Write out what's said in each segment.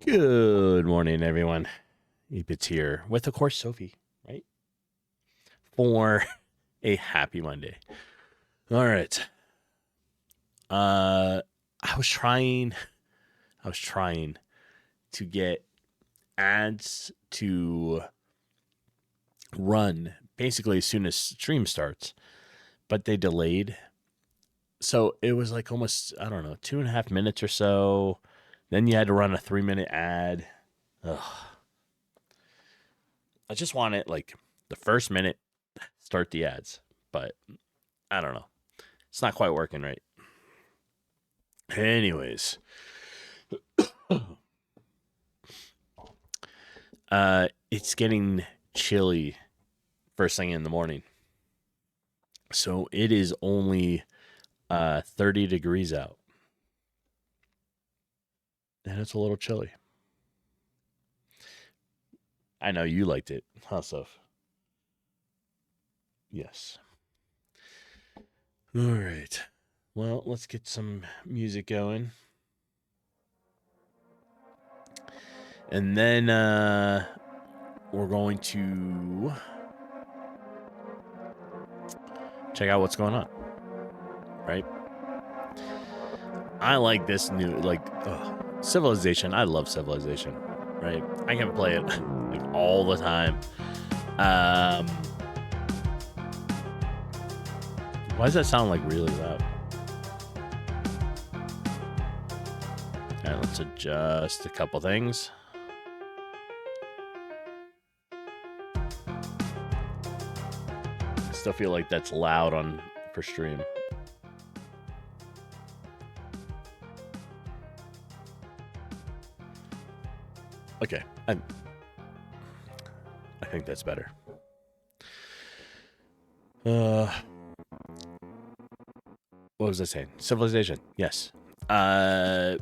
Good morning, everyone. EightBits here with, of course, Sophie, right? For a happy Monday. All right. I was trying to get ads to run basically as soon as stream starts, but they delayed. So it was like almost, 2.5 minutes or so. Then you had to run a 3-minute ad. Ugh. I just want it like the first minute, start the ads, but I don't know. It's not quite working right. Anyways, it's getting chilly first thing in the morning. So it is only 30 degrees out. And it's a little chilly. I know you liked it, huh, Soph? Yes. All right. Well, let's get some music going. And then we're going to check out what's going on, right? I like this new, Civilization. I love Civilization, right? I can play it like all the time. Why does that sound like really loud? All right, let's adjust a couple things. I still feel like that's loud for stream. Okay, I think that's better. What was I saying? Civilization. Yes. I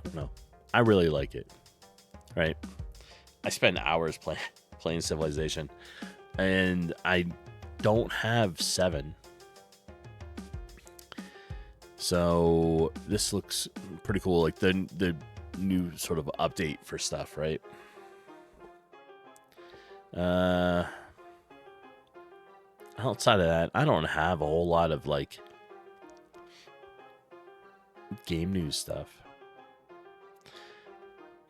don't know. I really like it. Right? I spend hours playing Civilization, and I don't have 7. So this looks pretty cool. Like the new sort of update for stuff, right? Outside of that, I don't have a whole lot of like game news stuff.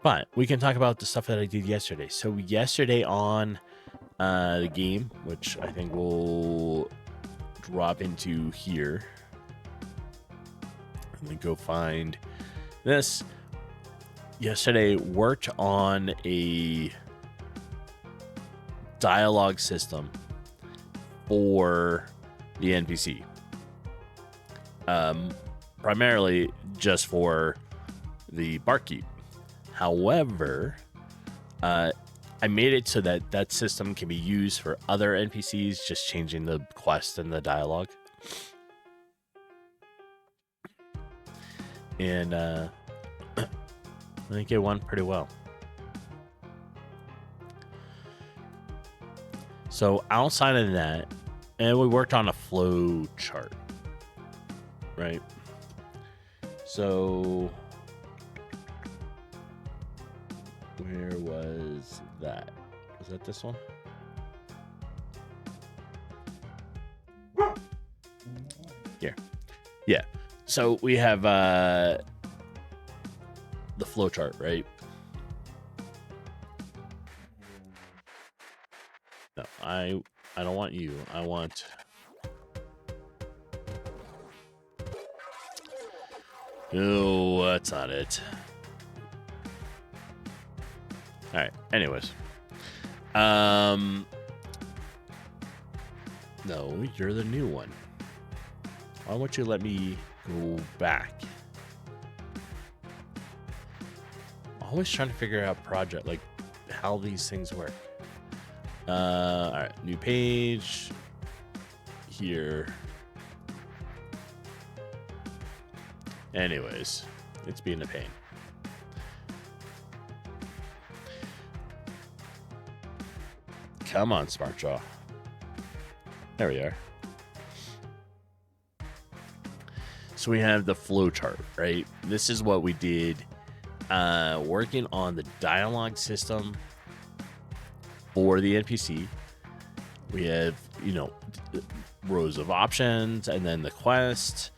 But we can talk about the stuff that I did yesterday. So yesterday on the game, which I think we'll drop into here. Let me go find this. Yesterday worked on a dialogue system for the NPC. Primarily just for the barkeep. However, I made it so that that system can be used for other NPCs, just changing the quest and the dialogue. And I think it went pretty well. So outside of that, and we worked on a flow chart, right? So where was that? Was that this one? Here. Yeah. So we have the flow chart, right? No, I don't want you. I want no, that's not it. All right. Anyways, no, you're the new one. Why won't you let me go back? Always trying to figure out project, like how these things work. All right, new page here. Anyways, it's being a pain. Come on, Smart Jaw. There we are. So we have the flow chart, right? This is what we did working on the dialogue system for the NPC. We have, rows of options and then the quest.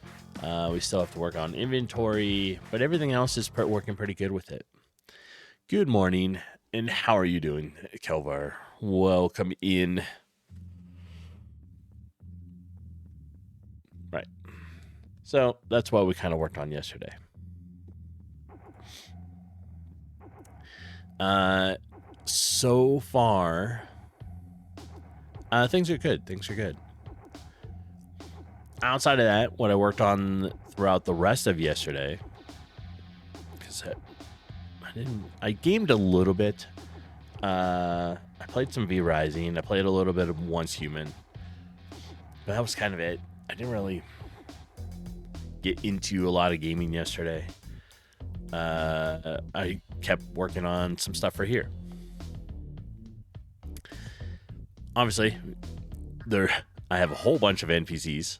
We still have to work on inventory, but everything else is working pretty good with it. Good morning, and how are you doing, Kelvar? Welcome in. Right. So that's what we kind of worked on yesterday. So far, things are good. Outside of that, what I worked on throughout the rest of yesterday, because I gamed a little bit. I played some V Rising. I played a little bit of Once Human, but that was kind of it. I didn't really get into a lot of gaming yesterday. I kept working on some stuff for here. Obviously, I have a whole bunch of NPCs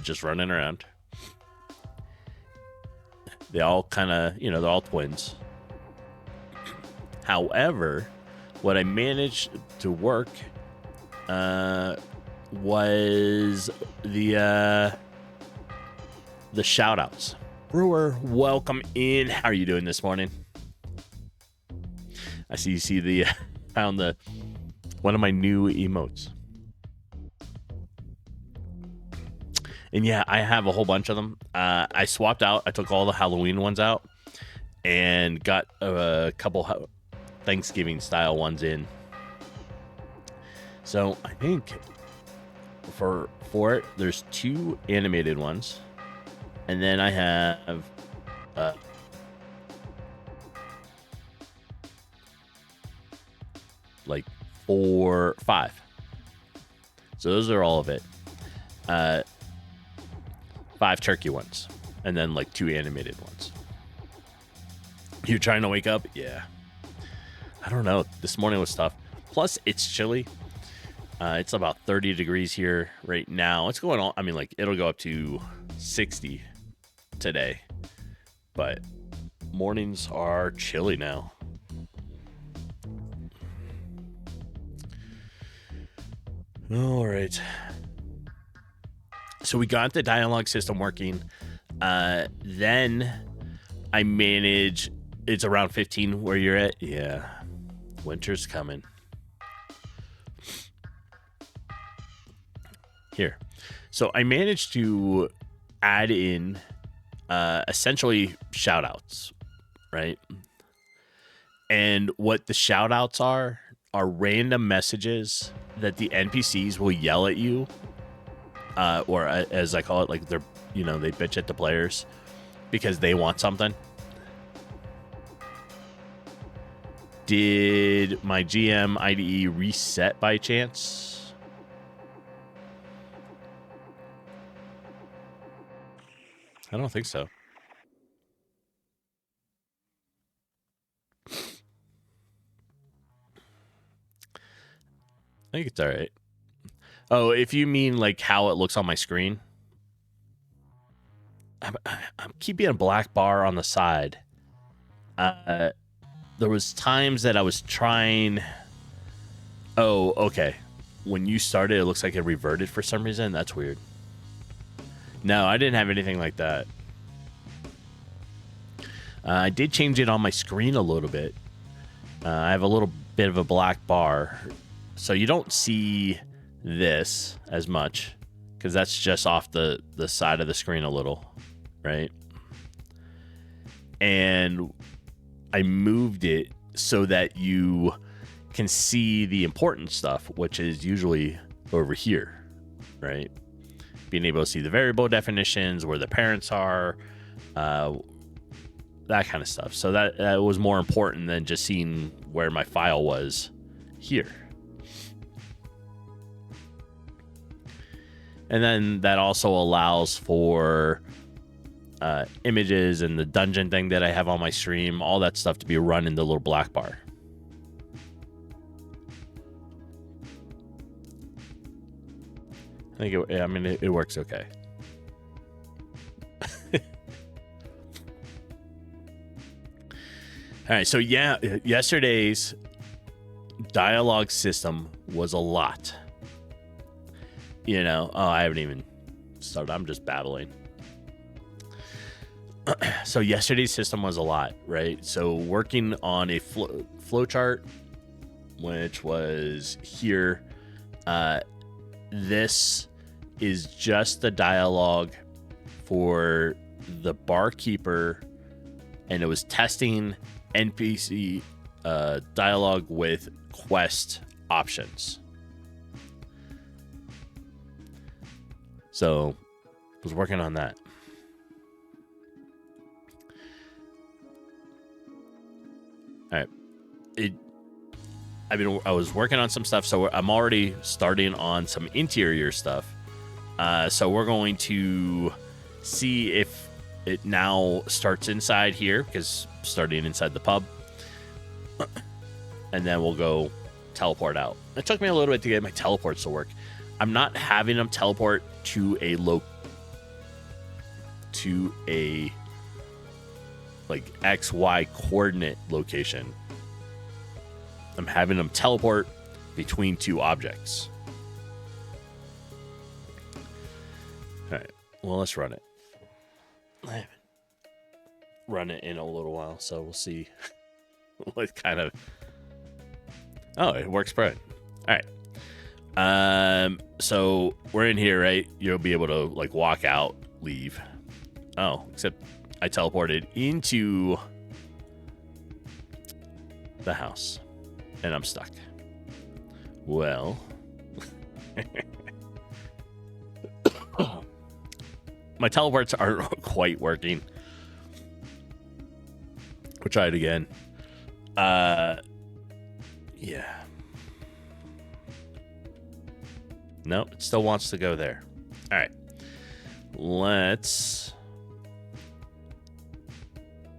just running around. They all kind of, they're all twins. However, what I managed to work was the shout outs. Brewer, welcome in. How are you doing this morning? I see you see found one of my new emotes. And yeah, I have a whole bunch of them. I swapped out. I took all the Halloween ones out and got a couple Thanksgiving style ones in. So I think for it, there's 2 animated ones. And then I have like 5. So those are all of it. 5 turkey ones, and then like 2 animated ones. You're trying to wake up? Yeah. I don't know. This morning was tough. Plus, it's chilly. It's about 30 degrees here right now. It's going on. I mean, like, it'll go up to 60 today, but mornings are chilly now. All right. So we got the dialogue system working. Then I manage. It's around 15 where you're at. Yeah. Winter's coming. Here. So I managed to add in essentially shout outs, right? And what the shout outs are random messages that the NPCs will yell at you, or as I call it, like they're, they bitch at the players because they want something. Did my GM IDE reset by chance? I don't think so. I think it's all right. Oh, if you mean like how it looks on my screen, I'm keeping a black bar on the side. There was times that I was trying. Oh, okay. When you started, it looks like it reverted for some reason. That's weird. No, I didn't have anything like that. I did change it on my screen a little bit. I have a little bit of a black bar, so you don't see this as much because that's just off the side of the screen a little, right? And I moved it so that you can see the important stuff, which is usually over here, right? Being able to see the variable definitions, where the parents are, that kind of stuff. So that was more important than just seeing where my file was here. And then that also allows for images and the dungeon thing that I have on my stream, all that stuff to be run in the little black bar. I think it works okay. All right, so yeah, yesterday's dialogue system was a lot. You know, oh, I haven't even started. I'm just babbling. So yesterday's system was a lot, right? So working on a flow chart, which was here. This is just the dialogue for the barkeeper, and it was testing NPC dialogue with quest options. So I was working on that. All right. I was working on some stuff, so I'm already starting on some interior stuff. So we're going to see if it now starts inside here, because starting inside the pub. And then we'll go teleport out. It took me a little bit to get my teleports to work. I'm not having them teleport to a like XY coordinate location. I'm having them teleport between two objects. All right. Well, let's run it. I haven't run it in a little while, so we'll see what kind of... Oh, it works great. All right. So we're in here, right? You'll be able to like walk out, leave. Oh, except I teleported into the house and I'm stuck. Well, my teleports aren't quite working. We'll try it again. Yeah. No, it still wants to go there. All right. Let's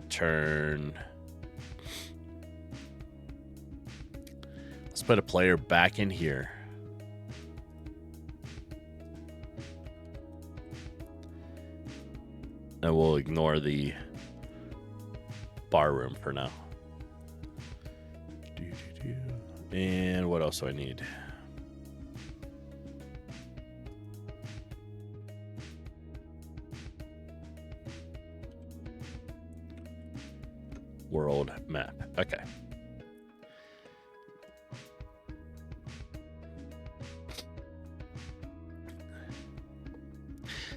turn. Let's put a player back in here. And we'll ignore the bar room for now. And what else do I need? World map. Okay.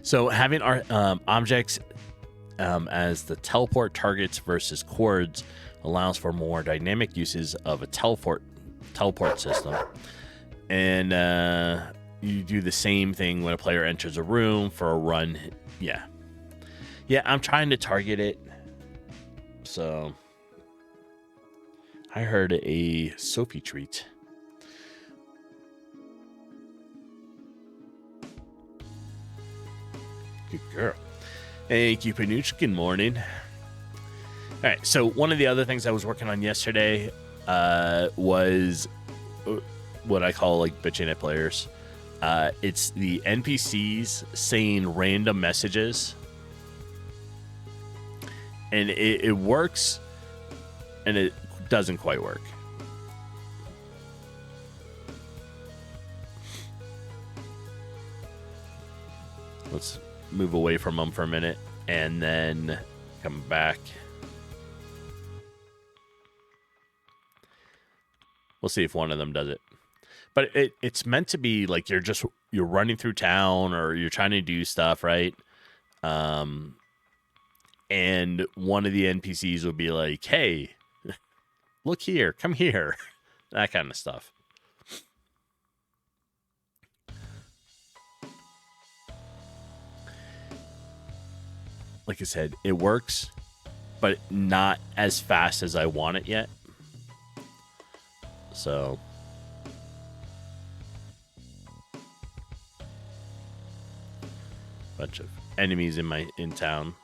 So having our objects as the teleport targets versus chords allows for more dynamic uses of a teleport system. And you do the same thing when a player enters a room for a run. Yeah, I'm trying to target it. So I heard a Sophie treat. Good girl. Hey, Cupinuch, good morning. All right, so one of the other things I was working on yesterday was what I call like bitching at players. It's the NPCs saying random messages. And it works, and it doesn't quite work. Let's move away from them for a minute, and then come back. We'll see if one of them does it. But it's meant to be like you're running through town, or you're trying to do stuff, right? And one of the NPCs will be like, hey, look here, come here. That kind of stuff. Like I said, it works, but not as fast as I want it yet. So bunch of enemies in town.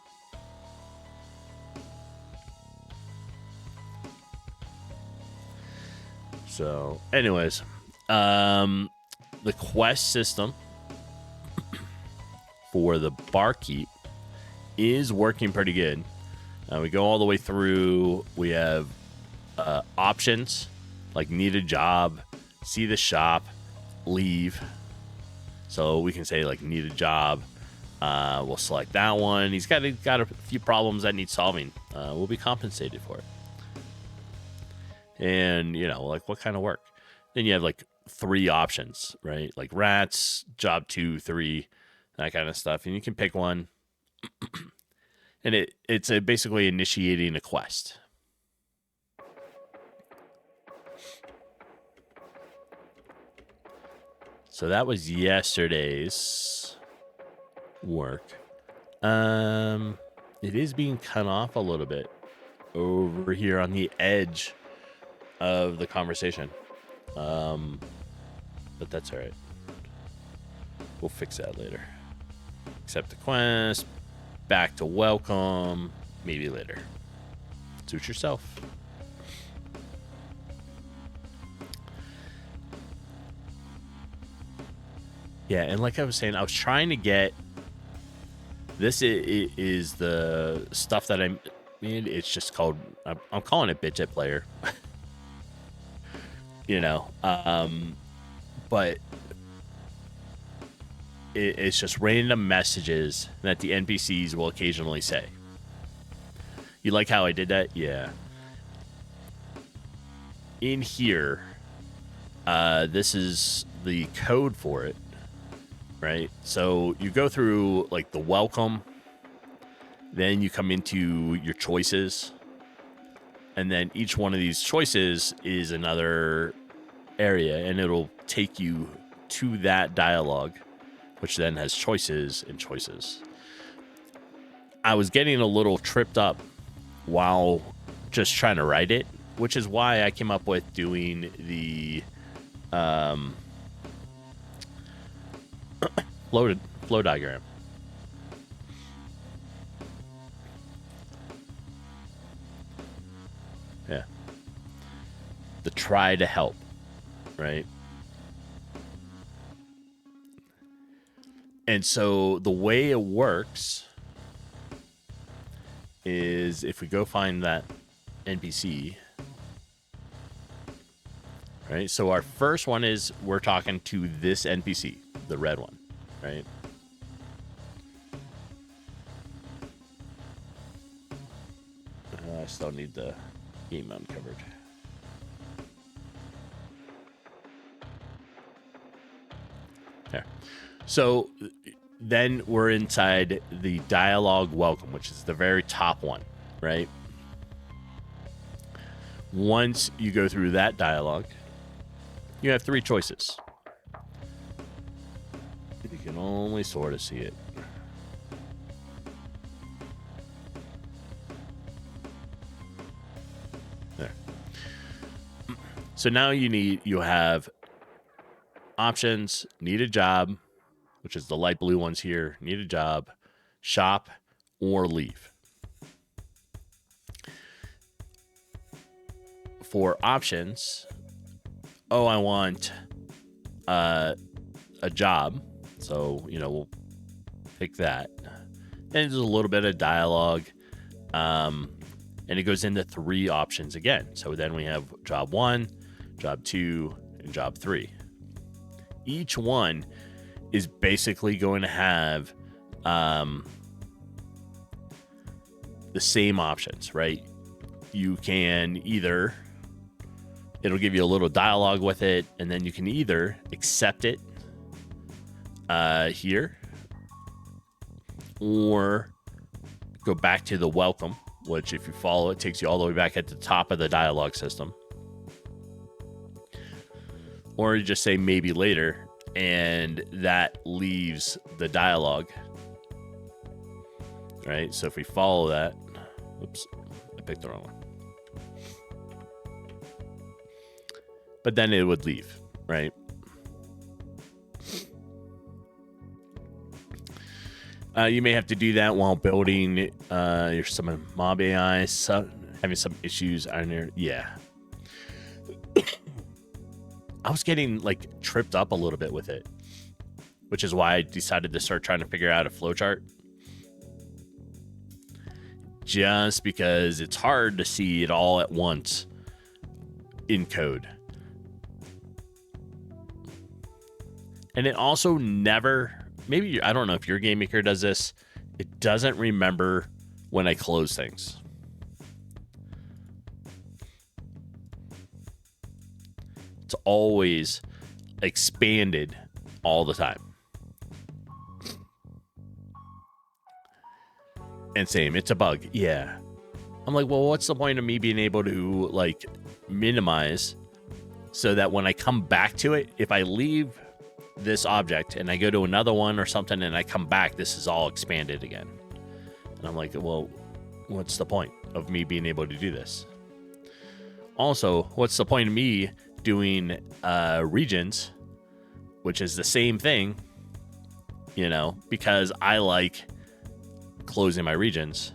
So, anyways, the quest system for the barkeep is working pretty good. We go all the way through. We have options like need a job, see the shop, leave. So we can say like need a job. We'll select that one. He's got a few problems that need solving. We'll be compensated for it. And, you know, like what kind of work? Then you have like 3 options, right? Like rats, job 2, 3, that kind of stuff. And you can pick one. And it's basically initiating a quest. So that was yesterday's work. It is being cut off a little bit over here on the edge of the conversation. But that's all right. We'll fix that later. Accept the quest. Back to welcome. Maybe later. Suit yourself. Yeah, and like I was saying, I was trying to get... This is the stuff that I mean. It's just called... I'm calling it Bitch Player. You know, but it's just random messages that the NPCs will occasionally say. You like how I did that? Yeah. In here, this is the code for it, right? So you go through like the welcome, then you come into your choices. And then each one of these choices is another area, and it'll take you to that dialogue, which then has choices and choices. I was getting a little tripped up while just trying to write it, which is why I came up with doing the flow diagram. Yeah. The try to help, right? And so the way it works is if we go find that NPC, right? So our first one is we're talking to this NPC, the red one, right? I still need the game uncovered. There. So then we're inside the dialogue welcome, which is the very top one, right? Once you go through that dialogue, you have 3 choices. You can only sort of see it. There. So now you have options, need a job, which is the light blue ones here, need a job, shop, or leave. For options, I want a job. So, we'll pick that. And there's a little bit of dialogue. And it goes into 3 options again. So then we have job 1, job 2, and job 3. Each one is basically going to have the same options, right? You can either... It'll give you a little dialogue with it, and then you can either accept it here or go back to the welcome, which if you follow it takes you all the way back at the top of the dialogue system. Or you just say maybe later, and that leaves the dialogue. Right? So if we follow that... Oops, I picked the wrong one. But then it would leave, right? You may have to do that while building some mob AI, having some issues on there. Yeah. I was getting like tripped up a little bit with it, which is why I decided to start trying to figure out a flowchart. just because it's hard to see it all at once in code. And it also never, maybe, I don't know if your GameMaker does this, it doesn't remember when I close things. It's always expanded all the time. And same, it's a bug. Yeah. I'm like, well, what's the point of me being able to like minimize so that when I come back to it, if I leave this object and I go to another one or something and I come back, this is all expanded again. And I'm like, well, what's the point of me being able to do this? Also, what's the point of me doing regions, which is the same thing, you know, because I like closing my regions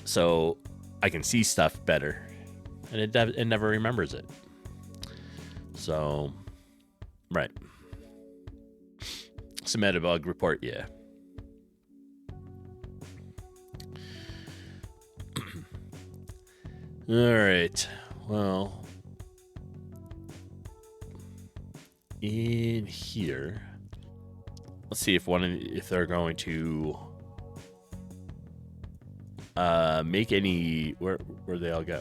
so I can see stuff better, and it never remembers it. So, right. Submit a bug report, yeah. All right. Well, in here, let's see if they're going to make any where they all go.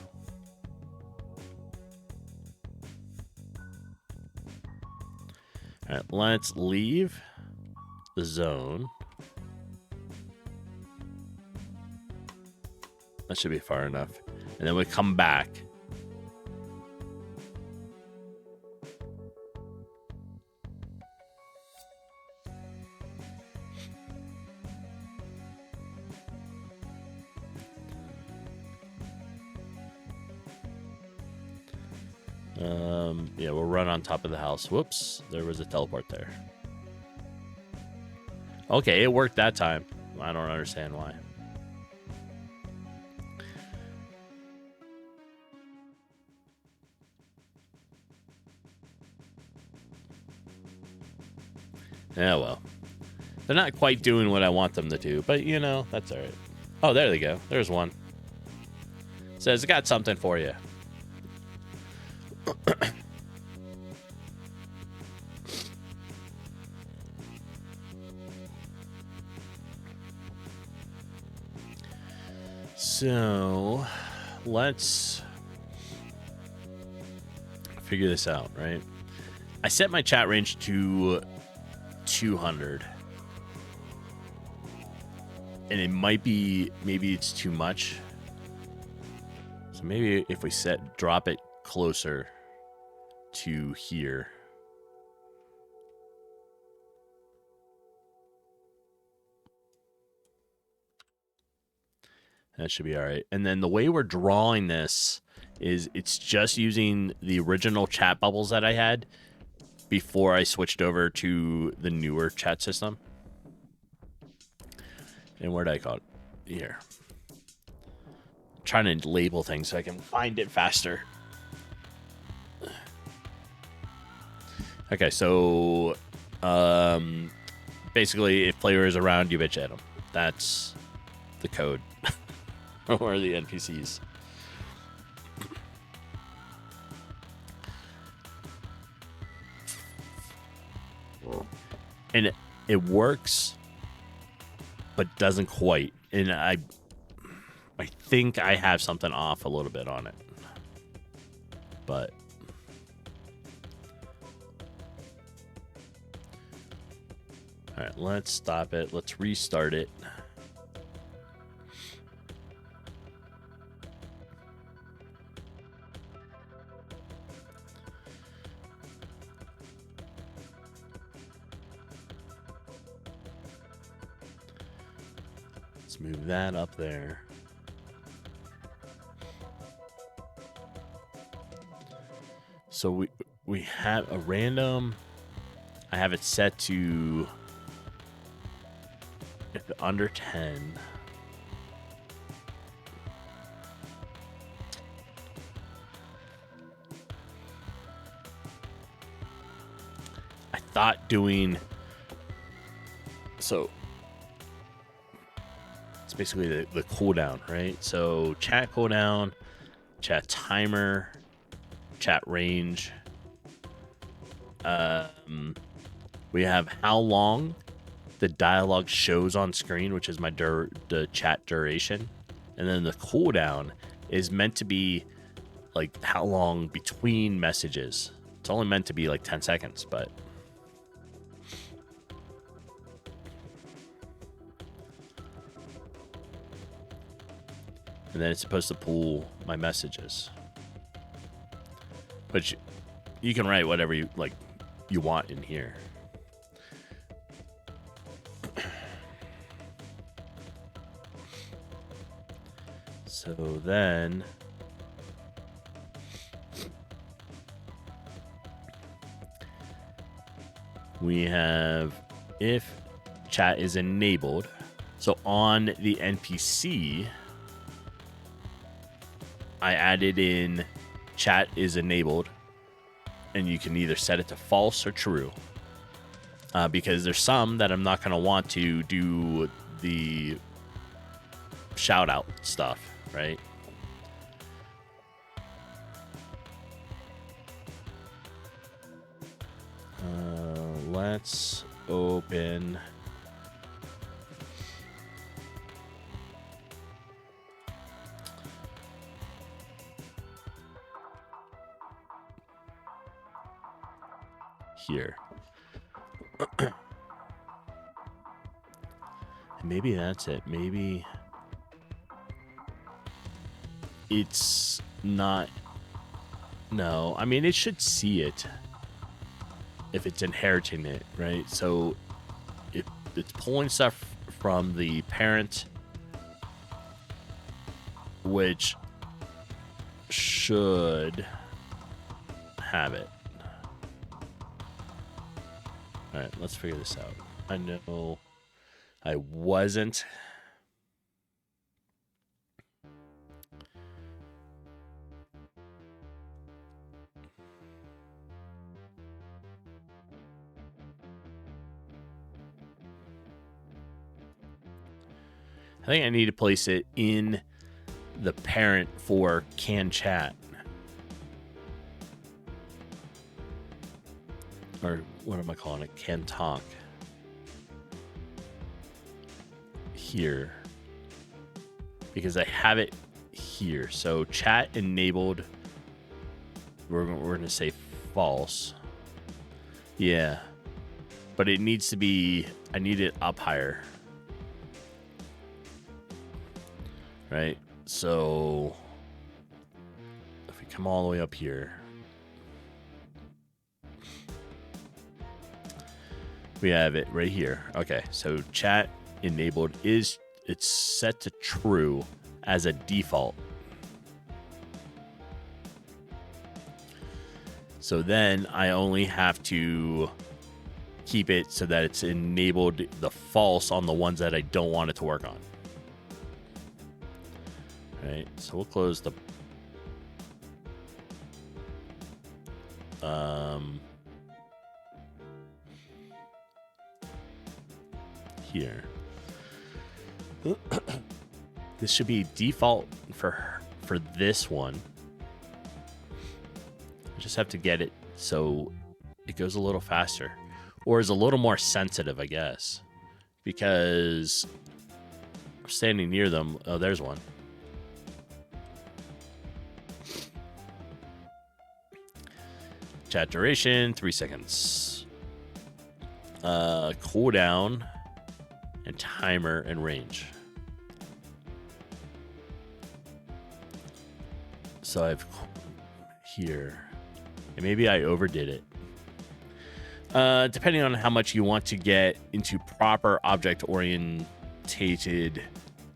All right, let's leave the zone. That should be far enough. And then we come back. Yeah, we'll run on top of the house. Whoops, there was a teleport there. Okay, it worked that time. I don't understand why. Yeah, well. They're not quite doing what I want them to do, but, you know, that's all right. Oh, there they go. There's one. Says, got something for you. So, let's figure this out, right? I set my chat range to 200. And it might be, maybe it's too much. So maybe if we drop it closer to here. That should be all right. And then the way we're drawing this is it's just using the original chat bubbles that I had before I switched over to the newer chat system. And where did I call it? Here. I'm trying to label things so I can find it faster. Okay, so basically if player is around, you bitch at them. That's the code. Or the NPCs. And it works, but doesn't quite. And I think I have something off a little bit on it. But all right, let's stop it. Let's restart it. Let's move that up there. So we have a random. I have it set to under 10. I thought doing so It's basically the cooldown, right? So chat cooldown, chat timer, chat range. We have how long the dialogue shows on screen, which is the chat duration. And then the cooldown is meant to be like how long between messages. It's only meant to be like 10 seconds, but and then it's supposed to pull my messages. But you can write whatever you want in here. So then we have if chat is enabled. So on the NPC, I added in chat is enabled, and you can either set it to false or true. Because there's some that I'm not going to want to do the shout out stuff, right? Let's open here. Maybe that's it. Maybe it's not. No, I mean, it should see it if it's inheriting it, right? So if it's pulling stuff from the parent, which should have it. All right, let's figure this out. I know I wasn't. I think I need to place it in the parent for can chat. Or what am I calling it? Can talk. Here. Because I have it here. So chat enabled. We're going to say false. Yeah. But it needs to be, I need it up higher. Right? So if we come all the way up here, we have it right here. Okay, so chat enabled it's set to true as a default. So then I only have to keep it so that it's enabled the false on the ones that I don't want it to work on. Right, so we'll close the here. This should be default for this one. I just have to get it so it goes a little faster, or is a little more sensitive, I guess, because I'm standing near them. Oh, there's one. Chat duration 3 seconds. Cooldown and timer and range. So I've here, and maybe I overdid it. Depending on how much you want to get into proper object orientated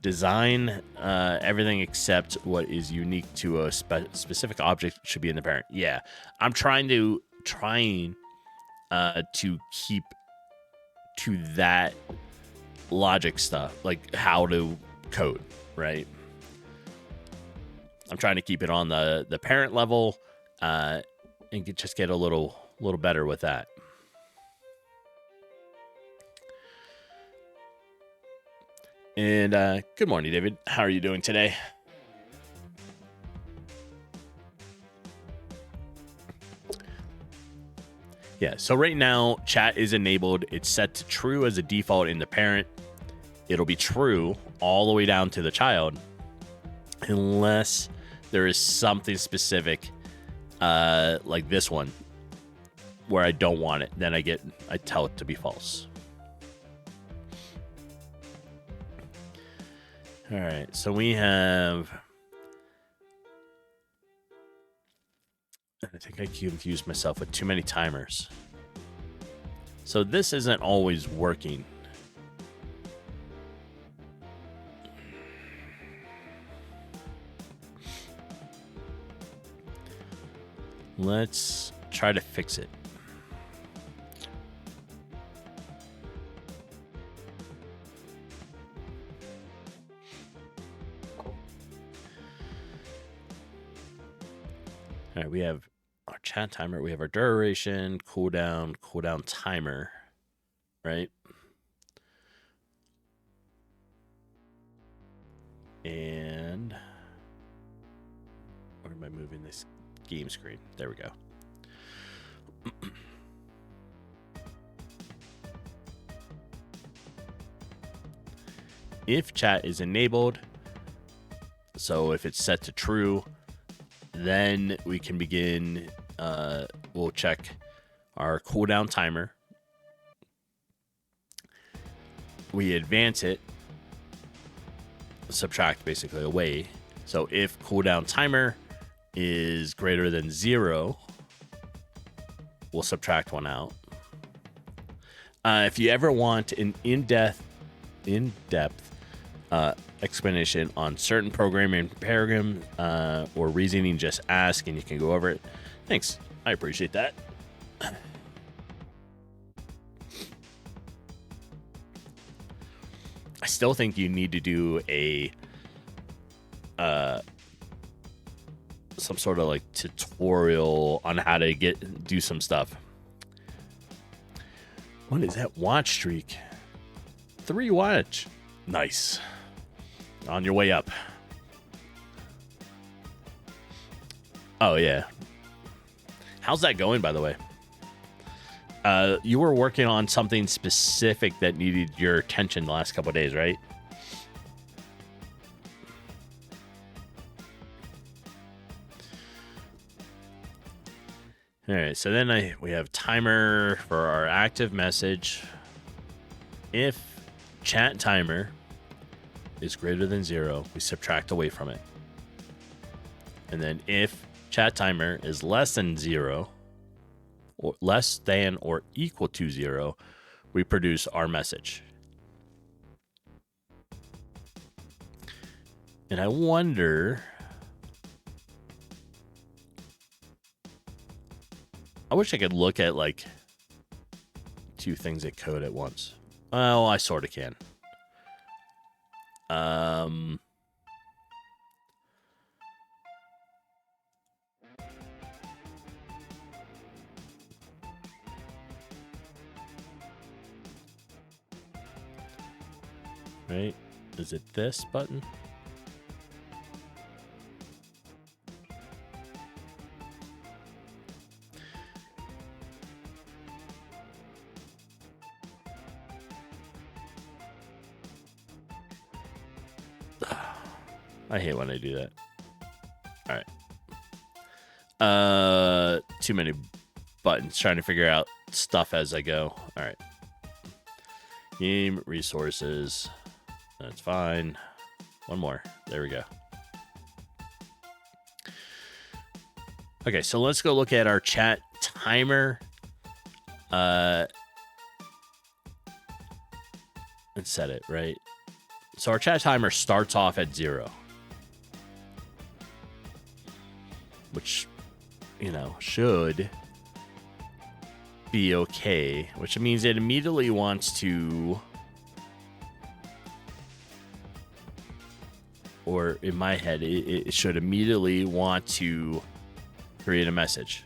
design, everything except what is unique to a specific object should be in the parent. Yeah, I'm trying to keep to that logic stuff, like how to code, right? I'm trying to keep it on the parent level, and just get a little better with that. And good morning, David. How are you doing today? Yeah, so right now, chat is enabled. It's set to true as a default in the parent. It'll be true all the way down to the child, unless there is something specific, like this one, where I don't want it. Then I tell it to be false. All right, so we have... I think I confused myself with too many timers. So this isn't always working. Let's try to fix it. All right, we have our chat timer, we have our duration, cooldown timer, right? And where am I moving this game screen? There we go. If chat is enabled, so if it's set to true, then we can begin, we'll check our cooldown timer. We advance it, subtract basically away. So if cooldown timer is greater than 0, we'll subtract 1 out. If you ever want an in-depth explanation on certain programming paradigm or reasoning, just ask and you can go over it. Thanks. I appreciate that. I still think you need to do a some sort of like tutorial on how to do some stuff. What is that watch streak? 3 watch. Nice. On your way up. Oh, yeah. How's that going, by the way? You were working on something specific that needed your attention the last couple of days, right? All right, so then we have timer for our active message. If chat timer is greater than 0, we subtract away from it. And then if chat timer is less than 0, or less than or equal to 0, we produce our message. And I wonder... I wish I could look at like 2 things at code at once. Well, I sort of can. Right? Is it this button? I hate when I do that. All right. Too many buttons. Trying to figure out stuff as I go. All right. Game resources. That's fine. One more. There we go. Okay, so let's go look at our chat timer. And set it, right? So our chat timer starts off at 0. Which, you know, should be okay. Which means it immediately wants to... Or in my head, it should immediately want to create a message.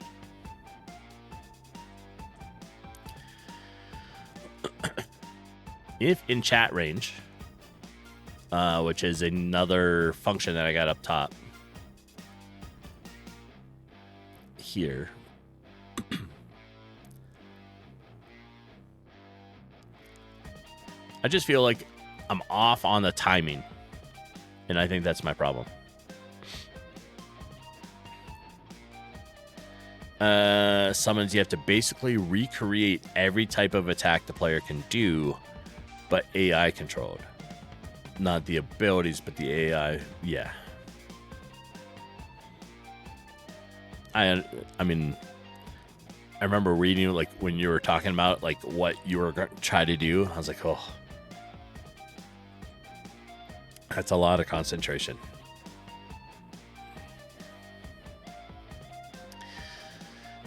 If in chat range, which is another function that I got up top here. I just feel like I'm off on the timing, and I think that's my problem. Summons, you have to basically recreate every type of attack the player can do, but AI controlled. Not the abilities, but the AI. Yeah. I mean, I remember reading, like, when you were talking about, like, what you were trying to do. I was like, oh, that's a lot of concentration.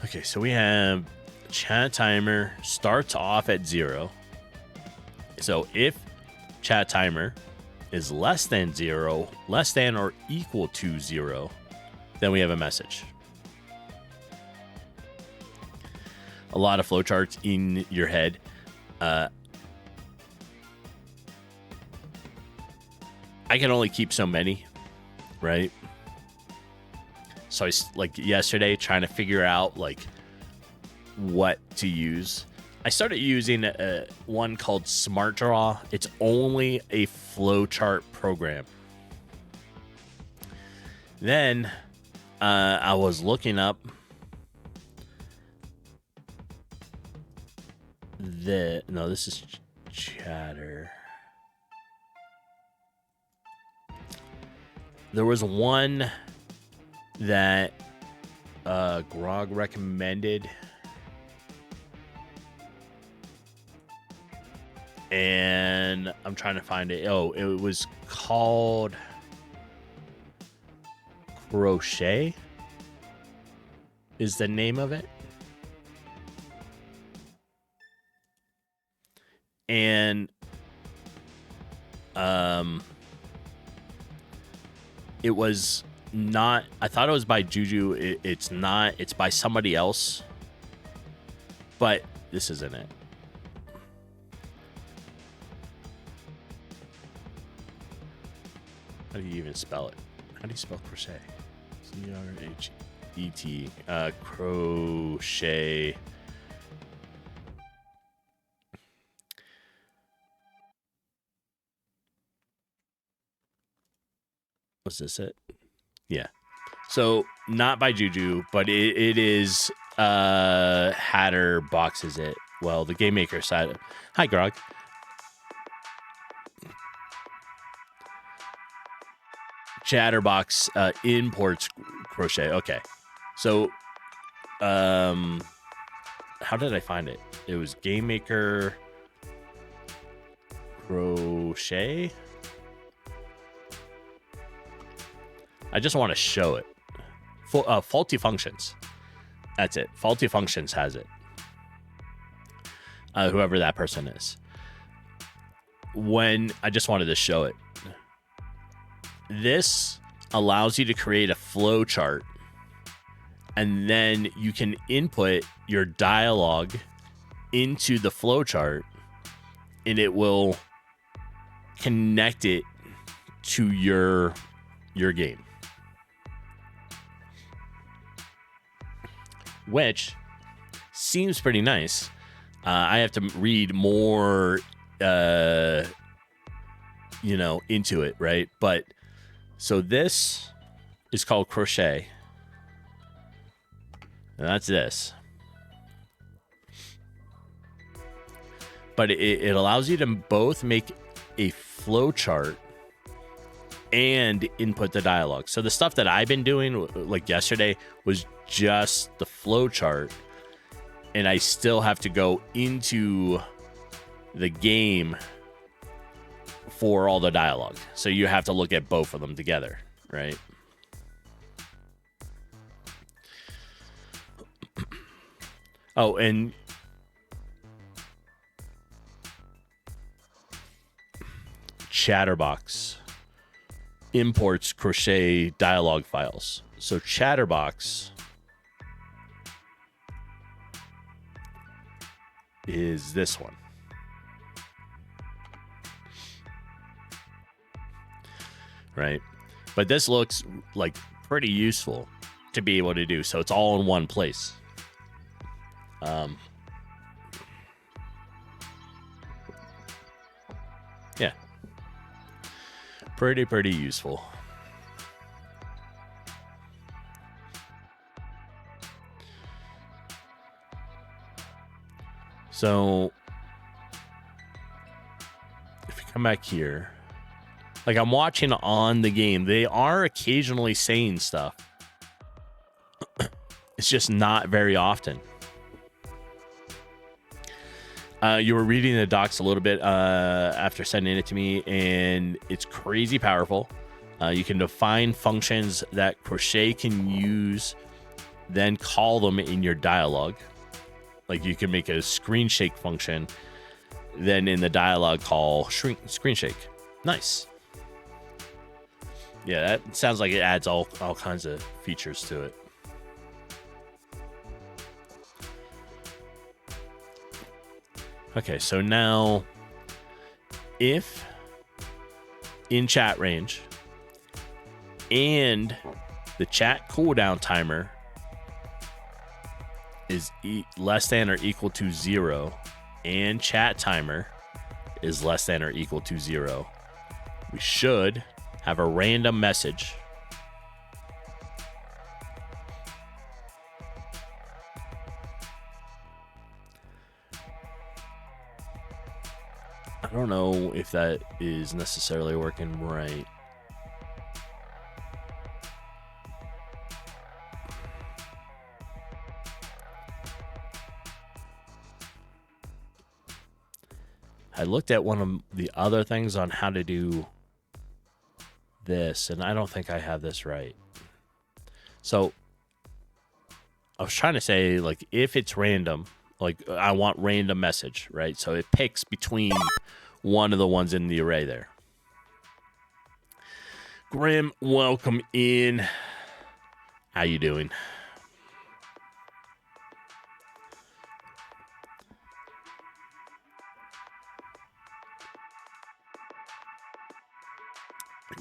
Okay, so we have chat timer starts off at 0. So if chat timer is less than 0, less than or equal to 0, then we have a message. A lot of flowcharts in your head. I can only keep so many, right? So I, like yesterday, trying to figure out like what to use. I started using one called Smart Draw. It's only a flowchart program. Then I was looking up this is Chatter. There was one that Grog recommended, and I'm trying to find it. Oh, it was called Crochet is the name of it. And it was not, I thought it was by Juju. It's not, it's by somebody else, but this isn't it. How do you even spell it? How do you spell crochet? C-R-H-E-T. Crochet. Was this it? Yeah. So not by Juju, but it is Hatter boxes it. Well, the GameMaker side. Hi, Grog. Chatterbox imports crochet. Okay. So how did I find it? It was GameMaker crochet. I just want to show it. Faulty Functions. That's it. Faulty Functions has it. Whoever that person is. When I just wanted to show it. This allows you to create a flow chart, and then you can input your dialogue into the flow chart, and it will connect it to your game. Which seems pretty nice. I have to read more, into it, right? But so this is called Crochet, and that's this. But it allows you to both make a flow chart and input the dialogue. So the stuff that I've been doing, like yesterday, was just the flow chart, and I still have to go into the game for all the dialogue. So you have to look at both of them together, right? Oh, and Chatterbox imports crochet dialogue files. So Chatterbox is this one. right? But this looks like pretty useful to be able to do. So it's all in one place. Yeah. Pretty useful. So if you come back here, like I'm watching on the game, they are occasionally saying stuff. It's just not very often. You were reading the docs a little bit after sending it to me, and it's crazy powerful. You can define functions that Crochet can use, then call them in your dialogue. Like you can make a screen shake function, then in the dialogue call screen shake. Nice. Yeah, that sounds like it adds all kinds of features to it. Okay, so now if in chat range and the chat cooldown timer is less than or equal to 0 and chat timer is less than or equal to 0, we should have a random message. I don't know if that is necessarily working right. I looked at one of the other things on how to do this, and I don't think I have this right. So I was trying to say, like, if it's random, like I want random message, right? So it picks between one of the ones in the array there. Grim, welcome in. How you doing?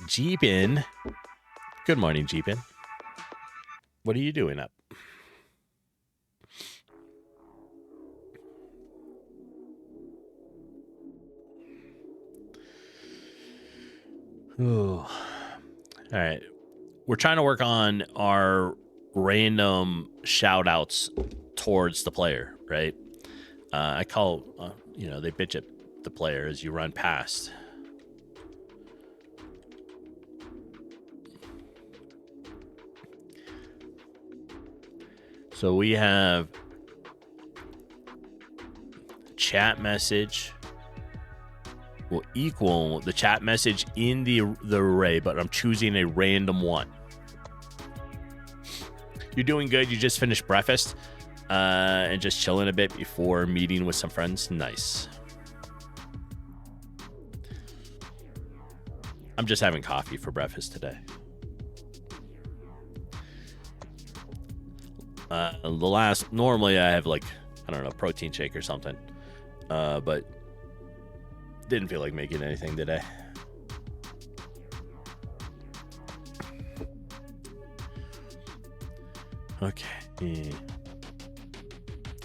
Jeepin. Good morning, Jeepin. What are you doing up? Ooh. All right. We're trying to work on our random shout outs towards the player, right? I call, they bitch at the player as you run past. So we have chat message will equal the chat message in the array, but I'm choosing a random one. You're doing good. You just finished breakfast and just chilling a bit before meeting with some friends. Nice. I'm just having coffee for breakfast today. Normally I have protein shake or something, but didn't feel like making anything today. Okay.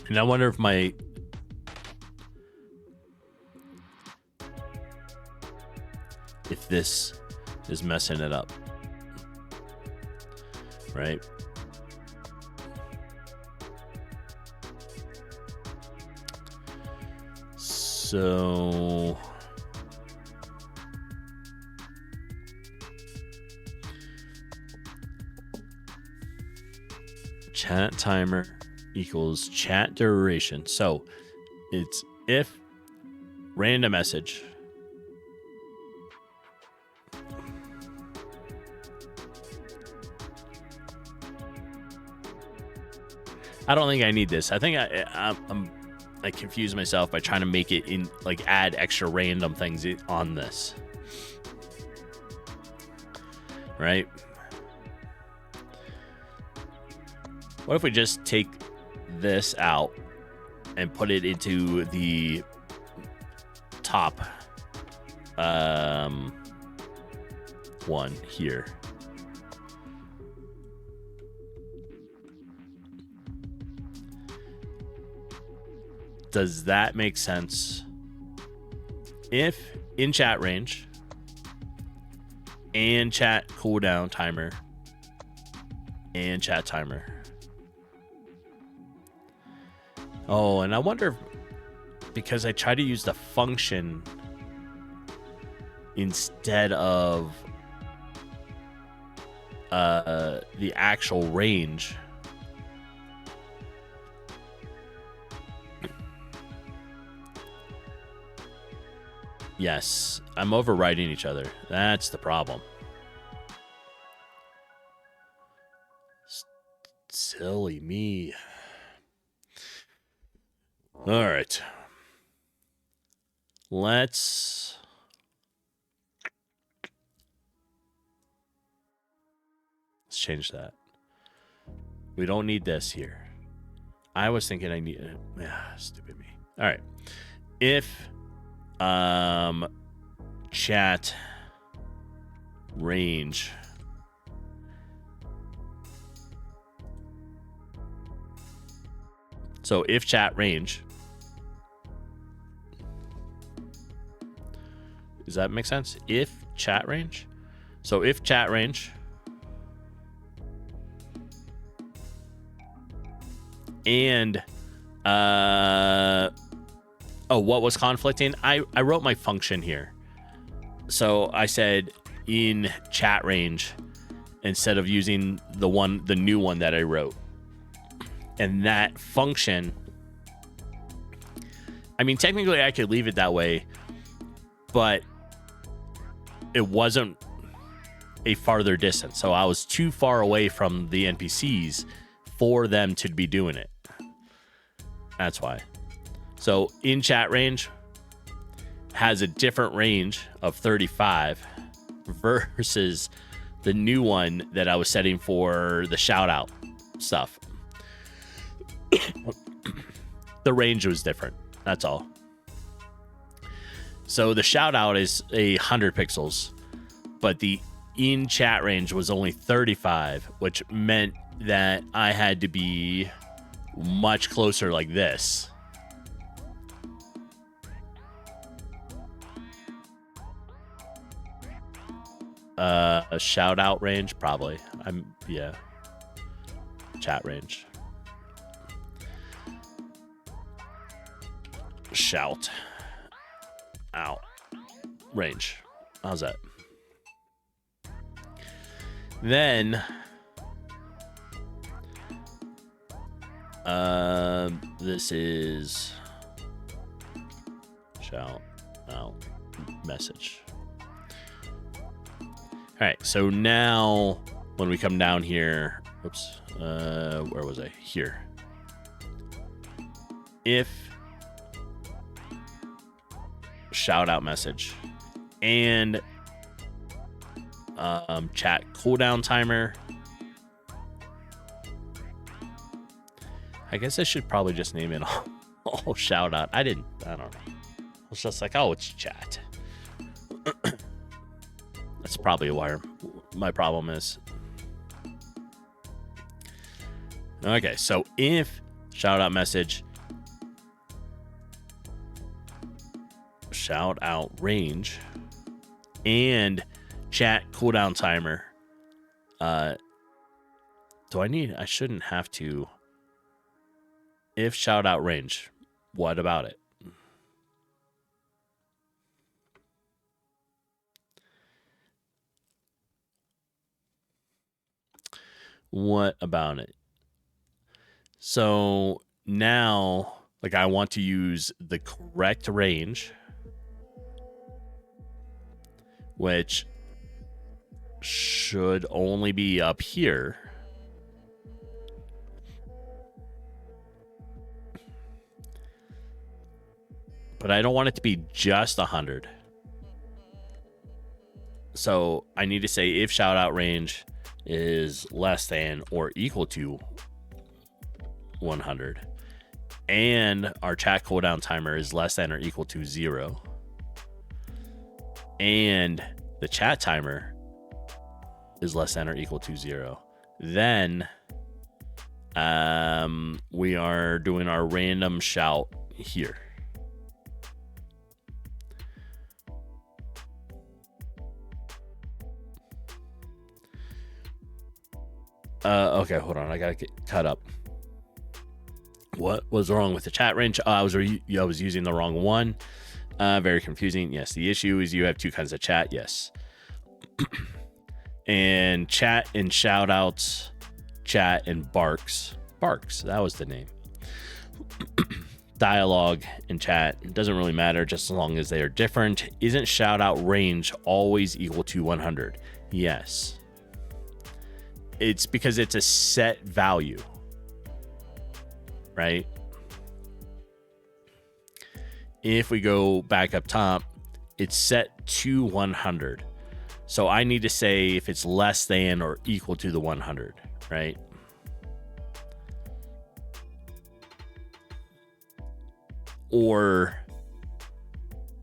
And I wonder if this is messing it up, right? So chat timer equals chat duration. So it's if random message I don't think I need this. I think I confuse myself by trying to make it in, add extra random things on this. Right? What if we just take this out and put it into the top one here. Does that make sense? If in chat range and chat cooldown timer and chat timer. Oh, and I wonder if, because I try to use the function instead of the actual range. Yes, I'm overriding each other. That's the problem. Silly me. All right. Let's change that. We don't need this here. I was thinking I need stupid me. All right. If chat range so if chat range, does that make sense? If chat range, so if chat range and what was conflicting? I wrote my function here. So I said in chat range instead of using the new one that I wrote. And that function, I mean, technically I could leave it that way, but it wasn't a farther distance. So I was too far away from the NPCs for them to be doing it. That's why. So in chat range has a different range of 35 versus the new one that I was setting for the shout out stuff. The range was different. That's all. So the shout out is 100 pixels, but the in chat range was only 35, which meant that I had to be much closer like this. A shout out range, probably. Chat range. Shout out range. How's that? Then this is shout out message. All right, so now when we come down here, oops, where was I? Here. If shout out message and chat cooldown timer. I guess I should probably just name it all shout out. I don't know. I was just like, oh, it's chat. That's probably where my problem is. Okay, so if shout out message, shout out range, and chat cooldown timer, I shouldn't have to. If shout out range, what about it? What about it? So now, like, I want to use the correct range, which should only be up here. But I don't want it to be just 100. So I need to say if shout out range is less than or equal to 100 and our chat cooldown timer is less than or equal to 0 and the chat timer is less than or equal to 0. Then we are doing our random shout here. Okay, hold on. I gotta get caught up. What was wrong with the chat range? I was using the wrong one. Very confusing. Yes, the issue is you have two kinds of chat. Yes. And chat and shout outs, chat and barks. Barks, that was the name. Dialogue and chat, it doesn't really matter just as long as they are different. Isn't shout out range always equal to 100? Yes. It's because it's a set value, right? If we go back up top, it's set to 100. So I need to say if it's less than or equal to the 100, right? Or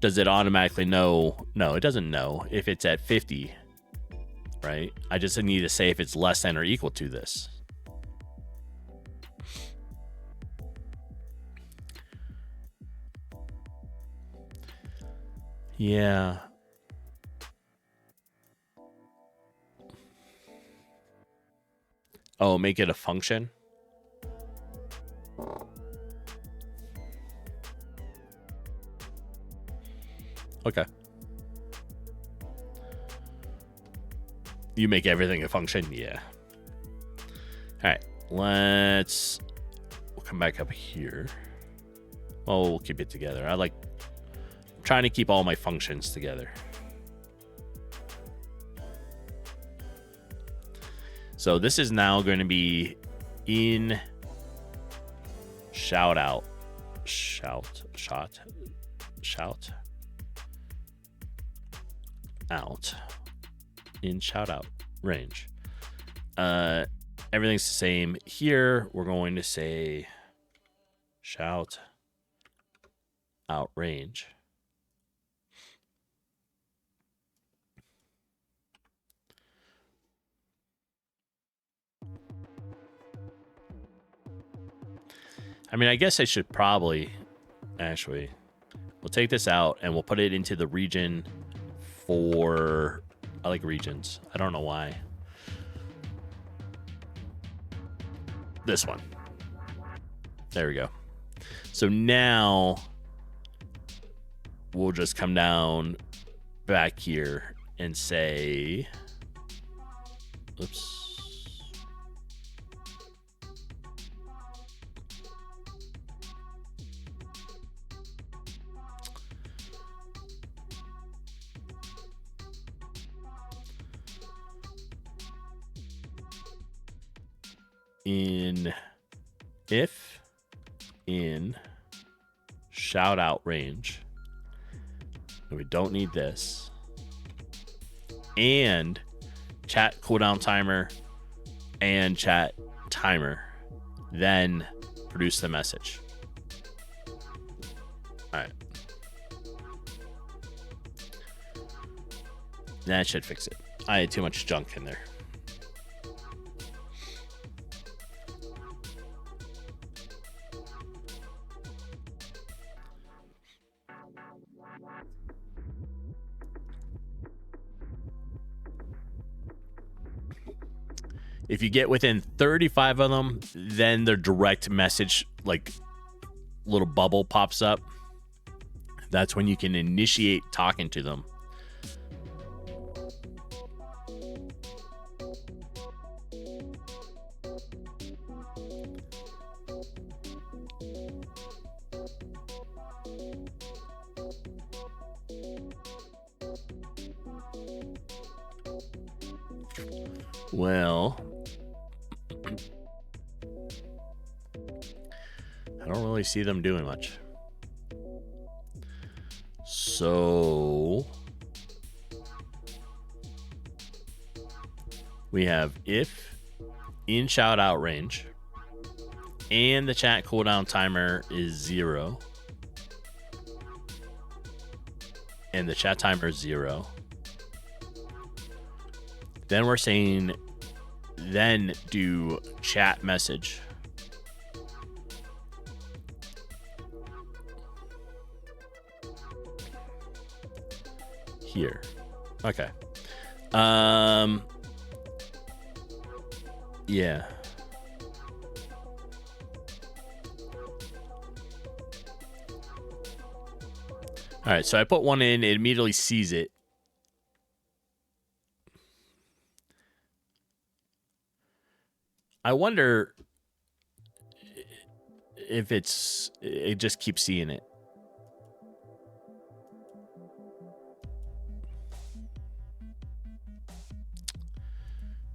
does it automatically know? No, it doesn't know if it's at 50, right? I just need to say if it's less than or equal to this. Yeah. Oh, make it a function. Okay. You make everything a function? Yeah. All right. We'll come back up here. Well, we'll keep it together. I'm trying to keep all my functions together. So this is now going to be in shout out in shout out range. Everything's the same here. We're going to say shout out range. I mean, I guess I should probably actually, we'll take this out and we'll put it into the region for, I like regions. I don't know why. This one. There we go. So now we'll just come down back here and say, oops. If in shout out range, and we don't need this, and chat cooldown timer and chat timer, then produce the message. All right. That should fix it. I had too much junk in there. If you get within 35 of them, then the direct message, like little bubble pops up. That's when you can initiate talking to them. Well, I don't really see them doing much. So we have if in shout out range and the chat cooldown timer is 0 and the chat timer is 0. Then we're saying, then do chat message. Here. Okay. Yeah. All right, so I put one in, it immediately sees it. I wonder if it just keeps seeing it.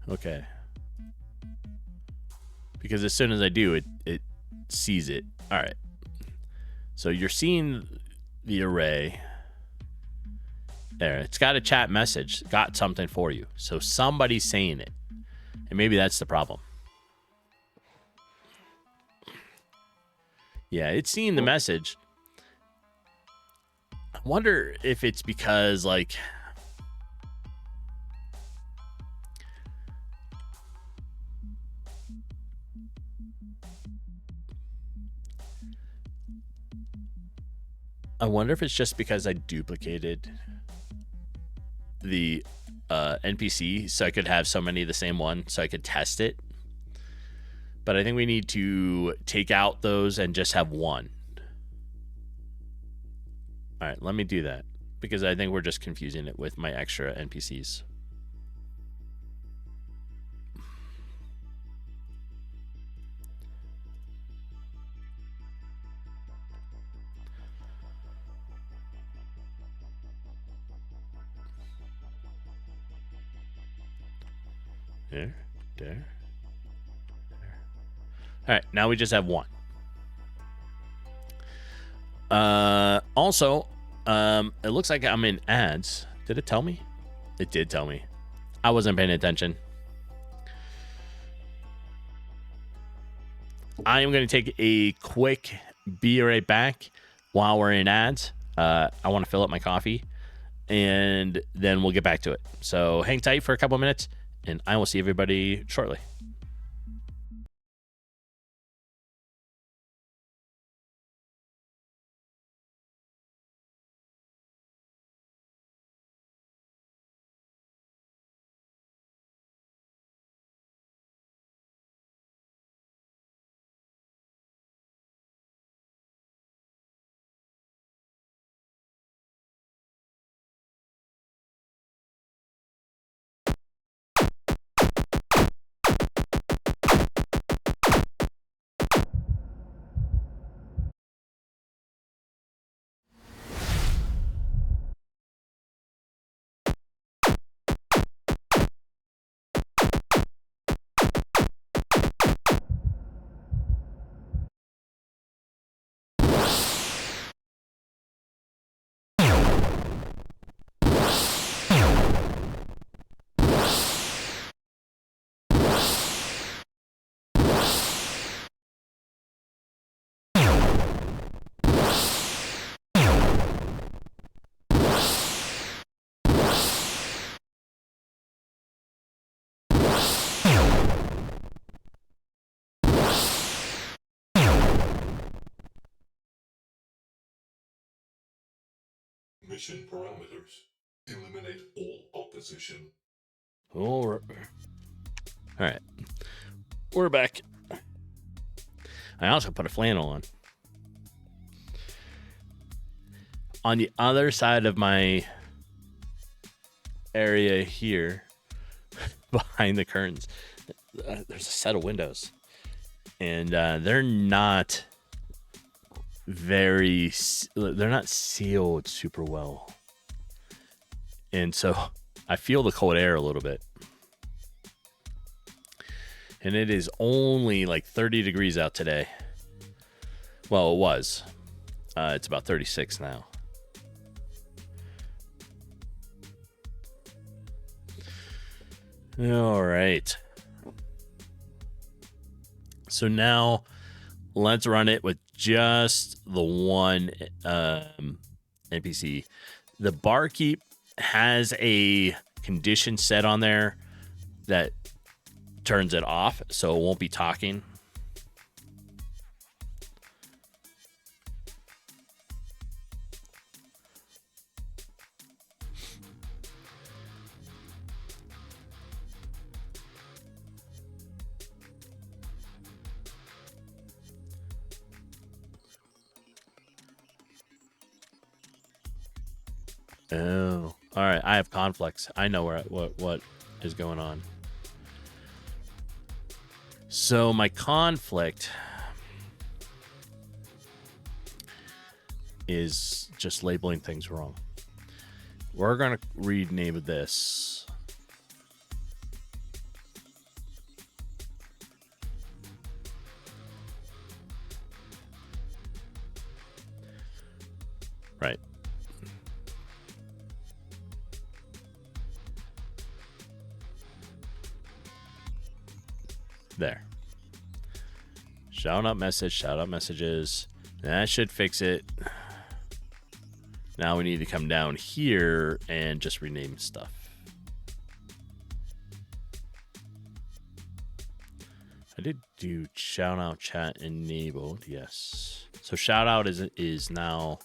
Okay. Because as soon as I do, it sees it. All right. So you're seeing the array. There, it's got a chat message, got something for you. So somebody's saying it. And maybe that's the problem. Yeah, it's seeing the message. I wonder if it's because, like, I wonder if it's just because I duplicated the NPC so I could have so many of the same one so I could test it. But I think we need to take out those and just have one. All right, let me do that because I think we're just confusing it with my extra NPCs. There. All right, now we just have one. Also, it looks like I'm in ads. Did it tell me? It did tell me. I wasn't paying attention. I am going to take a quick be right back while we're in ads. I want to fill up my coffee, and then we'll get back to it. So hang tight for a couple minutes, and I will see everybody shortly. Mission parameters. Eliminate all opposition. All right. We're back. I also put a flannel on. On the other side of my area here, behind the curtains, there's a set of windows. And they're not sealed super well. And so I feel the cold air a little bit. And it is only like 30 degrees out today. Well, it was. It's about 36 now. All right. So now let's run it with just the one NPC. The barkeep has a condition set on there that turns it off, so it won't be talking. Oh, all right. I have conflicts. I know what is going on. So my conflict is just labeling things wrong. We're gonna rename this. Right. There. Shout out message, shout out messages. That should fix it. Now we need to come down here and just rename stuff. I did do shout out chat enabled, yes. So shout out is now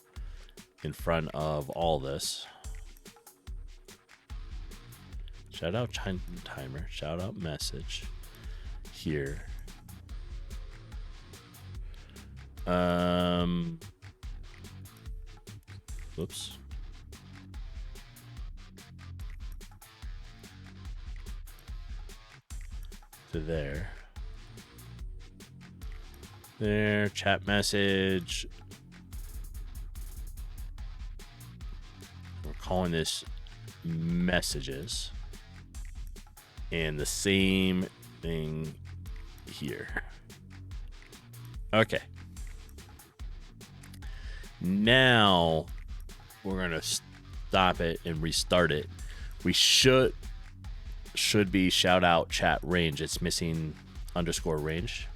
in front of all this. Shout out timer, shout out message here. Whoops. To there. There, chat message. We're calling this messages. And the same thing here. Okay. Now we're gonna stop it and restart it. We should be shout out chat range. It's missing underscore range.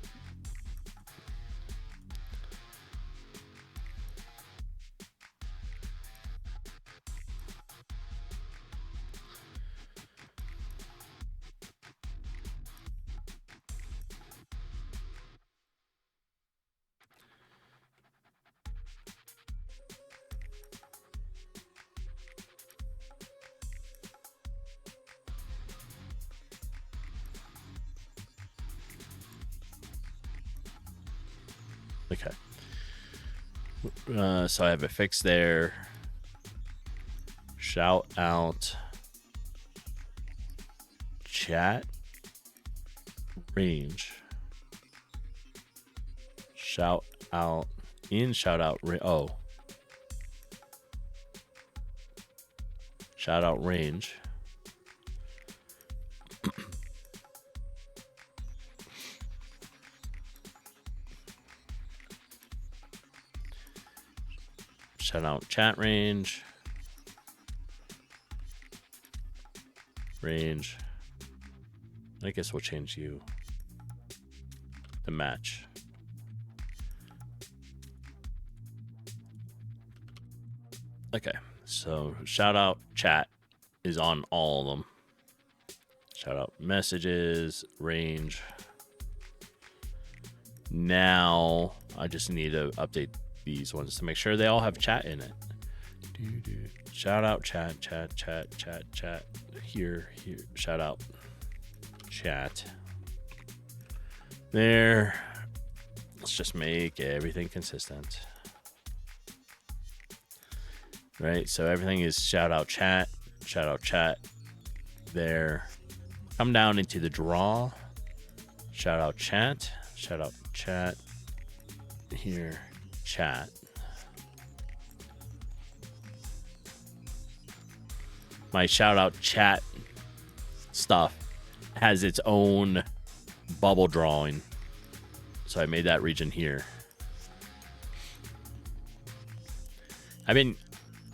Okay. So I have it fixed there. Shout out chat range. Shout out in shout out. Oh. Shout out range. Shout out chat range. Range. I guess we'll change you to match. Okay, so shout out chat is on all of them. Shout out messages, range. Now I just need to update these ones to make sure they all have chat in it. Shout out chat. Here. Shout out chat. There. Let's just make everything consistent. Right, so everything is shout out chat. There. Come down into the draw. Shout out chat. Here. Chat. My shout out chat stuff has its own bubble drawing, so I made that region here. I mean,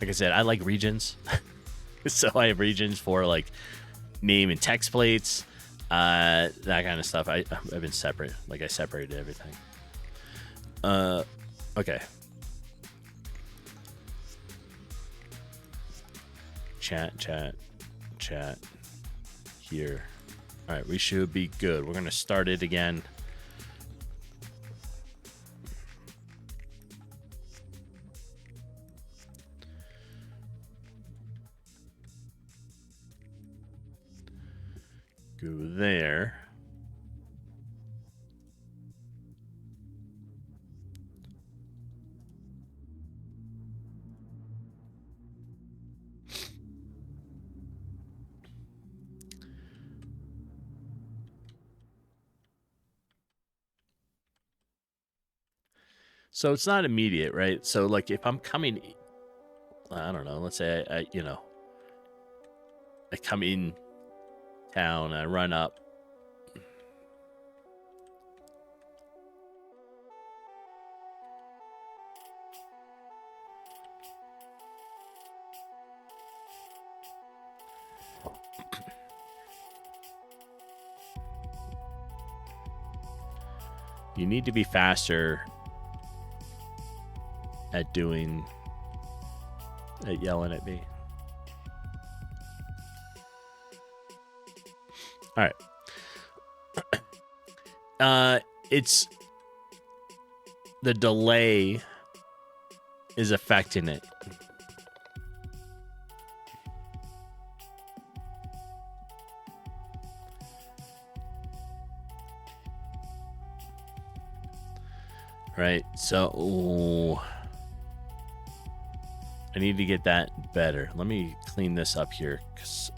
like I said, I like regions. So I have regions for like name and text plates, that kind of stuff. I've been separate, like I separated everything. Okay. Chat. Here. All right, we should be good. We're going to start it again. Go there. So it's not immediate, right? So like if I'm coming, I don't know, let's say I come in town, I run up. You need to be faster at yelling at me. All right. It's the delay is affecting it. Right. So I need to get that better. Let me clean this up here because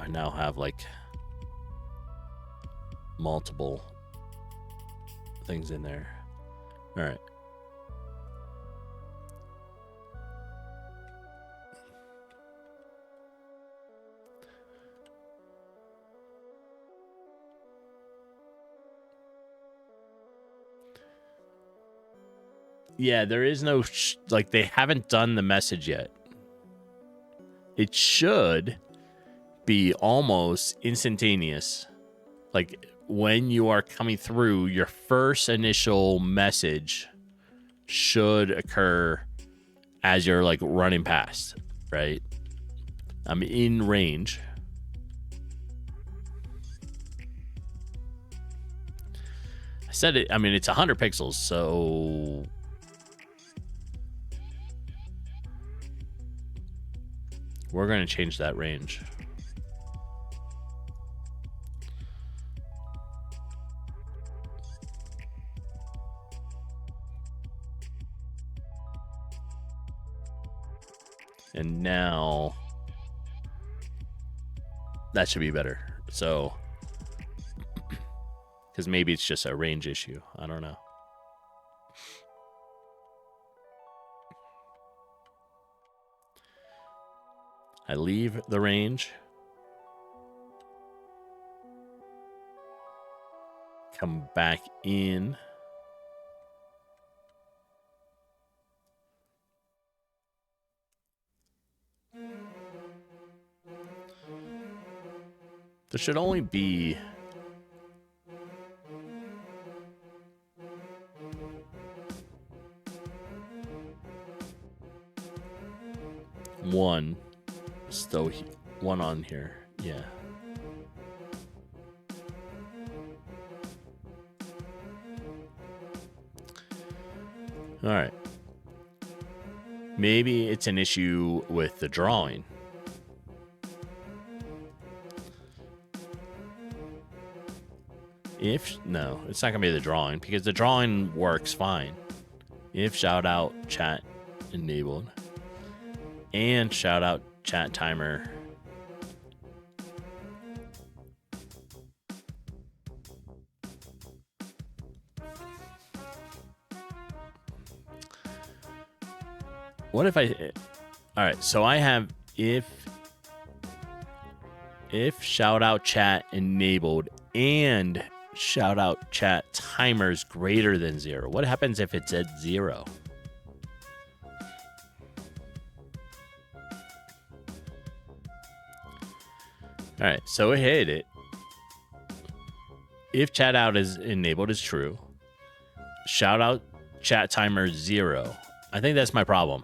I now have like multiple things in there. All right. Yeah, there is no like they haven't done the message yet. It should be almost instantaneous. Like when you are coming through, your first initial message should occur as you're like running past, right? I'm in range. I said it, I mean, it's 100 pixels, so we're going to change that range. And now that should be better. So, because maybe it's just a range issue. I don't know. I leave the range. Come back in. There should only be one. Still one on here. Yeah. All right. Maybe it's an issue with the drawing. No, it's not gonna be the drawing because the drawing works fine. If shout out chat enabled and shout out chat timer. What if all right, so I have if shout out chat enabled and shout out chat timers greater than 0. What happens if it's at 0? All right, so it hit it. If chat out is enabled is true, shout out chat timer 0. I think that's my problem.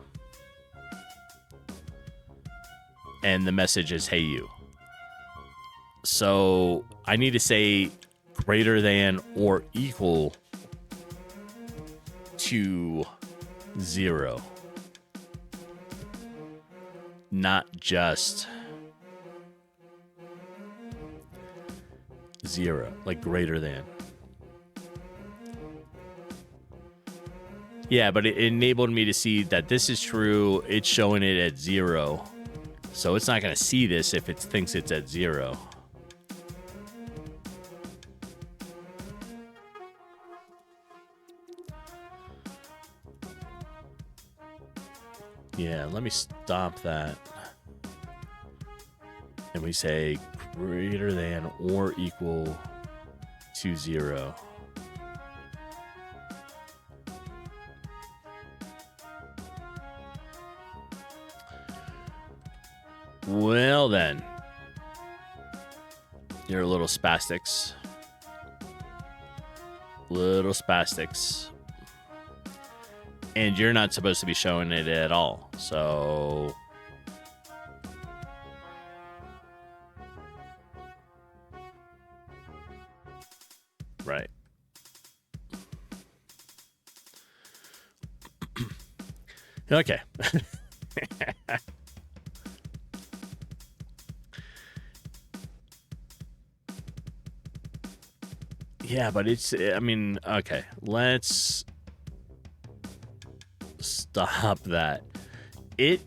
And the message is, hey, you. So I need to say greater than or equal to 0. Not just 0, like greater than. Yeah, but it enabled me to see that this is true. It's showing it at 0. So it's not going to see this if it thinks it's at 0. Yeah, let me stop that. And we say greater than or equal to 0. Well then, you're little spastics. Little spastics. And you're not supposed to be showing it at all. So right. Okay. Yeah, but it's, I mean, okay, let's stop that. It,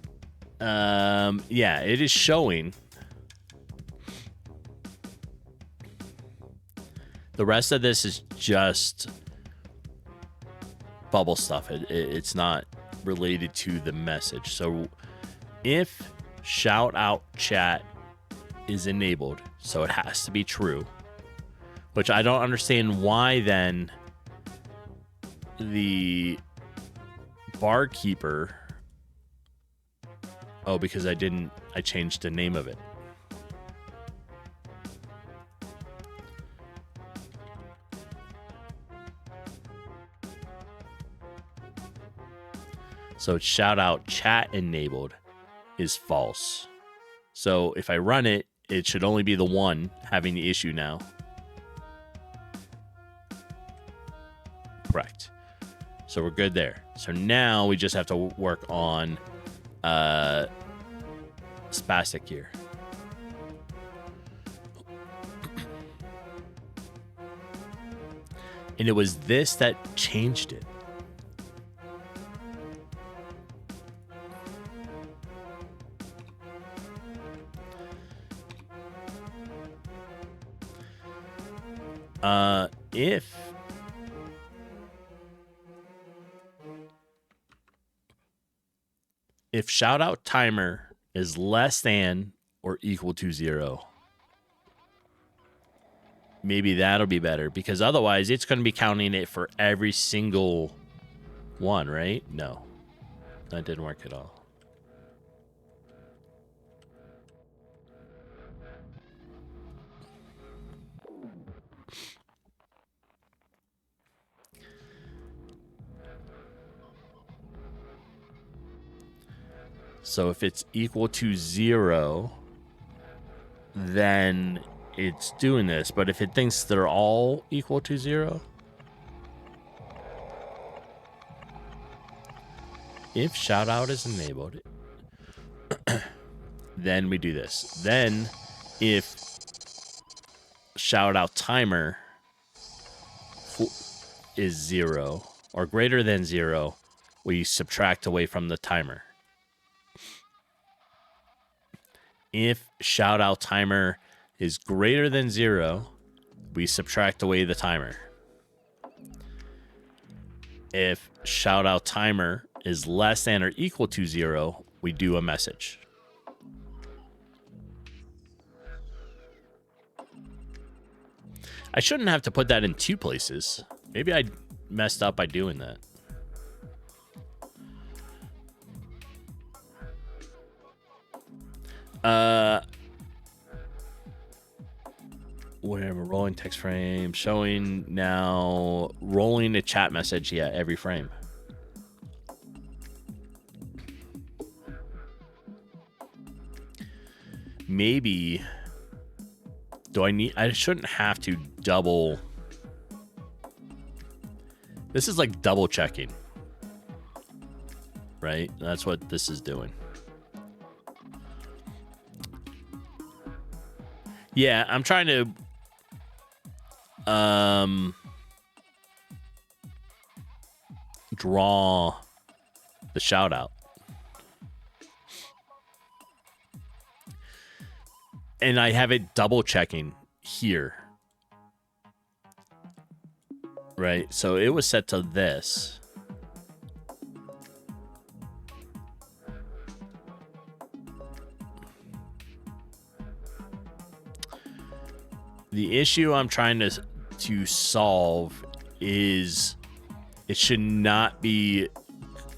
yeah, it is showing. The rest of this is just bubble stuff. It's not related to the message. So if shout out chat is enabled, so it has to be true. Which I don't understand why then the barkeeper. Oh, because I changed the name of it. So shout out chat enabled is false. So if I run it, it should only be the one having the issue now. Correct. So we're good there. So now we just have to work on spastic here. And it was this that changed it. If shout out timer is less than or equal to 0, maybe that'll be better, because otherwise it's going to be counting it for every single one, right? No, that didn't work at all. So if it's equal to 0, then it's doing this. But if it thinks they're all equal to 0, if shout out is enabled, then we do this. Then if shout out timer is 0 or greater than 0, we subtract away from the timer. If shout out timer is greater than 0, we subtract away the timer. If shout out timer is less than or equal to 0, we do a message. I shouldn't have to put that in 2 places. Maybe I messed up by doing that. Whatever, rolling text frame, showing now, rolling a chat message, yeah, every frame. Maybe Do I need... I shouldn't have to double... This is like double checking. Right? That's what this is doing. Yeah, I'm trying to... draw the shout out. And I have it double checking here. Right? So it was set to this. The issue I'm trying to solve is it should not be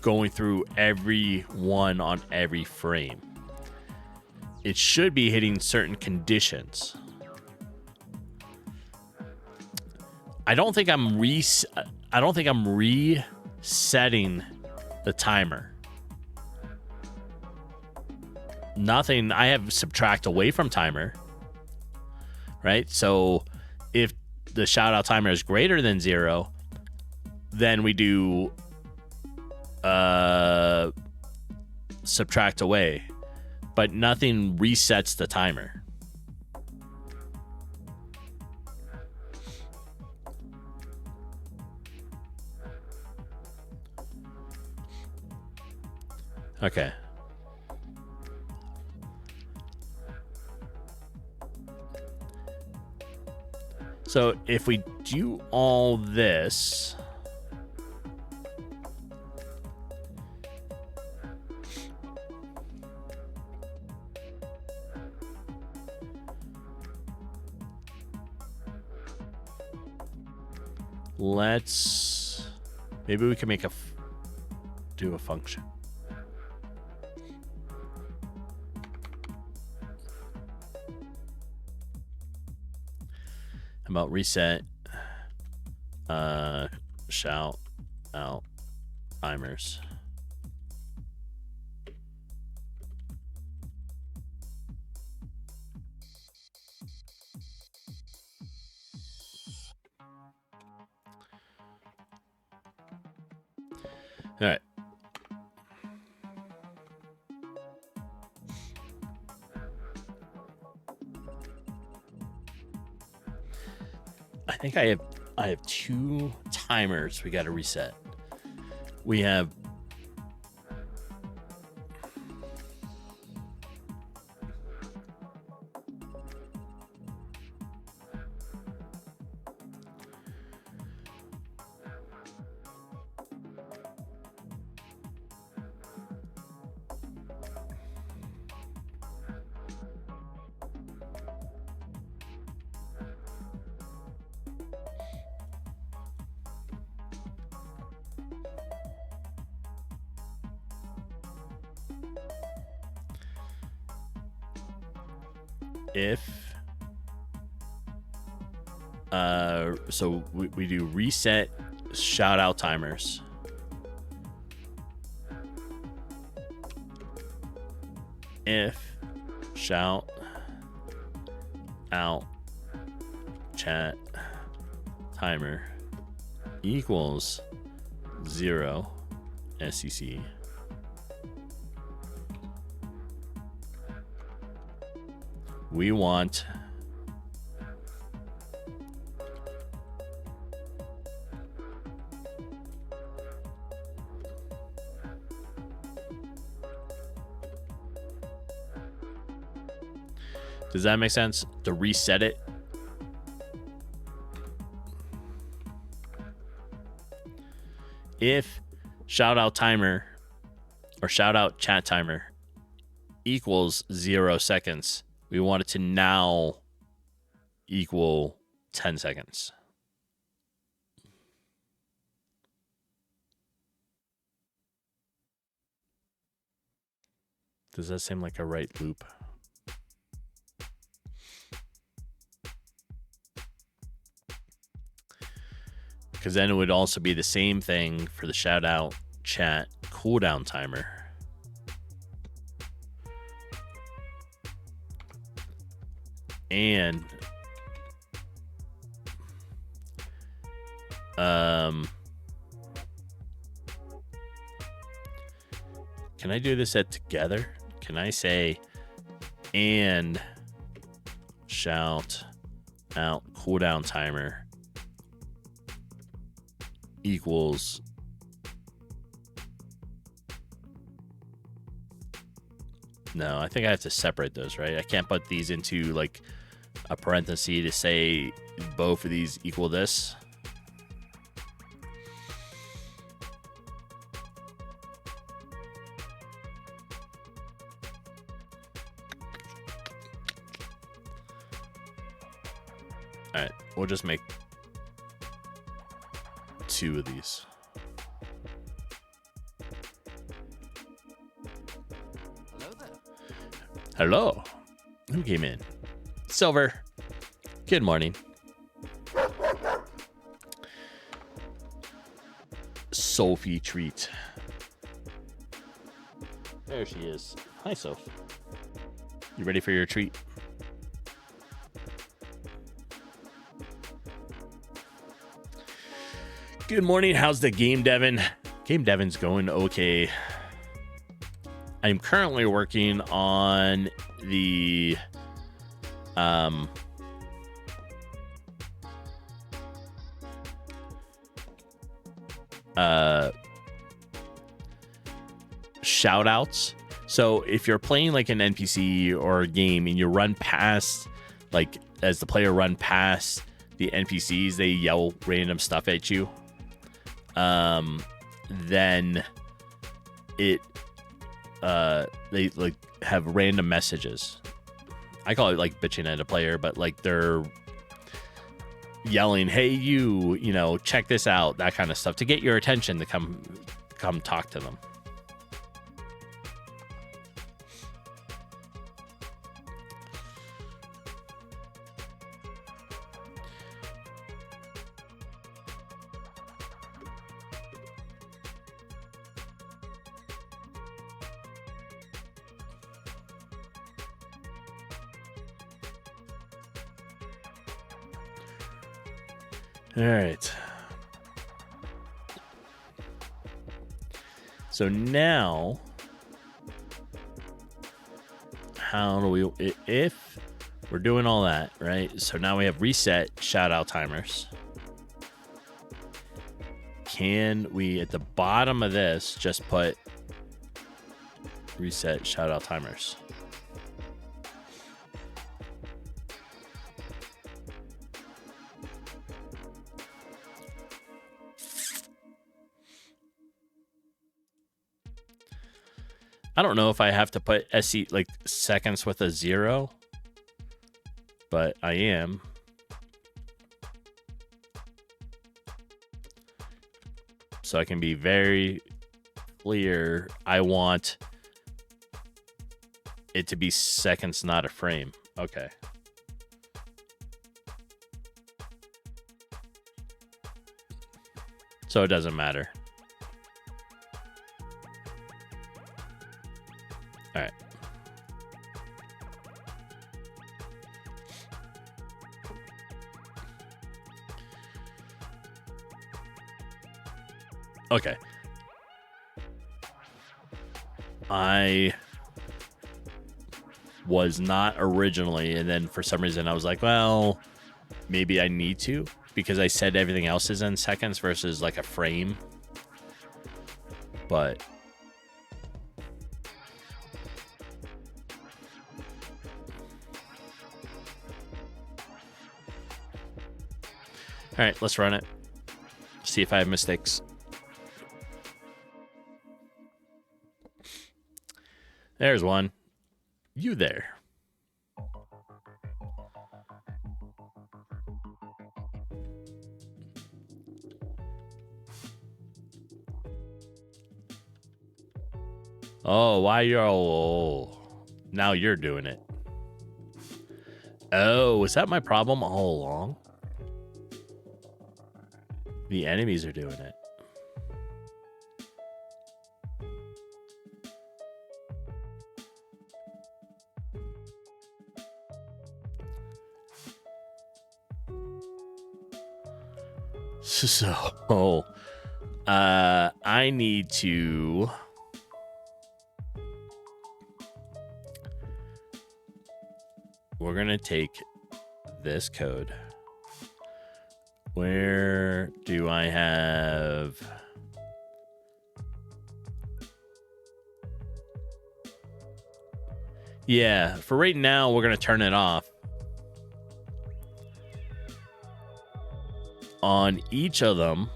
going through every one on every frame. It should be hitting certain conditions. I don't think I'm resetting the timer. Nothing. I have subtract away from timer. Right? So if the shout out timer is greater than 0, then we do subtract away. But nothing resets the timer. Okay. So if we do all this, maybe we can make do a function. About reset shout out timers. All right. I think I have 2 timers we got to reset. We have so we do reset shout out timers. If shout out chat timer equals 0 SEC, we want Does that make sense? To reset it. If shout out timer or shout out chat timer equals 0 seconds, we want it to now equal 10 seconds. Does that seem like a right loop? Because then it would also be the same thing for the shout out chat cooldown timer. And Can I do this at together? Can I say and shout out cooldown timer equals no, I think I have to separate those, right? I can't put these into like a parenthesis to say both of these equal this. All right, we'll just make 2 of these. Hello there. Hello. Who came in? Silver. Good morning. Sophie Treat. There she is. Hi, Soph. You ready for your treat? Good morning. How's the game, Devin? Game Devin's going okay. I'm currently working on the shout outs. So if you're playing like an NPC or a game and you run past, like as the player run past the NPCs, they yell random stuff at you. Then it they like have random messages. I call it like bitching at a player, but like they're yelling, "Hey, you know, check this out," that kind of stuff to get your attention to come talk to them. All right. So now, how do we, if we're doing all that, right? So now we have reset shout out timers. Can we, at the bottom of this, just put reset shout out timers? I don't know if I have to put SE like seconds with a 0, but I am. So I can be very clear. I want it to be seconds, not a frame. Okay. So it doesn't matter. All right. Okay. I was not originally, and then for some reason I was like, well, maybe I need to, because I said everything else is in seconds versus like a frame. But all right, let's run it. See if I have mistakes. There's one. You there. Oh, why you're now you're doing it. Oh, was that my problem all along? The enemies are doing it. So, I need to. We're gonna take this code. Where do I have? Yeah, for right now, we're gonna turn it off. On each of them,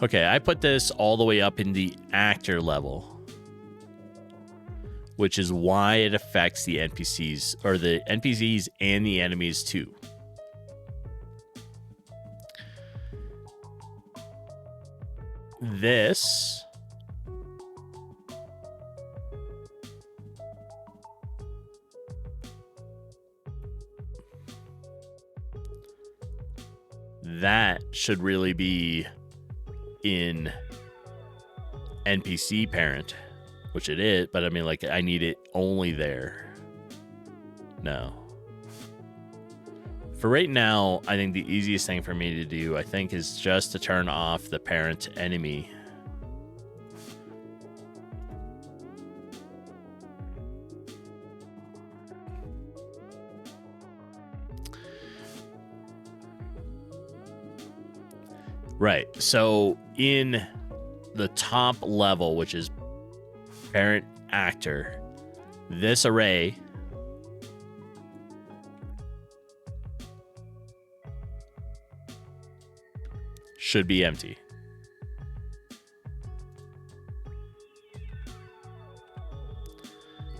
okay, I put this all the way up in the actor level, which is why it affects the NPCs, or the NPCs and the enemies too. This that should really be in NPC parent, which it is, but I mean, like, I need it only there. No. For right now, I think the easiest thing for me to do, I think, is just to turn off the parent enemy. Right. So in the top level, which is parent actor, this array should be empty.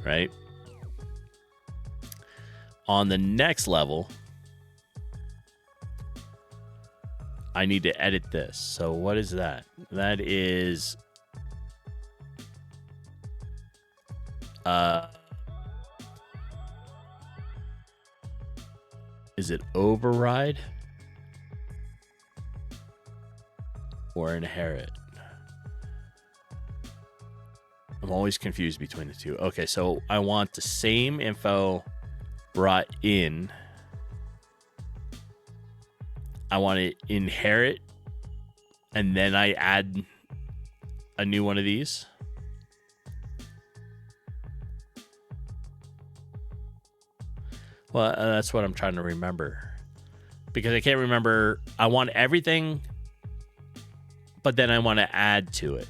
Right? On the next level, I need to edit this. So what is that? That is is it override or inherit? I'm always confused between the two. Okay, so I want the same info brought in. I want to inherit, and then I add a new one of these. Well, that's what I'm trying to remember, because I can't remember. I want everything, but then I want to add to it.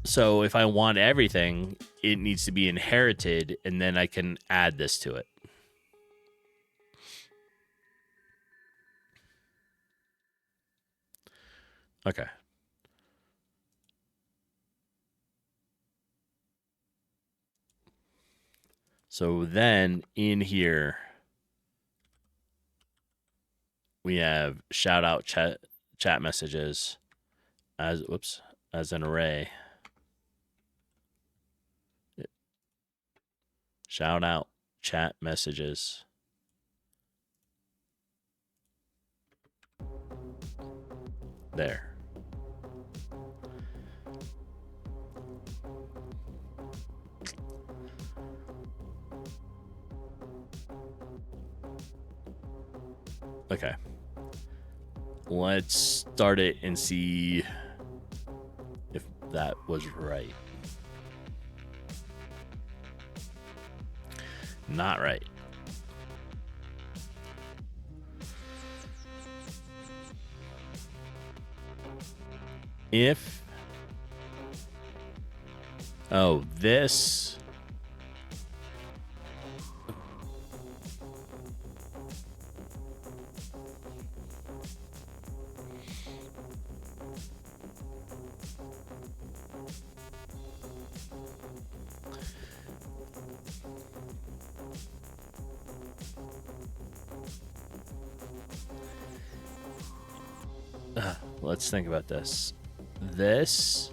So if I want everything, it needs to be inherited, and then I can add this to it. Okay. So then in here, we have shout out chat messages as an array. Shout out chat messages. There. Okay. Let's start it and see if that was right. Not right. If this let's think about this. This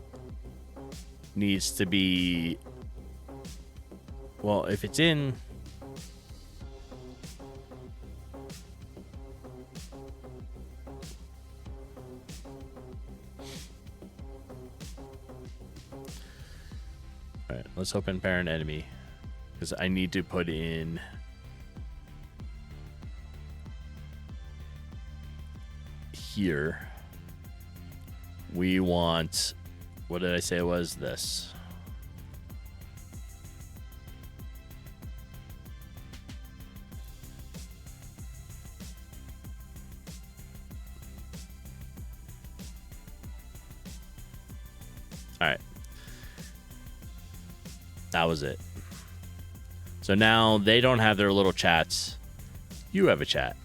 needs to be, well, if it's in, All right, let's open parent enemy because I need to put in here. We want, what did I say it was? This. All right. That was it. So now they don't have their little chats. You have a chat.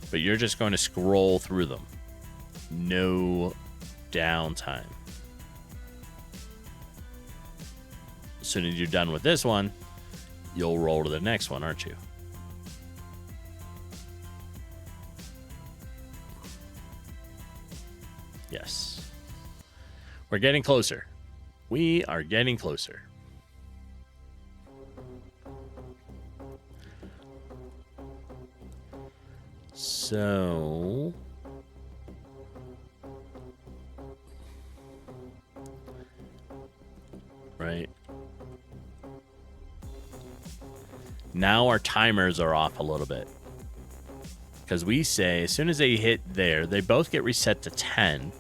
But you're just going to scroll through them. No downtime. As soon as you're done with this one, you'll roll to the next one, aren't you? Yes. We're getting closer. We are getting closer. So, right. Now our timers are off a little bit. Because we say as soon as they hit there, they both get reset to 10.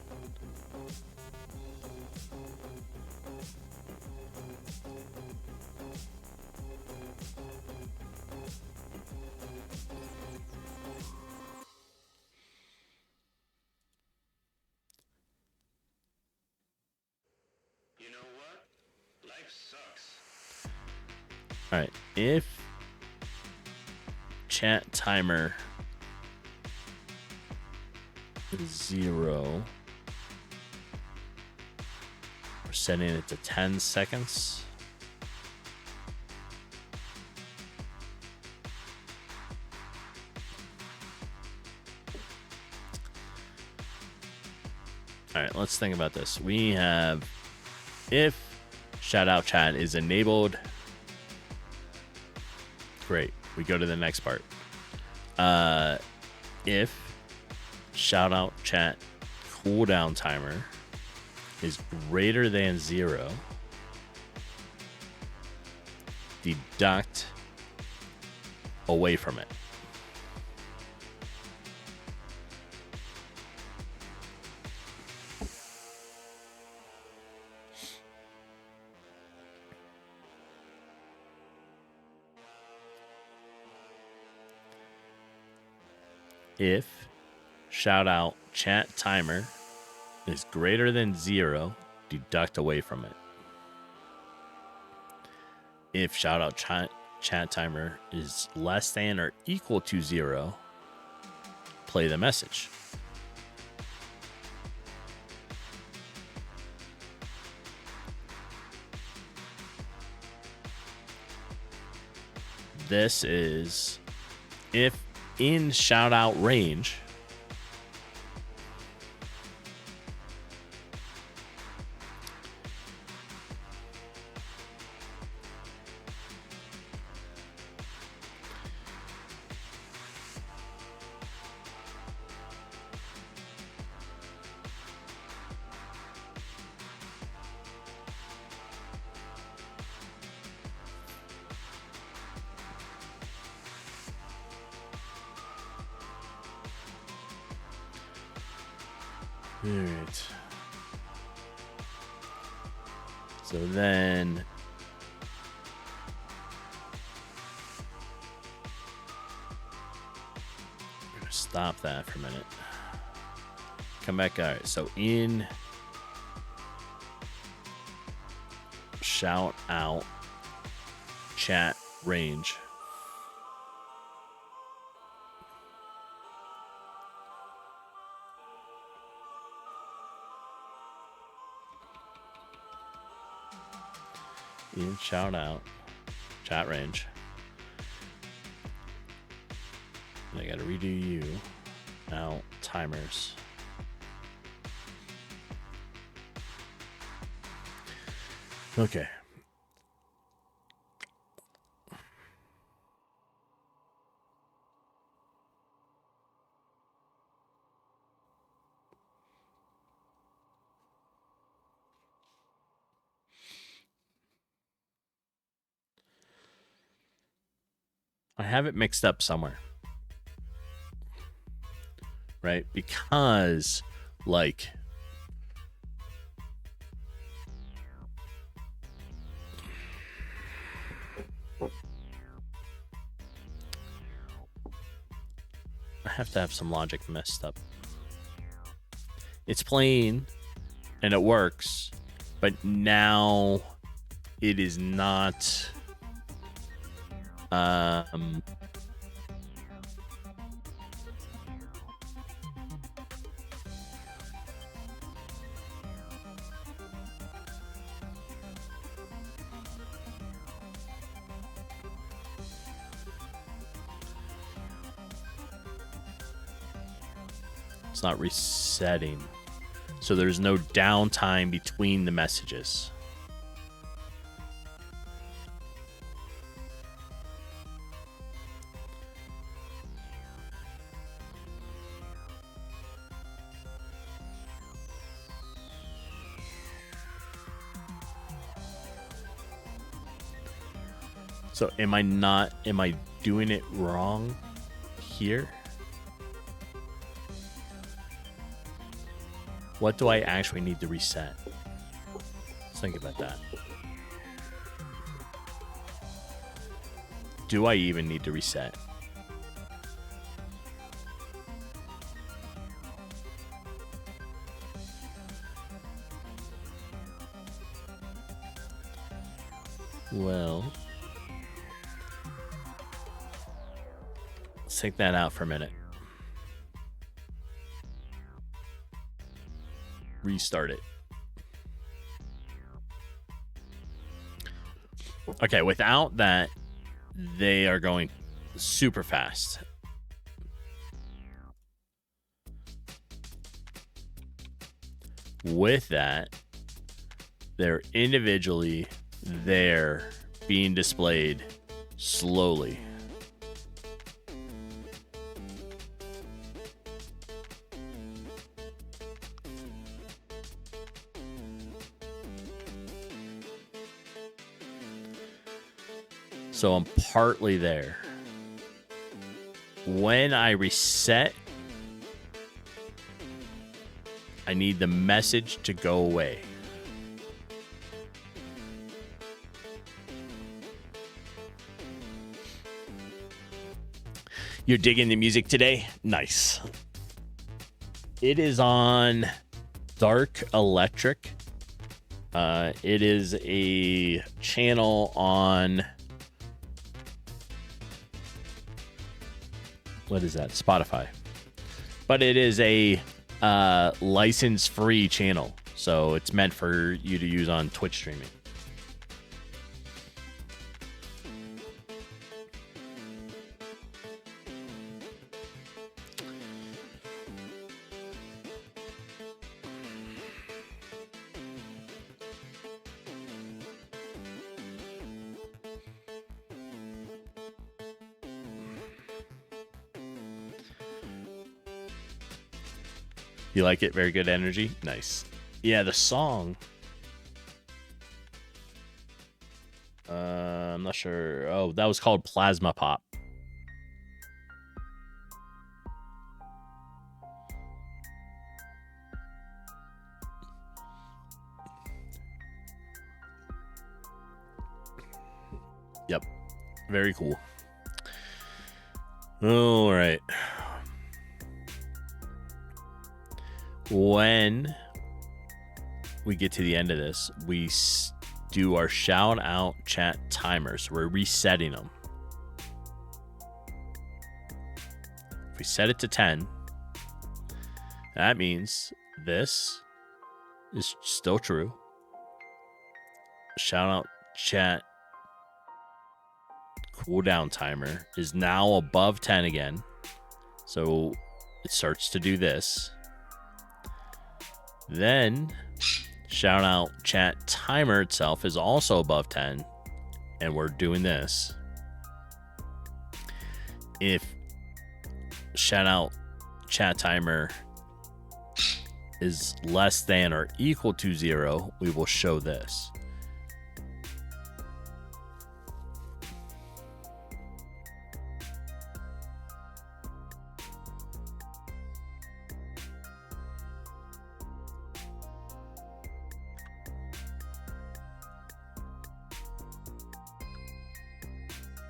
You know what? Life sucks. All right. If chat timer is 0, we're setting it to 10 seconds. All right, let's think about this. We have if shout out chat is enabled. Great. We go to the next part. If shout out chat cooldown timer is greater than 0, deduct away from it. If shout out chat timer is greater than 0, deduct away from it. If shout out chat timer is less than or equal to 0, play the message. This is if in shout out range, all right. So then we're gonna stop that for a minute. Come back. All right. So in shout out chat range, in shout out chat range, and I gotta redo you now timers. Okay. I have it mixed up somewhere. Right? Because, like, I have to have some logic messed up. It's playing and it works, but now it is not it's not resetting. So there's no downtime between the messages. So am I doing it wrong here? What do I actually need to reset? Let's think about that. Do I even need to reset? Well, let's take that out for a minute. Restart it. Okay, without that, they are going super fast. With that, they're individually there being displayed slowly. So I'm partly there. When I reset, I need the message to go away. You're digging the music today? Nice. It is on Dark Electric. It is a channel on... what is that? Spotify. But it is a license-free channel, so it's meant for you to use on Twitch streaming. You like it? Very good energy. Nice. Yeah, the song. I'm not sure. Oh, that was called Plasma Pop. Yep. Very cool. All right. When we get to the end of this, we do our shout out chat timers. We're resetting them. If we set it to 10, that means this is still true. Shout out chat cooldown timer is now above 10 again. So it starts to do this. Then shout out chat timer itself is also above 10, and we're doing this. If shout out chat timer is less than or equal to 0, we will show this.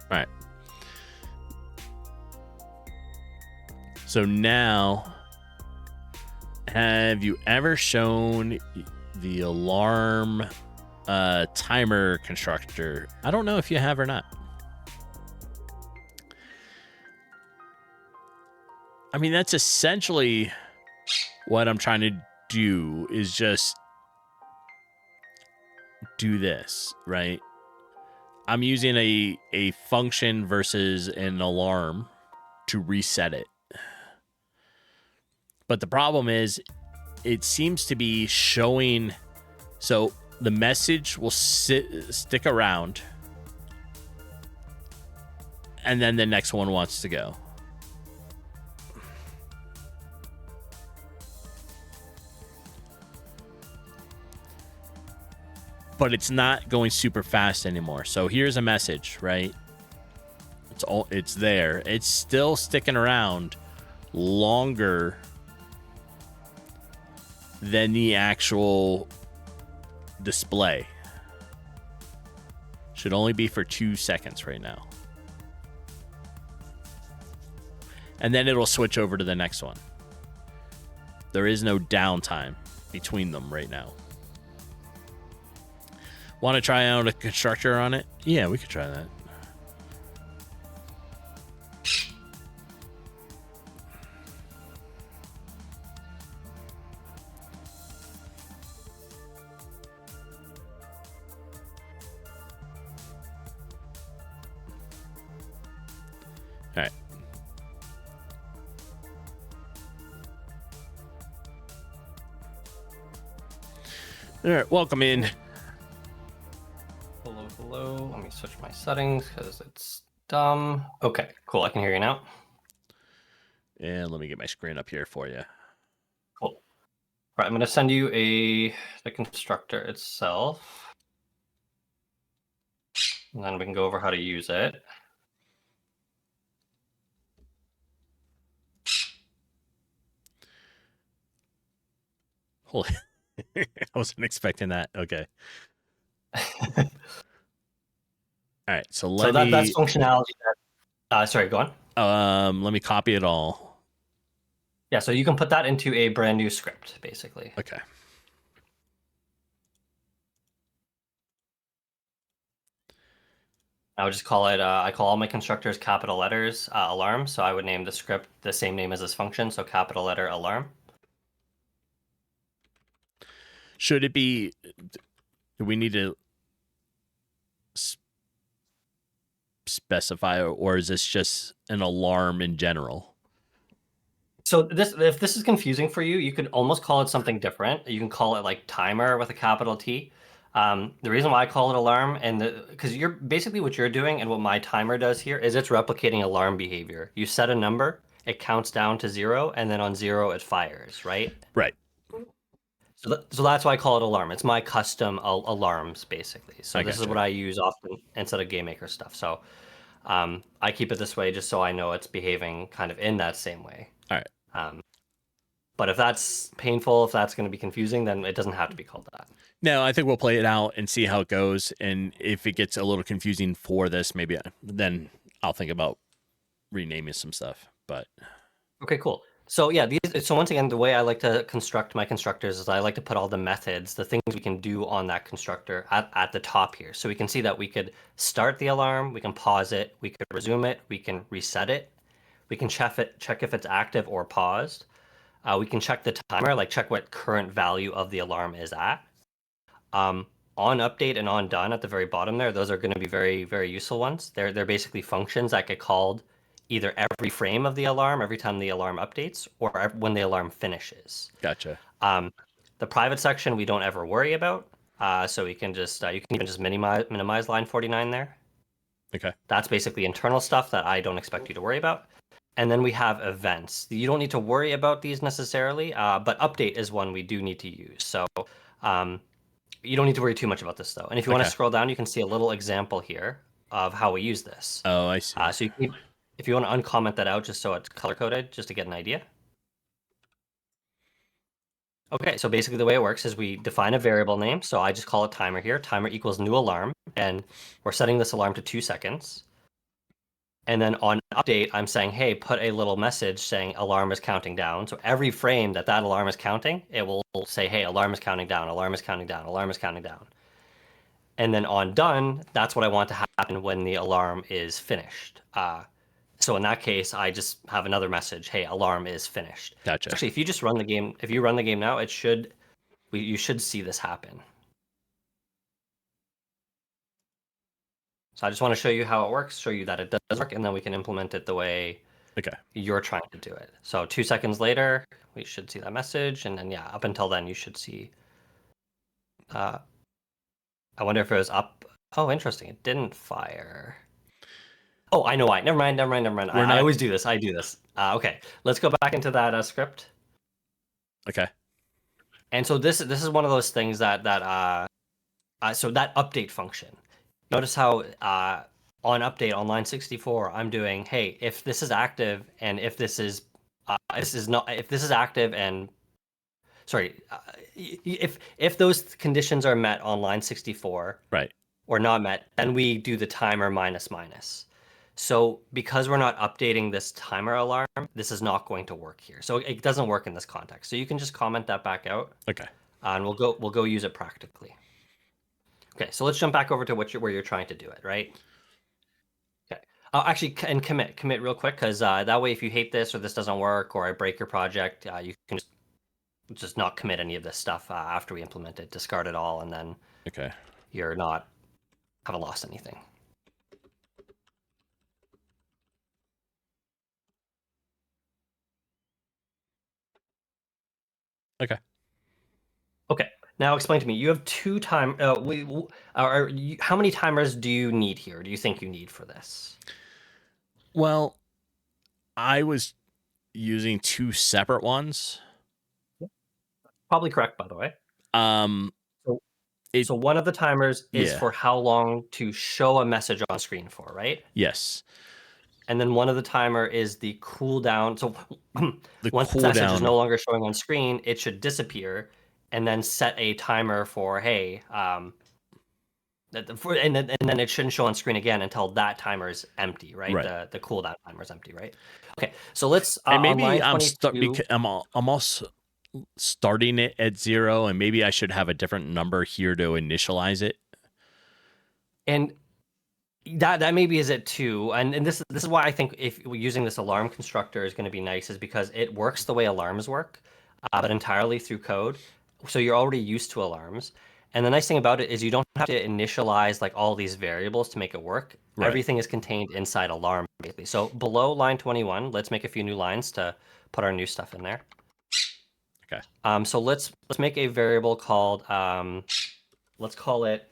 All right. So now, have you ever shown the alarm timer constructor? I don't know if you have or not. I mean, that's essentially what I'm trying to do, is just do this, right? I'm using a function versus an alarm to reset it. But the problem is, it seems to be showing, so the message will stick around, and then the next one wants to go. But it's not going super fast anymore. So here's a message, right? It's there. It's still sticking around longer than the actual display. Should only be for 2 seconds right now. And then it'll switch over to the next one. There is no downtime between them right now. Want to try out a constructor on it? Yeah, we could try that. All right. All right, welcome in. Hello. Let me switch my settings because it's dumb. Okay, cool. I can hear you now. And let me get my screen up here for you. Cool. All right, I'm going to send you the constructor itself. And then we can go over how to use it. Holy, I wasn't expecting that. Okay. All right, so that's functionality that, sorry, go on. Let me copy it all. Yeah, so you can put that into a brand new script, basically. Okay. I would just call it, I call all my constructors capital letters alarm. So I would name the script the same name as this function. So capital letter alarm. Should it be, do we need to specify, or is this just an alarm in general? So if this is confusing for you, you could almost call it something different. You can call it like timer with a capital T. The reason why I call it alarm, because you're basically what you're doing and what my timer does here is it's replicating alarm behavior. You set a number, it counts down to 0, and then on 0 it fires, right? Right. So that's why I call it alarm. It's my custom alarms, basically. So this is what I use often instead of GameMaker stuff. So I keep it this way just so I know it's behaving kind of in that same way. All right. But if that's painful, if that's going to be confusing, then it doesn't have to be called that. No, I think we'll play it out and see how it goes. And if it gets a little confusing for this, maybe then I'll think about renaming some stuff. But okay, cool. So yeah, so once again, the way I like to construct my constructors is I like to put all the methods, the things we can do on that constructor at the top here. So we can see that we could start the alarm, we can pause it, we could resume it, we can reset it, we can check if it's active or paused. We can check the timer, like check what current value of the alarm is at. On update and on done at the very bottom there, those are going to be very, very useful ones. They're basically functions that get called either every frame of the alarm, every time the alarm updates, or when the alarm finishes. Gotcha. The private section we don't ever worry about, so we can just you can even just minimize line 49 there. Okay. That's basically internal stuff that I don't expect you to worry about. And then we have events. You don't need to worry about these necessarily, but update is one we do need to use. So you don't need to worry too much about this though. And if you want to scroll down, you can see a little example here of how we use this. Oh, I see. So if you want to uncomment that out just so it's color coded, just to get an idea. Okay, so basically the way it works is we define a variable name. So I just call it timer here. Timer equals new alarm. And we're setting this alarm to 2 seconds. And then on update, I'm saying, hey, put a little message saying alarm is counting down. So every frame that alarm is counting, it will say, hey, alarm is counting down, alarm is counting down, alarm is counting down. And then on done, that's what I want to happen when the alarm is finished. So in that case, I just have another message, hey, alarm is finished. Gotcha. Actually, if you just run the game, if you run the game now, you should see this happen. So I just want to show you how it works, show you that it does work, and then we can implement it the way Okay. you're trying to do it. So 2 seconds later, we should see that message, and then yeah, up until then, you should see. I wonder if it was up. Oh, interesting. It didn't fire. Oh, I know why. Never mind. I always do this. I do this. Okay, let's go back into that script. Okay. And so this is one of those things that so that update function. Notice how on update on line 64, I'm doing, hey, if this is active and if this is not, if this is active and sorry, if those conditions are met on line 64, Right. or not met, then we do the timer minus minus. So because we're not updating this timer alarm, this is not going to work here. So it doesn't work in this context. So you can just comment that back out, Okay. and we'll go use it practically. Okay, so let's jump back over to where you're trying to do it, right? Okay. Actually, and commit real quick, because that way, if you hate this or this doesn't work or I break your project, you can just not commit any of this stuff after we implement it, discard it all, and then Okay. you're haven't lost anything. Okay. Okay. Now explain to me. You have two time. How many timers do you need here? Do you think you need for this? Well, I was using 2 separate ones. Probably correct, by the way. Um, So, it- so one of the timers is Yeah. for how long to show a message on screen for, right? Yes. And then one of the timer is the cooldown. So The once the message is cooldown. no longer showing on screen, it should disappear, and then set a timer for, hey, and then it shouldn't show on screen again until that timer is empty, right? Right. The cooldown timer is empty, right? Okay, so let's And on maybe line I'm 22. I'm also starting it at 0, and maybe I should have a different number here to initialize it. And that maybe is it too. And this is why I think if using this alarm constructor is going to be nice, is because it works the way alarms work, but entirely through code. So you're already used to alarms. And the nice thing about it is you don't have to initialize like all these variables to make it work. Right. Everything is contained inside alarm, basically. So below line 21, let's make a few new lines to put our new stuff in there. Okay. So let's make a variable called let's call it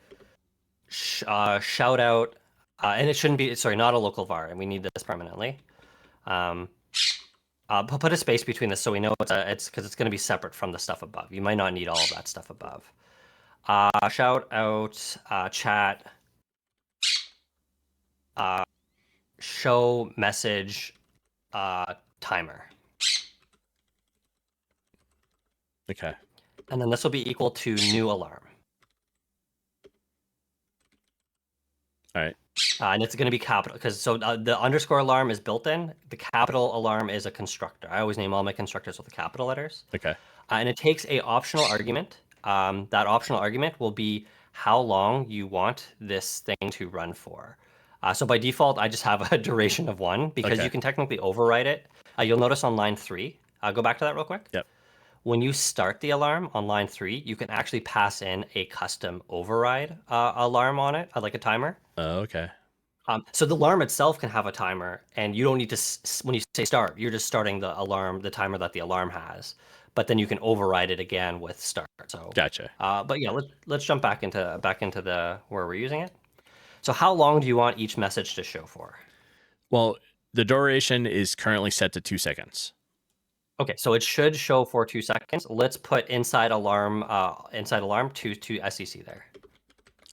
shout out, and it shouldn't be, sorry, not a local var, and we need this permanently. Put a space between this so we know it's because it's going to be separate from the stuff above. You might not need all of that stuff above. Shout out chat show message timer. Okay. And then this will be equal to new alarm. All right. And it's going to be capital, because so the underscore alarm is built in. The capital alarm is a constructor. I always name all my constructors with the capital letters. Okay. And it takes a optional argument. That optional argument will be how long you want this thing to run for. So by default, I just have a duration of 1, because Okay. you can technically override it. You'll notice on line 3, go back to that real quick. Yep. When you start the alarm on line 3, you can actually pass in a custom override alarm on it, like a timer. Oh, okay. So the alarm itself can have a timer, and you don't need to, when you say start, you're just starting the alarm, the timer that the alarm has. But then you can override it again with start. So Gotcha. But yeah, let's jump back into the where we're using it. So how long do you want each message to show for? Well, the duration is currently set to 2 seconds. Okay, so it should show for 2 seconds. Let's put inside alarm to SEC there.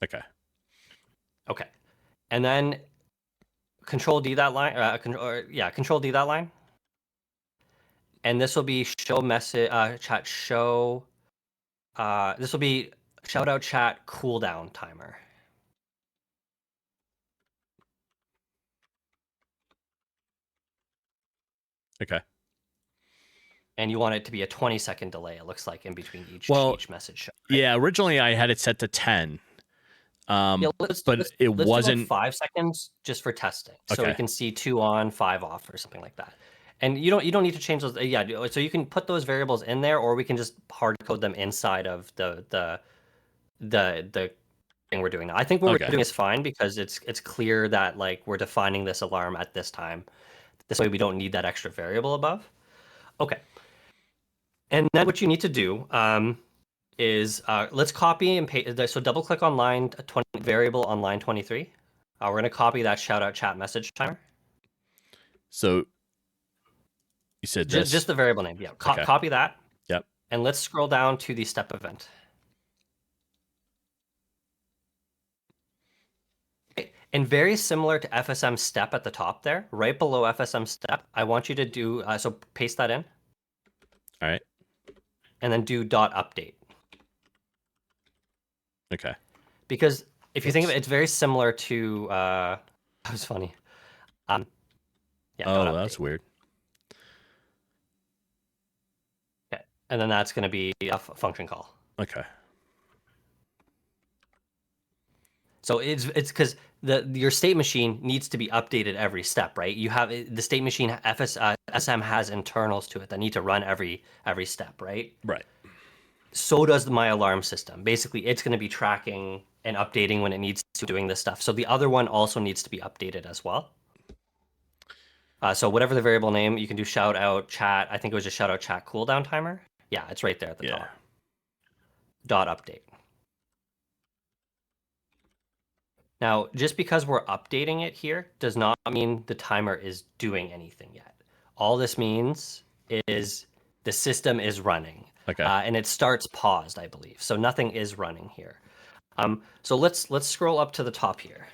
Okay. Okay, and then Control D that line. Control D that line. And this will be show message chat show. This will be shout out chat cooldown timer. Okay. And you want it to be a 20-second delay, it looks like, in between each message. Right? Yeah, originally I had it set to 10. Yeah, But let's it do wasn't like 5 seconds just for testing, so we Okay. can see 2 on, 5 off, or something like that. And you don't need to change those. Yeah, so you can put those variables in there, or we can just hard code them inside of the thing we're doing now. I think what Okay. we're doing is fine because it's clear that like we're defining this alarm at this time. This way we don't need that extra variable above. Okay. And then what you need to do is let's copy and paste. So double click on line 20 variable on line 23. We're going to copy that shout out chat message timer. So you said this? Just the variable name. Yeah. Okay. Copy that. Yep. And let's scroll down to the step event. And very similar to FSM step at the top there, right below FSM step, I want you to do, so paste that in. All right. And then do dot update. Okay. Because if you think of it, it's very similar to, that was funny. Yeah, oh, that's weird. Okay. And then that's going to be a function call. Okay. So it's because your state machine needs to be updated every step, right? You have the state machine SM has internals to it that need to run every step, right? Right. So does my alarm system. Basically, it's going to be tracking and updating when it needs to, doing this stuff. So the other one also needs to be updated as well. So whatever the variable name, you can do shout out chat. I think it was just shout out chat cooldown timer. Yeah, it's right there at the top. Dot update. Now, just because we're updating it here does not mean the timer is doing anything yet. All this means is the system is running. Okay. And it starts paused, I believe. So nothing is running here. So let's scroll up to the top here.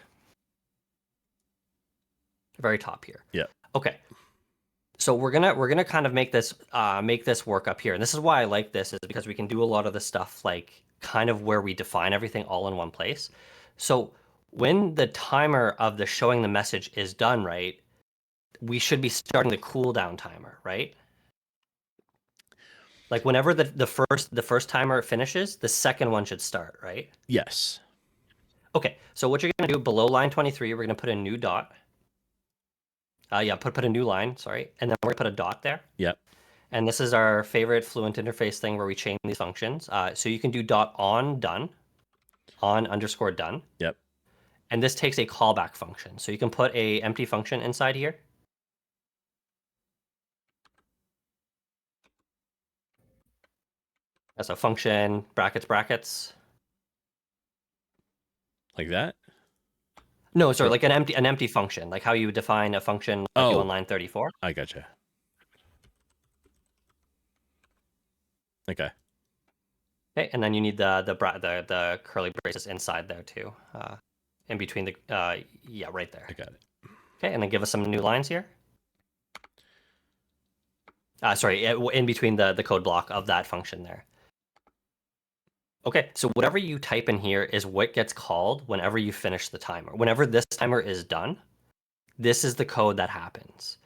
Very top here. Yeah. Okay. So we're gonna kind of make this work up here. And this is why I like this, is because we can do a lot of the stuff like kind of where we define everything all in one place. So when the timer of the showing the message is done, right, we should be starting the cooldown timer, right? Like whenever the first timer finishes, the second one should start, right? Yes. Okay, so what you're gonna do below line 23, we're gonna put a new dot. Put a new line, sorry, and then we're gonna put a dot there. Yep. And this is our favorite Fluent interface thing where we chain these functions. So you can do dot on done, on underscore done. Yep. And this takes a callback function. So you can put a empty function inside here. That's a function, brackets. Like that? No, sorry, like an empty function, like how you would define a function like on line 34. I gotcha. Okay. Okay, and then you need the curly braces inside there too, in between the right there. I got it. Okay, and then give us some new lines here. Sorry, in between the code block of that function there. Okay, so whatever you type in here is what gets called whenever you finish the timer. Whenever this timer is done, this is the code that happens.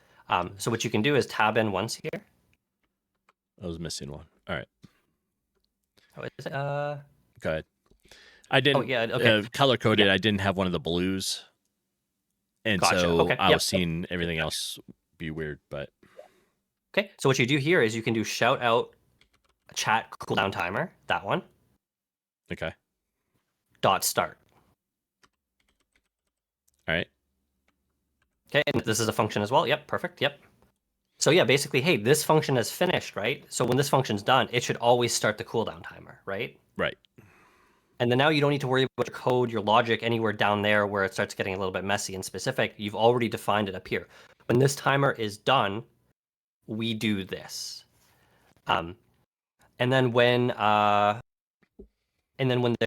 So what you can do is tab in once here. I was missing one. All right. Oh, is it, Go ahead. I didn't. Oh, yeah, okay. Color coded. I didn't have one of the blues, and Gotcha. so Okay. I Yep. was seeing everything else be weird. But Okay, so what you do here is you can do shout out chat cooldown timer, that one, okay. dot start. All right. Okay, and this is a function as well. Yep, perfect. Yep. So yeah, basically, hey, this function is finished, right? So when this function's done, it should always start the cooldown timer, right? Right. And then now you don't need to worry about your code, your logic anywhere down there where it starts getting a little bit messy and specific. You've already defined it up here. When this timer is done, we do this. And then when the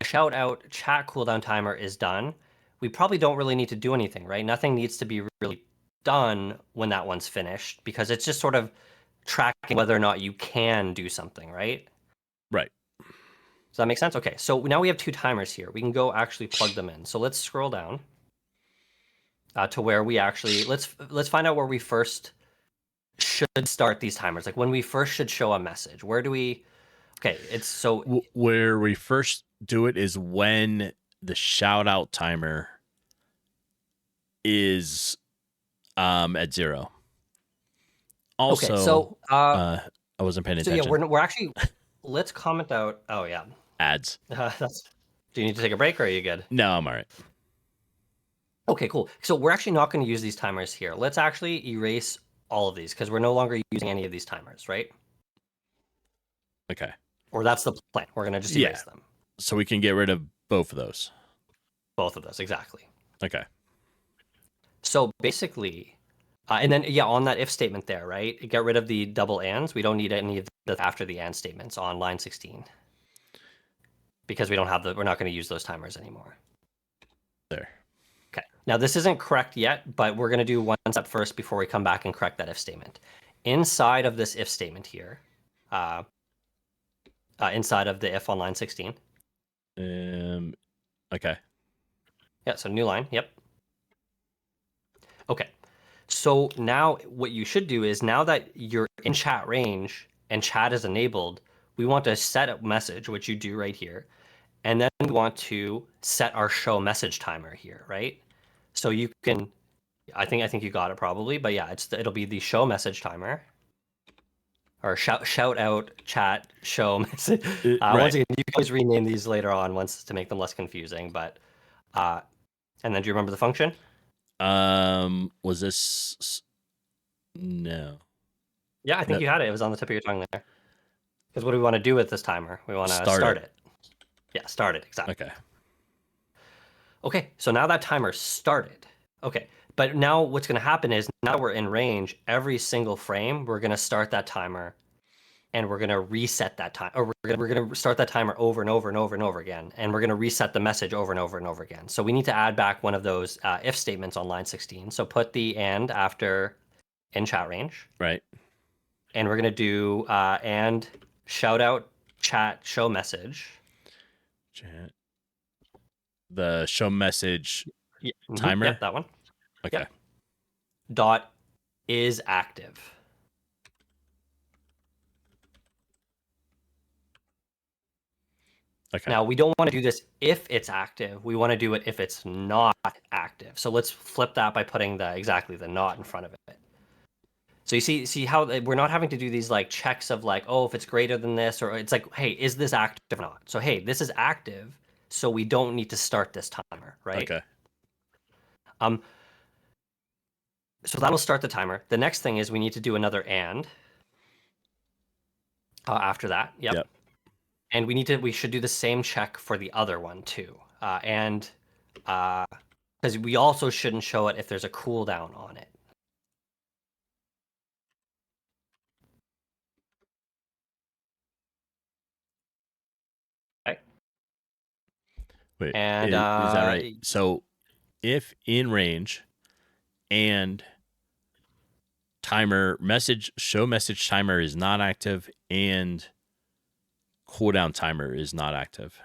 shout out chat cooldown timer is done, we probably don't really need to do anything, right? Nothing needs to be really done when that one's finished because it's just sort of tracking whether or not you can do something, right? Right. Does that make sense? Okay, so now we have 2 timers here. We can go actually plug them in. So let's scroll down to where we actually let's find out where we first should start these timers? Like when we first should show a message, where do we? Okay, it's so Where we first do it is when the shout out timer is at 0. Also, okay. So I wasn't paying so attention. yeah, we're actually let's comment out. Oh yeah, Ads. Do you need to take a break or are you good? No, I'm all right. Okay, cool. So we're actually not going to use these timers here. Let's actually erase all of these because we're no longer using any of these timers, right? Okay. Or that's the plan. We're going to just erase them. So we can get rid of both of those. Both of those, exactly. Okay. So basically, and then on that if statement there, right? Get rid of the double ands. We don't need any of the after the and statements on line 16 because we don't have we're not going to use those timers anymore. There. Okay. Now this isn't correct yet, but we're going to do one step first before we come back and correct that if statement. Inside of this if statement here, inside of the if on line 16. Okay. Yeah, so new line. Yep. Okay. So now what you should do is now that you're in chat range and chat is enabled, we want to set a message, which you do right here. And then we want to set our show message timer here, right? So you can, I think you got it probably, but yeah, it'll be the show message timer. Or shout out, chat, show message. Right. Once again, you can always rename these later on once to make them less confusing. But and then do you remember the function? Was this? No. Yeah, I think you had it. It was on the tip of your tongue there. Because what do we want to do with this timer? We want to start it. Yeah, start it exactly. Okay. Okay, so now that timer started. Okay, but now what's going to happen is now we're in range. Every single frame, we're going to start that timer, and we're going to reset that time, or we're going to start that timer over and over and over and over again, and we're going to reset the message over and over and over again. So we need to add back one of those if statements on line 16. So put the and after in chat range. Right. And we're going to do and shout out chat show message. Chat. The show message Mm-hmm. timer? Yep, that one. Okay. Yep. Dot is active. Okay. Now, we don't want to do this if it's active. We want to do it if it's not active. So let's flip that by putting exactly the not in front of it. So you see how we're not having to do these like checks of like, oh, if it's greater than this, or it's like, hey, is this active or not? So, hey, this is active, so we don't need to start this timer, right? Okay. So that'll start the timer. The next thing is we need to do another and after that. Yep. And we should do the same check for the other one too. And because we also shouldn't show it if there's a cooldown on it. Okay. Wait, and is that right? So if in range and show message timer is not active and cooldown timer is not active.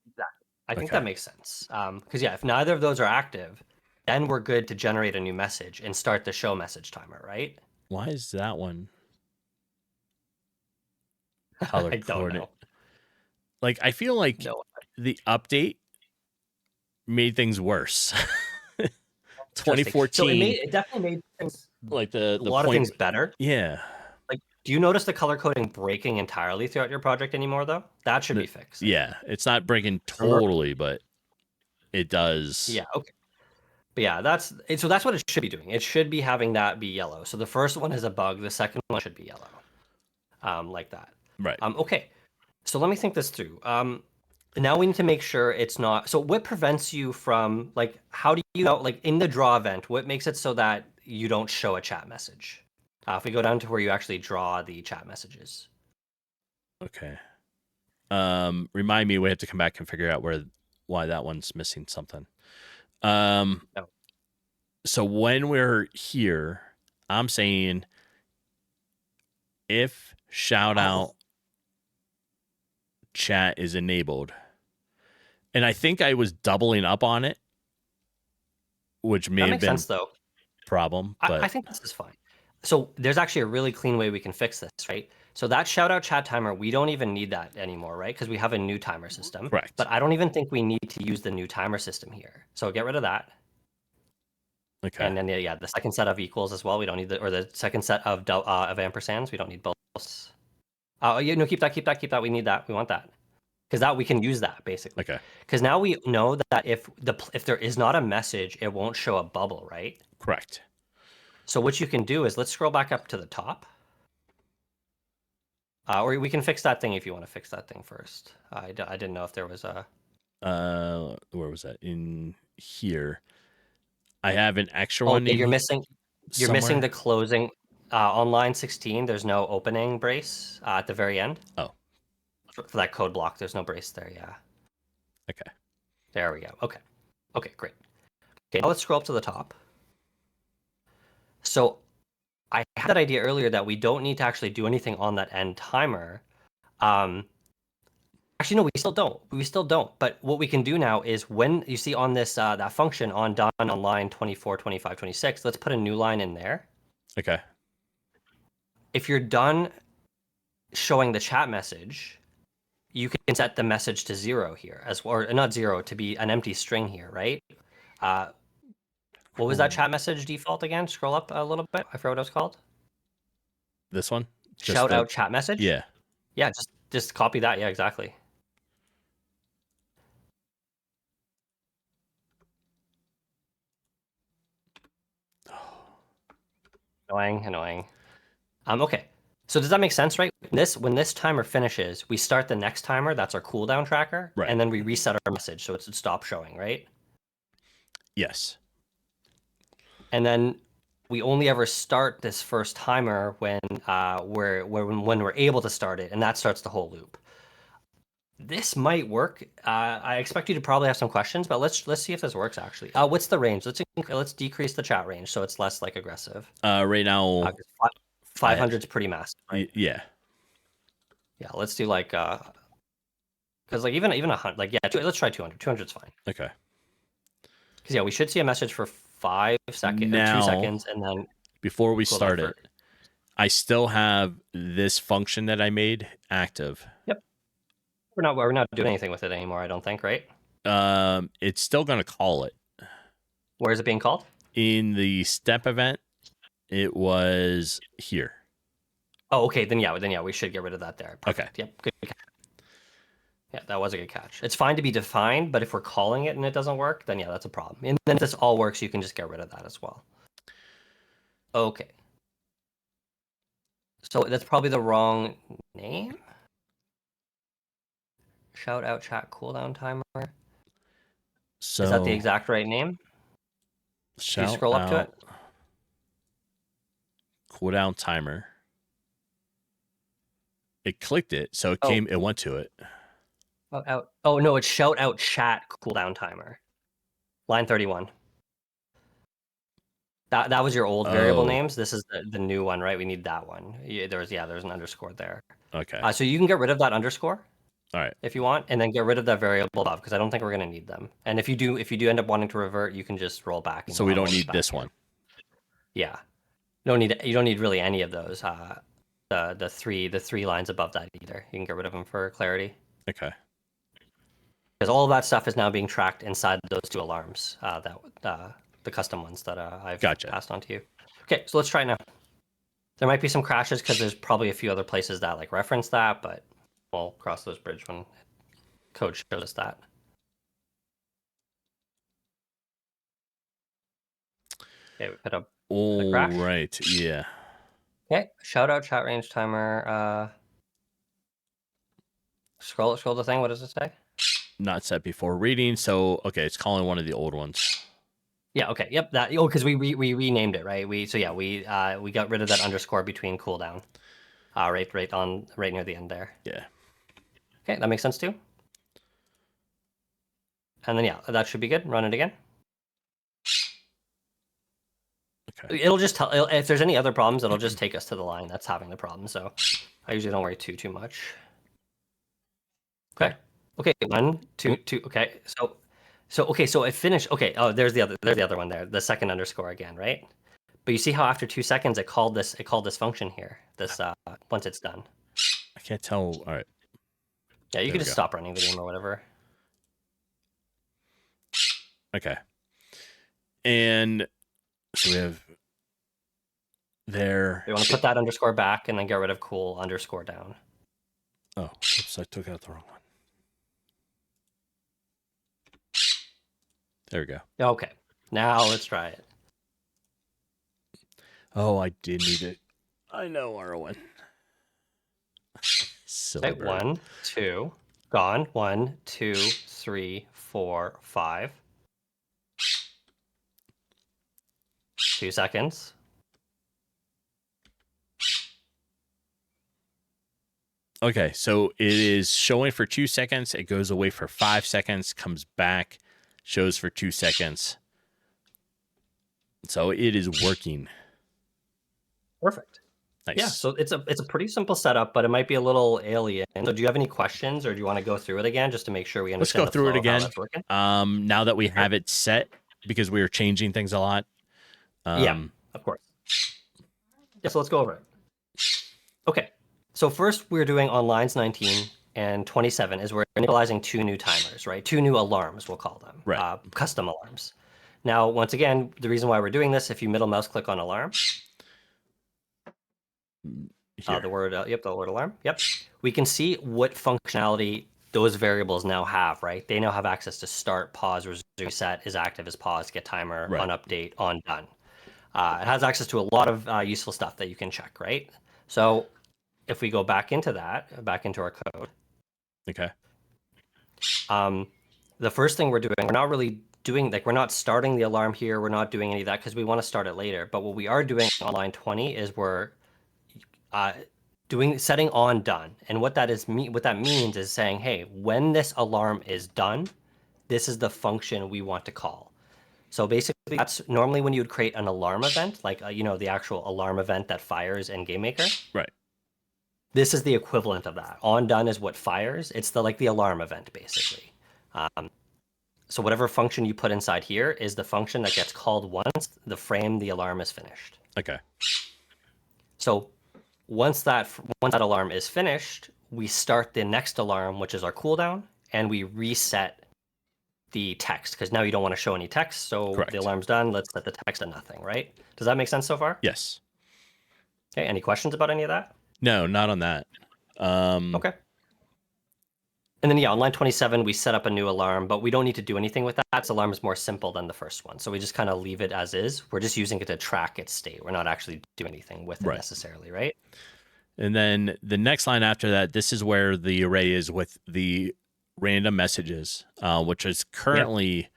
Exactly. I think that makes sense. Because if neither of those are active, then we're good to generate a new message and start the show message timer, right? Why is that one color I don't coordinate? know. Like, I feel like the update made things worse. 2014. So it definitely made things like a lot of things better. Yeah. Like, do you notice the color coding breaking entirely throughout your project anymore, though? That should be fixed. Yeah, it's not breaking totally, but it does. Yeah, okay. But yeah, that's what it should be doing. It should be having that be yellow. So the first one is a bug. The second one should be yellow, like that. Right. Okay. So let me think this through. Now we need to make sure it's not. So what prevents you from, like, how do you know, like in the draw event, what makes it so that you don't show a chat message? If we go down to where you actually draw the chat messages. Okay. Remind me, we have to come back and figure out why that one's missing something. No. So when we're here, I'm saying if shout out chat is enabled, and I think I was doubling up on it, which may have been sense, though. problem, but I think this is fine. So there's actually a really clean way we can fix this, right? So that shout out chat timer, we don't even need that anymore, right? Because we have a new timer system. correct. But I don't even think we need to use the new timer system here. So get rid of that. Okay. And then yeah, the second set of equals as well. We don't need the second set of ampersands. We don't need both. Yeah, no, keep that. We need that. We want that because that we can use that basically. Okay. Because now we know that if there is not a message, it won't show a bubble, right? Correct. So what you can do is let's scroll back up to the top. Or we can fix that thing if you want to fix that thing first. I didn't know if there was a. Where was that? In here. I have an extra Oh, one. you're missing. You're missing somewhere. the closing. On line 16, there's no opening brace at the very end. Oh. For that code block, there's no brace there. Yeah. Okay. There we go. Okay. Okay, great. Okay, now let's scroll up to the top. So I had that idea earlier that we don't need to actually do anything on that end timer. Actually, no, we still don't. We still don't. But what we can do now is when you see on this that function on done on line 24, 25, 26, let's put a new line in there. Okay. If you're done showing the chat message, you can set the message to 0 here, or not 0, to be an empty string here, right? What was that chat message default again? Scroll up a little bit. I forgot what it was called. This one? Shout out chat message? Yeah. Yeah, just copy that. Yeah, exactly. Annoying. Okay. So does that make sense, right? When this timer finishes, we start the next timer. That's our cooldown tracker, Right. and then we reset our message so it stops showing, right? Yes. And then we only ever start this first timer when we're able to start it, and that starts the whole loop. This might work. I expect you to probably have some questions, but let's see if this works actually. What's the range? Let's decrease the chat range so it's less like aggressive. Right now, 500 is pretty massive, right? Yeah. Yeah, let's do like because like even 100, like yeah, let's try 200. 200 is fine. Okay. Because yeah, we should see a message for 5 seconds or 2 seconds, and then before we start it, I still have this function that I made active. Yep. We're not doing anything with it anymore, I don't think, right? It's still gonna call it. Where is it being called? In the step event, it was here. Oh, okay. Then yeah, we should get rid of that there. Perfect. Okay. Yep. Good catch. Yeah, that was a good catch. It's fine to be defined, but if we're calling it and it doesn't work, then yeah, that's a problem. And then if this all works, you can just get rid of that as well. Okay. So that's probably the wrong name. Shout out chat cooldown timer. So is that the exact right name? Can you scroll up to it? Cooldown timer. It clicked it, so it went to it. Oh no, it's shout out chat cooldown timer. Line 31. That was your old variable names. This is the new one, right? We need that one. There's an underscore there. Okay. So you can get rid of that underscore. All right. If you want, and then get rid of that variable above, because I don't think we're going to need them. And if you do end up wanting to revert, you can just roll back. So we don't need this one. Yeah. You don't need really any of those. The three lines above that either. You can get rid of them for clarity. Okay. Because all of that stuff is now being tracked inside those 2 alarms. The custom ones that I've passed on to you. Okay, so let's try it now. There might be some crashes because there's probably a few other places that like reference that, but we'll cross those bridges when code shows us that. Okay, we put up all crash. Right, yeah. Okay, shout out chat range timer. Scroll the thing. What does it say? Not set before reading. So okay, it's calling one of the old ones. Yeah. Okay. Yep. That. Oh, because we renamed it, right? We got rid of that underscore between cooldown. Right near the end there. Yeah. Okay, that makes sense too. And then yeah, that should be good. Run it again. Okay. It'll just tell if there's any other problems. It'll just take us to the line that's having the problem. So I usually don't worry too much. Okay. Okay. 1, 2, 2. Okay. So it finished. Okay. Oh, there's the other one there. The second underscore again, right? But you see how after 2 seconds it called this function here. This once it's done. I can't tell. All right. Yeah, you There can we just go. stop running the game or whatever. Okay. And so we have there. You want to put that underscore back and then get rid of cool underscore down. Oh, oops, I took out the wrong one. There we go. Okay. Now let's try it. Oh, I did need it. I know, R1. Silly Okay, bird. 1, 2, gone. 1, 2, 3, 4, 5. 2 seconds. Okay, so it is showing for 2 seconds. It goes away for 5 seconds, comes back, shows for 2 seconds. So it is working. Perfect. Nice. Yeah, so it's a pretty simple setup, but it might be a little alien. So do you have any questions, or do you want to go through it again just to make sure we Let's understand go through it the flow of how again. that's working? Now that we have it set, because we were changing things a lot. Yeah, of course. Yeah, so let's go over it. Okay, so first we're doing on lines 19 and 27 is we're initializing 2 new timers, right? 2 new alarms, we'll call them. Right. Custom alarms. Now, once again, the reason why we're doing this, if you middle mouse click on alarm, Here. the word alarm. Yep. We can see what functionality those variables now have, right? They now have access to start, pause, reset, is active, is pause, get timer, Right. on update, on done. It has access to a lot of useful stuff that you can check, right? So if we go back into that, back into our code, Okay. the first thing we're doing, we're not really doing, like, we're not starting the alarm here. We're not doing any of that because we want to start it later. But what we are doing on line 20 is we're setting on done. And what that means is saying, hey, when this alarm is done, this is the function we want to call. So basically, that's normally when you would create an alarm event, like the actual alarm event that fires in GameMaker. Right. This is the equivalent of that. On done is what fires. It's the alarm event, basically. So whatever function you put inside here is the function that gets called once the alarm is finished. Okay. So once that alarm is finished, we start the next alarm, which is our cooldown, and we reset the text because now you don't want to show any text. So Correct. The alarm's done. Let's set the text to nothing, right? Does that make sense so far? Yes. Okay. Any questions about any of that? No, not on that. Okay. And then, on line 27, we set up a new alarm, but we don't need to do anything with that. This alarm is more simple than the first one. So we just kind of leave it as is. We're just using it to track its state. We're not actually doing anything with it necessarily, right? And then the next line after that, this is where the array is with the random messages, which is currently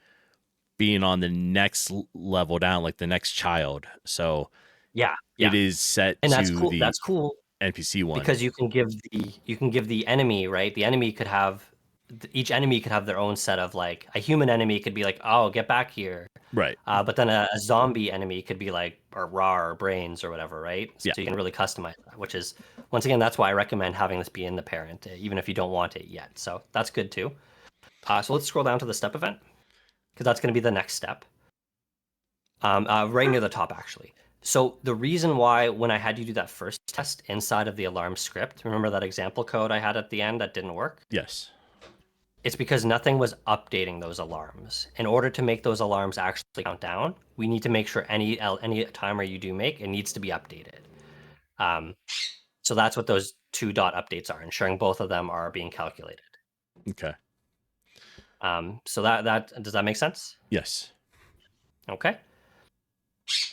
being on the next level down, like the next child. So it is set and that's to cool. the That's cool NPC one because you can give the enemy, right? The enemy could have each enemy could have their own set of, like, a human enemy could be like, oh, get back here. Right. But then a zombie enemy could be like, or raw or brains or whatever, right? So you can really customize that, which is, once again, that's why I recommend having this be in the parent, even if you don't want it yet. So that's good too. So let's scroll down to the step event because that's going to be the next step. Right near the top, actually. So the reason why when I had you do that first test inside of the alarm script, remember that example code I had at the end that didn't work? Yes. It's because nothing was updating those alarms. In order to make those alarms actually count down, we need to make sure any timer you do make, it needs to be updated. So that's what those 2 dot updates are, ensuring both of them are being calculated. Okay. So that does that make sense? Yes. Okay.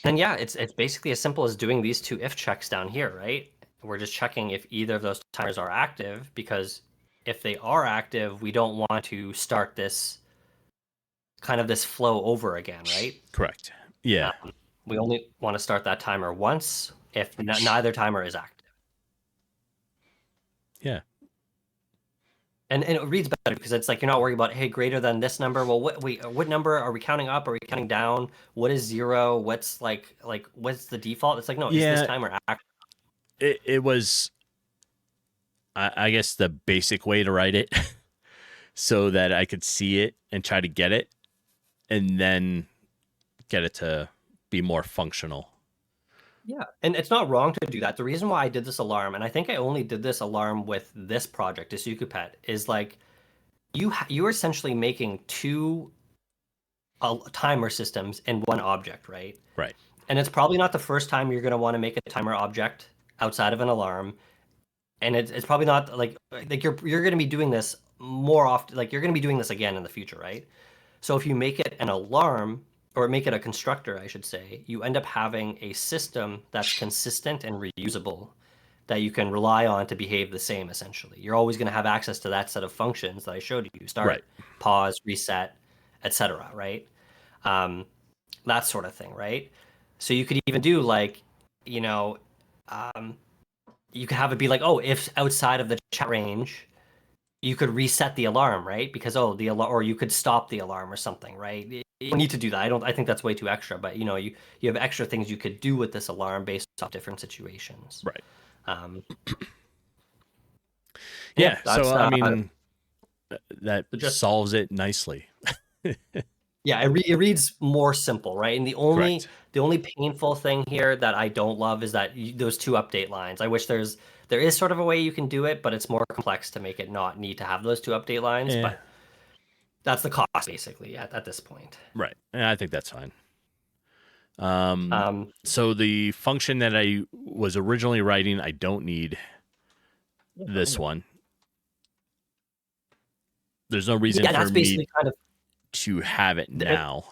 And it's basically as simple as doing these 2 if checks down here, right? We're just checking if either of those timers are active, because if they are active, we don't want to start this flow over again, right? Correct. Yeah. We only want to start that timer once if neither timer is active. Yeah. And it reads better because it's like you're not worried about, hey, greater than this number. Well, what number are we counting up? Are we counting down? What is 0? What's like what's the default? It's like, no, is this timer active? It was, I guess, the basic way to write it so that I could see it and try to get it and then get it to be more functional. Yeah, and it's not wrong to do that. The reason why I did this alarm, and I think I only did this alarm with this project, Isukupet, is like you're essentially making two timer systems in one object, right? Right. And it's probably not the first time you're going to want to make a timer object outside of an alarm, and it's probably not like you're going to be doing this more often. Like you're going to be doing this again in the future, right? So if you make it an alarm or make it a constructor, I should say, you end up having a system that's consistent and reusable that you can rely on to behave the same. Essentially, you're always going to have access to that set of functions that I showed you: start, Right. pause, reset, etc. Right? Um, that sort of thing, right? So you could even do like, you know, um, you could have it be like, oh, if outside of the chat range, you could reset the alarm, right? Because the alarm, or you could stop the alarm or something, right? You don't need to do that. I think that's way too extra. But you have extra things you could do with this alarm based off different situations. Right. Um, Yeah. that's So I mean, that just solves it nicely. yeah, it reads more simple, right? And the only Correct. painful thing here that I don't love is that those two update lines. I wish there is sort of a way you can do it, but it's more complex to make it not need to have those two update lines. Yeah. But that's the cost basically at this point. Right. And I think that's fine. Um, So the function that I was originally writing, I don't need this one. There's no reason yeah, for that's me basically kind of to have it now.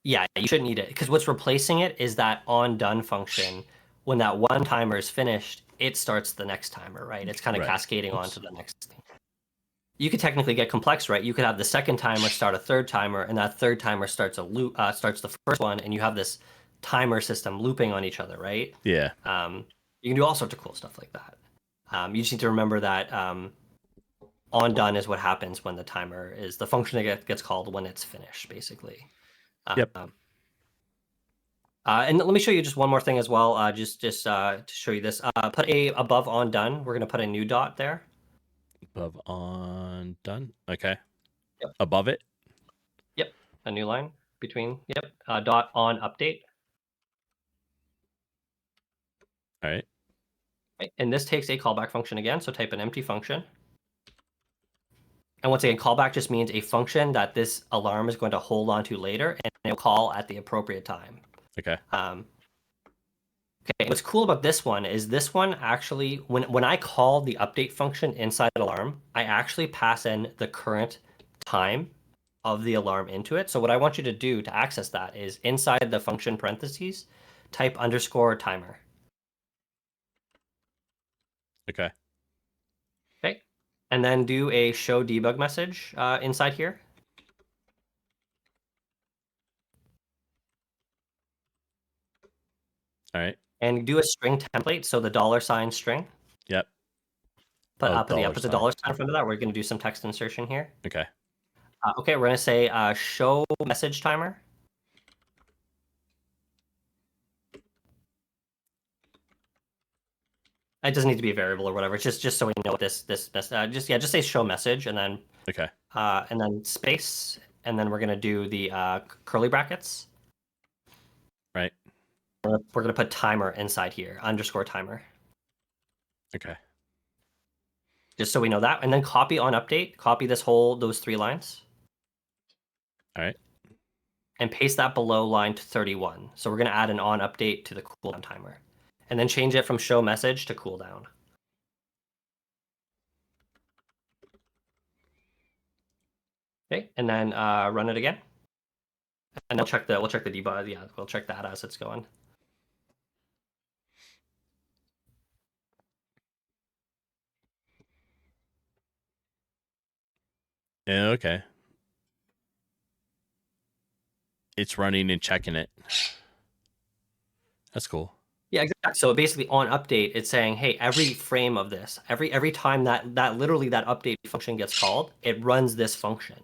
yeah. You shouldn't need it because what's replacing it is that on done function. When that one timer is finished, it starts the next timer, right? It's kind of Right. cascading on to the next thing. You could technically get complex, right? You could have the second timer start a third timer, and that third timer starts a loop, starts the first one, and you have this timer system looping on each other, right? Yeah. You can do all sorts of cool stuff like that. You just need to remember that on done is what happens when the timer is the function that gets called when it's finished, basically. Yep. And let me show you just one more thing as well, just to show you this. Put a above on done. We're going to put a new dot there. Above on done. Okay. Yep. Above it. Yep. A new line between. Yep. Dot on update. All right. Right. And this takes a callback function again. So type an empty function. And once again, callback just means a function that this alarm is going to hold on to later, and it'll call at the appropriate time. Okay. Okay. What's cool about this one is this one actually, when I call the update function inside alarm, I actually pass in the current time of the alarm into it. So what I want you to do to access that is inside the function parentheses, type underscore timer. Okay. Okay. And then do a show debug message inside here. All right. And do a string template. So the $sign string. Yep. Put Oh, put the $sign in front of that. We're going to do some text insertion here. Okay. Okay, we're going to say show message timer. It doesn't need to be a variable or whatever. It's just so we know what this just say show message and then Okay. And then space, and then we're gonna do the curly brackets. Right. We're gonna put timer inside here, underscore timer. Okay. Just so we know that, and then copy on update. Copy those 3 lines. All right. And paste that below line 31. So we're gonna add an on update to the cooldown timer, and then change it from show message to cooldown. Okay, and then run it again, and we'll check the debug. Yeah, we'll check that as it's going. Yeah. Okay. It's running and checking it. That's cool. Yeah, exactly. So basically, on update, it's saying, hey, every frame of this, every time that literally that update function gets called, it runs this function.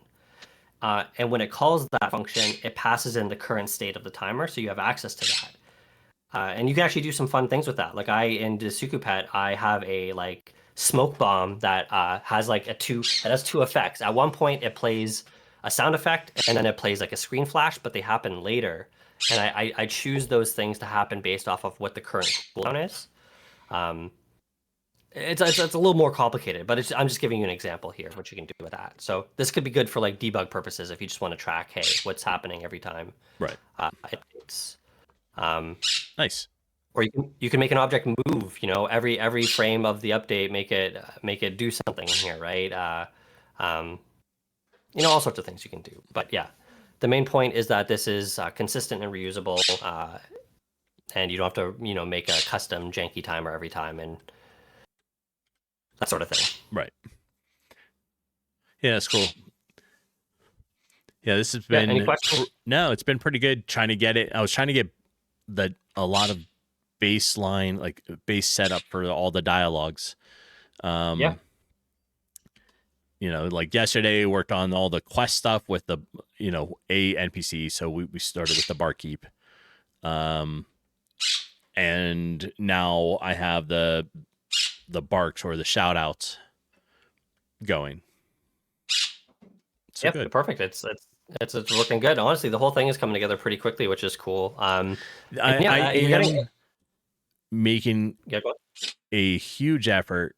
And when it calls that function, it passes in the current state of the timer, so you have access to that. And you can actually do some fun things with that. Like in Desukupet, I have a smoke bomb that has 2 effects. At one point, it plays a sound effect and then it plays like a screen flash, but they happen later. And I choose those things to happen based off of what the current cooldown is. It's a little more complicated, but I'm just giving you an example here of what you can do with that. So this could be good for like debug purposes if you just want to track, hey, what's happening every time. Right. It's Nice. or you can make an object move. You know, every frame of the update, make it do something in here, right? You know, all sorts of things you can do. But yeah, the main point is that this is consistent and reusable, and you don't have to make a custom janky timer every time and that sort of thing. Right. Yeah, that's cool. Yeah, this has been any questions? No, it's been pretty good trying to get it. I was trying to get a lot of baseline, like base setup for all the dialogues. Yeah. You know, like yesterday worked on all the quest stuff with the a NPC. So we started with the barkeep. And now I have the barks or the shout outs going. So Yeah, good. perfect. It's looking good. Honestly, the whole thing is coming together pretty quickly, which is cool. I am making a huge effort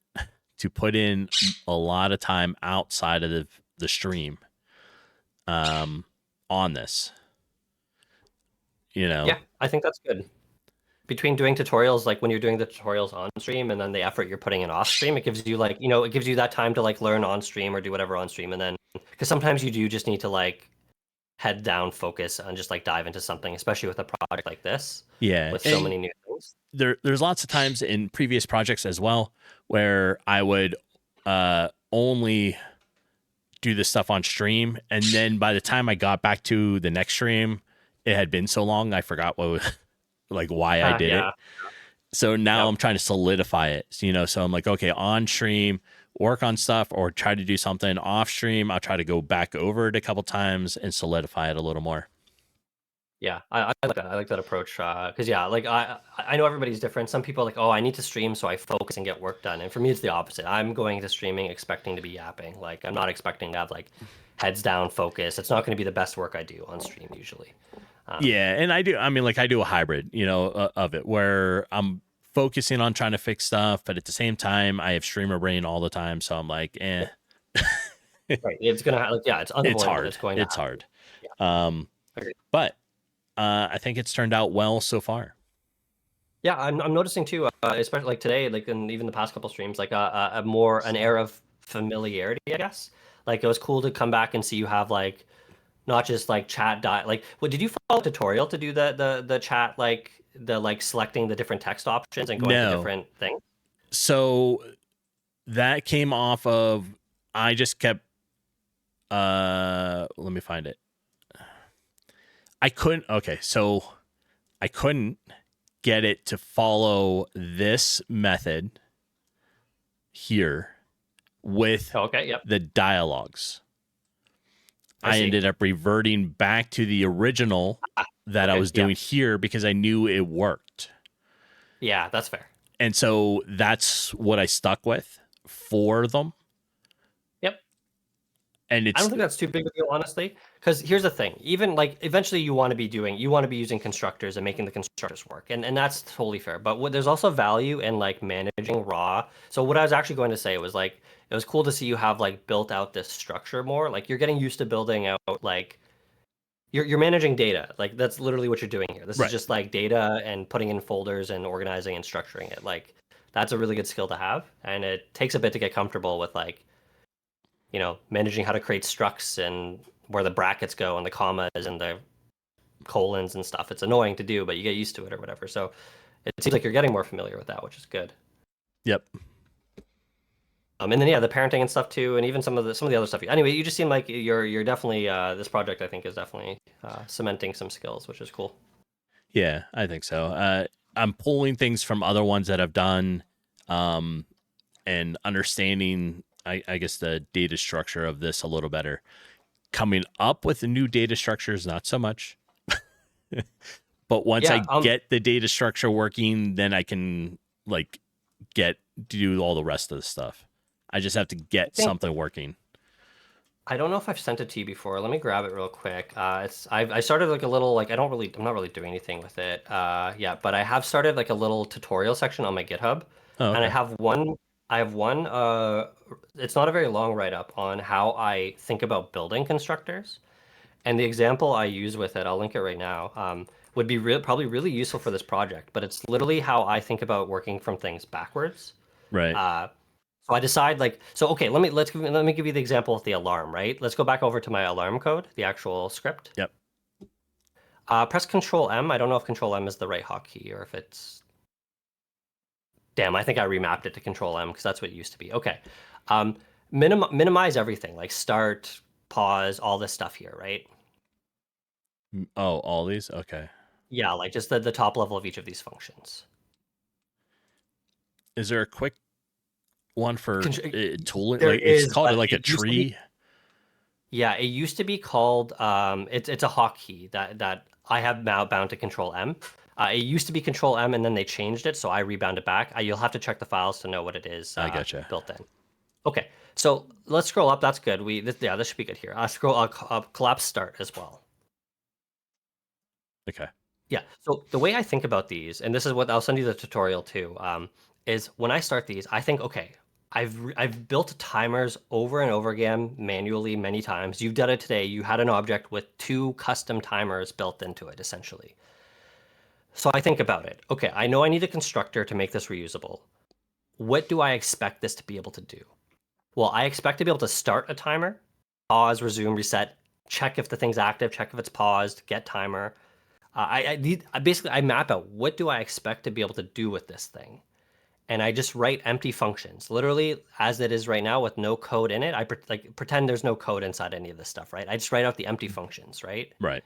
to put in a lot of time outside of the stream on this. Yeah, I think that's good. Between doing tutorials, like when you're doing the tutorials on stream and then the effort you're putting in off stream, it gives you it gives you that time to like learn on stream or do whatever on stream. And then because sometimes you do just need to like head down, focus, and just like dive into something, especially with a project like this. Yeah. With so many new things. There's lots of times in previous projects as well where I would only do this stuff on stream. And then by the time I got back to the next stream, it had been so long, I forgot why I did it. So now I'm trying to solidify it. So I'm like, okay, on stream, work on stuff or try to do something off stream. I'll try to go back over it a couple times and solidify it a little more. Yeah, I like that. I like that approach because like I know everybody's different. Some people are like, oh, I need to stream so I focus and get work done. And for me, it's the opposite. I'm going to streaming expecting to be yapping. Like I'm not expecting to have like heads down focus. It's not going to be the best work I do on stream usually. Yeah, and I do a hybrid, of it where I'm focusing on trying to fix stuff, but at the same time, I have streamer brain all the time, so I'm like, eh. Right, it's gonna, it's unavoidable. It's hard. It's hard. Yeah. But I think it's turned out well so far. Yeah, I'm noticing too, especially like today, like and even the past couple streams, like an air of familiarity, I guess. Like it was cool to come back and see you have like not just like chat did you follow a tutorial to do the chat selecting the different text options and going to different things? So that came off of I just kept let me find it. I couldn't get it to follow this method here with the dialogues. I ended up reverting back to the original that I was doing here because I knew it worked. Yeah, that's fair. And so that's what I stuck with for them. Yep. And I don't think that's too big of a deal, honestly. Because here's the thing. Even like eventually you want to be using constructors and making the constructors work. And that's totally fair. But there's also value in like managing raw. So what I was actually going to say was like, it was cool to see you have like built out this structure more. Like you're getting used to building out like you're managing data. Like that's literally what you're doing here. This is just like data and putting in folders and organizing and structuring it. Like that's a really good skill to have. And it takes a bit to get comfortable with like, managing how to create structs and where the brackets go and the commas and the colons and stuff. It's annoying to do, but you get used to it or whatever. So it seems like you're getting more familiar with that, which is good. Yep. And then the parenting and stuff too, and even some of the other stuff. Anyway, you just seem like you're definitely this project. I think is definitely cementing some skills, which is cool. Yeah, I think so. I'm pulling things from other ones that I've done, and understanding, I guess, the data structure of this a little better. Coming up with the new data structures, not so much. But once I get the data structure working, then I can do all the rest of the stuff. I just have to get something working. I don't know if I've sent it to you before. Let me grab it real quick. I started like a little like I'm not really doing anything with it. Yeah, but I have started like a little tutorial section on my GitHub, Oh, and okay. I have one. It's not a very long write up on how I think about building constructors, and the example I use with it, I'll link it right now. Would be probably really useful for this project, but it's literally how I think about working from things backwards. Right. So I decide like, so okay, let me give you the example of the alarm, right? Let's go back over to my alarm code, the actual script. Yep. Press Control M. I don't know if Control M is the right hotkey or if it's. Damn, I think I remapped it to Control M because that's what it used to be. Okay. Minimize everything like start, pause, all this stuff here, right? Oh, all these? Okay. Yeah, like just the top level of each of these functions. Is there a quick one for tooling? There Like it's is, called but like a it used to be. tree. Yeah, it used to be called it's a hotkey that I have now bound to Control M. It used to be Control M and then they changed it, so I rebound it back. You'll have to check the files to know what it is I gotcha. built in. Okay, so let's scroll up. That's good. This should be good here. I'll collapse start as well. Okay. Yeah. So the way I think about these, and this is what I'll send you the tutorial too, is when I start these, I think, okay, I've built timers over and over again manually many times. You've done it today. You had an object with 2 custom timers built into it, essentially. So I think about it. Okay, I know I need a constructor to make this reusable. What do I expect this to be able to do? Well, I expect to be able to start a timer, pause, resume, reset, check if the thing's active, check if it's paused, get timer. I basically I map out what do I expect to be able to do with this thing, and I just write empty functions, literally as it is right now with no code in it. I pretend there's no code inside any of this stuff, right? I just write out the empty functions, right? Right.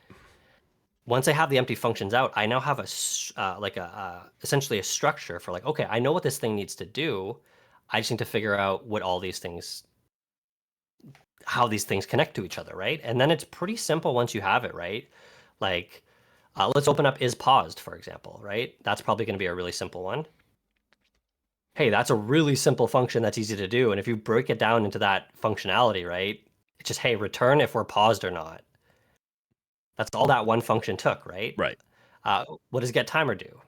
Once I have the empty functions out, I now have essentially a structure for like, okay, I know what this thing needs to do. I just need to figure out what all these things, how these things connect to each other, right? And then it's pretty simple once you have it, right? Like, let's open up is paused, for example, right? That's probably going to be a really simple one. Hey, that's a really simple function that's easy to do. And if you break it down into that functionality, right? It's just, hey, return if we're paused or not. That's all that one function took, right? Right. What does get timer do?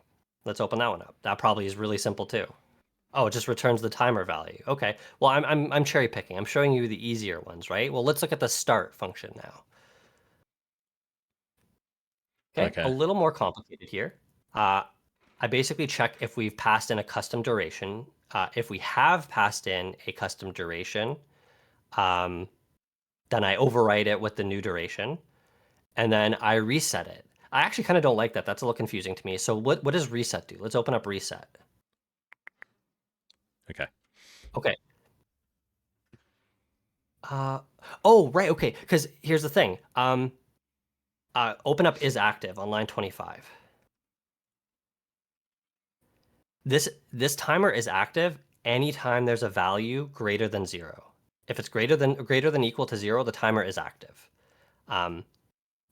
Let's open that one up. That probably is really simple too. Oh, it just returns the timer value. Okay. Well, I'm cherry picking. I'm showing you the easier ones, right? Well, let's look at the start function now. Okay. A little more complicated here. I basically check if we've passed in a custom duration. If we have passed in a custom duration, then I overwrite it with the new duration, and then I reset it. I actually kind of don't like that. That's a little confusing to me. So what does reset do? Let's open up reset. Okay. Okay. Oh, right. Okay. Because here's the thing. Open up is active on line 25. This timer is active anytime there's a value greater than 0. If it's greater than equal to 0, the timer is active.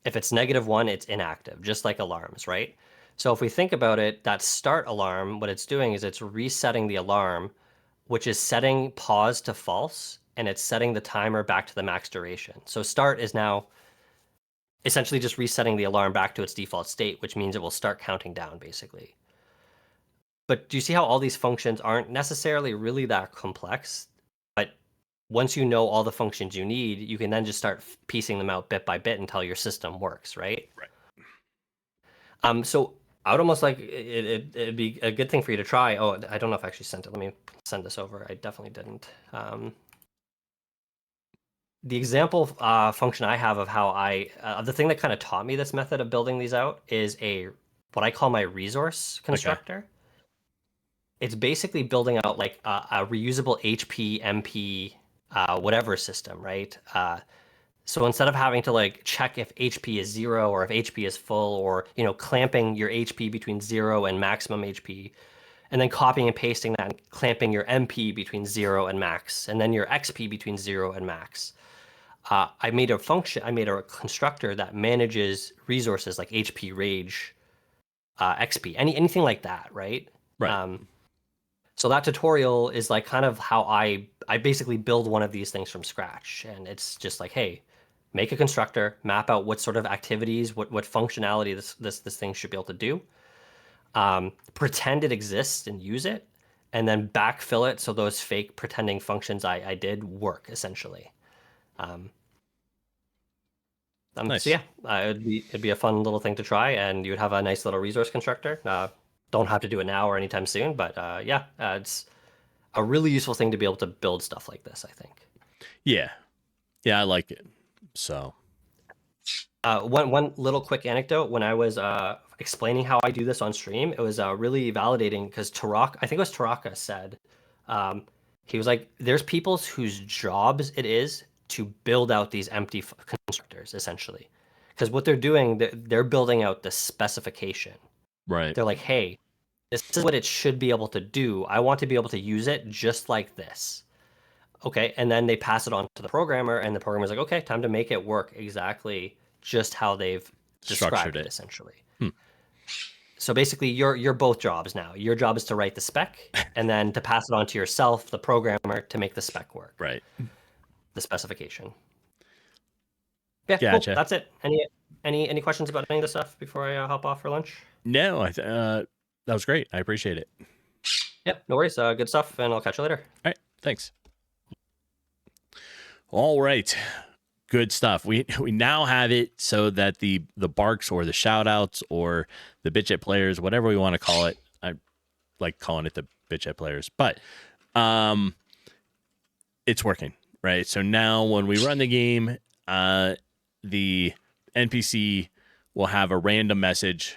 If it's -1, it's inactive, just like alarms, right? So if we think about it, that start alarm, what it's doing is it's resetting the alarm, which is setting pause to false, and it's setting the timer back to the max duration. So start is now essentially just resetting the alarm back to its default state, which means it will start counting down, basically. But do you see how all these functions aren't necessarily really that complex? But once you know all the functions you need, you can then just start piecing them out bit by bit until your system works, right? Right. So I would almost like it'd be a good thing for you to try. Oh, I don't know if I actually sent it. Let me send this over. I definitely didn't. The example function I have of how the thing that kind of taught me this method of building these out is what I call my resource constructor. Okay. It's basically building out like a reusable HP, MP, whatever system, right? So instead of having to like check if HP is 0 or if HP is full, or clamping your HP between 0 and maximum HP, and then copying and pasting that and clamping your MP between 0 and max, and then your XP between 0 and max. I made a constructor that manages resources like HP, Rage, XP, anything like that, right? Right. So that tutorial is like kind of how I basically build one of these things from scratch. And it's just like, hey, make a constructor, map out what sort of activities, what functionality this thing should be able to do. Pretend it exists and use it, and then backfill it so those fake pretending functions I did work essentially. Nice. So yeah, it'd be a fun little thing to try, and you would have a nice little resource constructor. Don't have to do it now or anytime soon, but yeah, it's a really useful thing to be able to build stuff like this, I think. Yeah, I like it. So one little quick anecdote: when I was explaining how I do this on stream, it was really validating because I think it was Taraka said, he was like, "There's people whose jobs it is to build out these empty constructors, essentially, because what they're doing, they're building out the specification. right. They're like, hey, this is what it should be able to do. I want to be able to use it just like this." Okay, and then they pass it on to the programmer, and the programmer's like, okay, time to make it work exactly just how they've described it, essentially. So basically, you're both jobs now. Your job is to write the spec, and then to pass it on to yourself, the programmer, to make the spec work. Right. The specification. Yeah, Gotcha. Cool. That's it. Any questions about any of this stuff before I hop off for lunch? No, that was great. I appreciate it. Yep, no worries. Good stuff, and I'll catch you later. All right, thanks. All right, good stuff. We now have it so that the barks or the shout outs or the BitChat players, whatever we want to call it, I like calling it the BitChat players, but it's working, right? So now when we run the game, the NPC will have a random message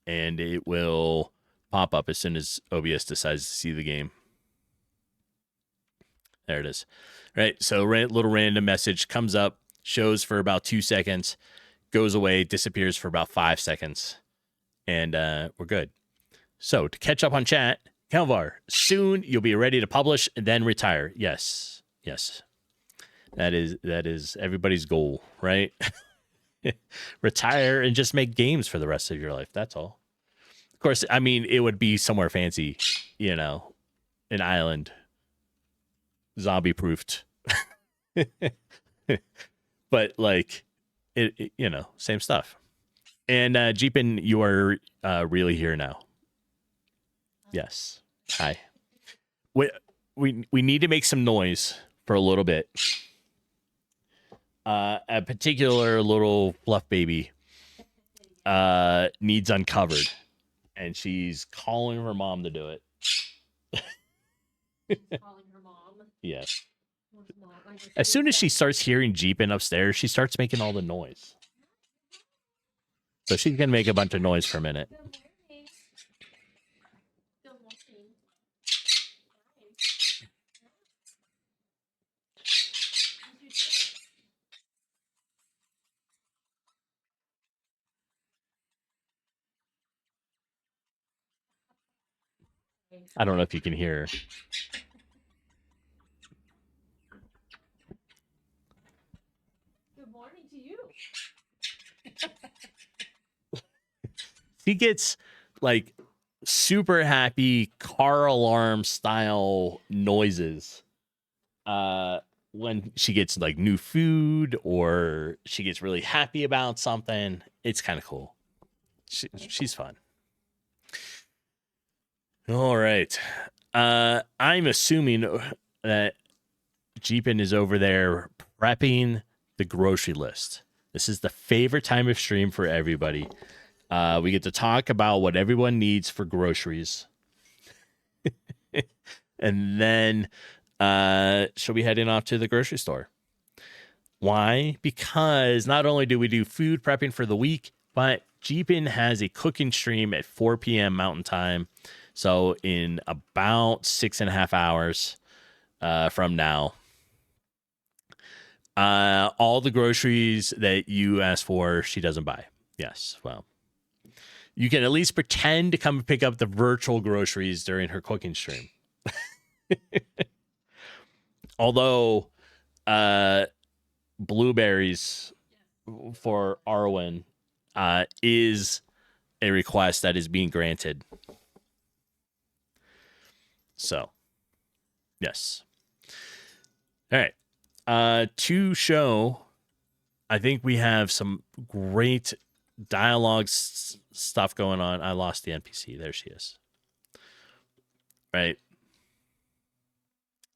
and it will pop up as soon as OBS decides to see the game. There it is. Right. So little random message comes up, shows for about 2 seconds, goes away, disappears for about 5 seconds, and we're good. So to catch up on chat, Kelvar, soon you'll be ready to publish and then retire. Yes. That is everybody's goal, right? Retire and just make games for the rest of your life. That's all. Of course, I mean, it would be somewhere fancy, an island, zombie proofed. But like it, same stuff. And Jeepin, you are really here now. Yes. Hi. We need to make some noise for a little bit. A particular little fluff baby needs uncovered, and she's calling her mom to do it. Calling her mom. Yes. As soon as she starts hearing Jeepin upstairs, she starts making all the noise. So she can make a bunch of noise for a minute. Good morning. Good morning. I don't know if you can hear. Good morning to you. She gets like super happy car alarm style noises when she gets like new food or she gets really happy about something. It's kind of cool. She's fun. All right. I'm assuming that Jeepin is over there prepping the grocery list. This is the favorite time of stream for everybody. We get to talk about what everyone needs for groceries. And then she'll be heading off to the grocery store. Why? Because not only do we do food prepping for the week, but Jeepin has a cooking stream at 4 p.m. Mountain Time. So in about 6.5 hours from now, all the groceries that you asked for, she doesn't buy. Yes, well, you can at least pretend to come pick up the virtual groceries during her cooking stream. Although blueberries for Arwen is a request that is being granted. So, yes. All right. To show, I think we have some great dialogue stuff going on. I lost the NPC. There she is. Right.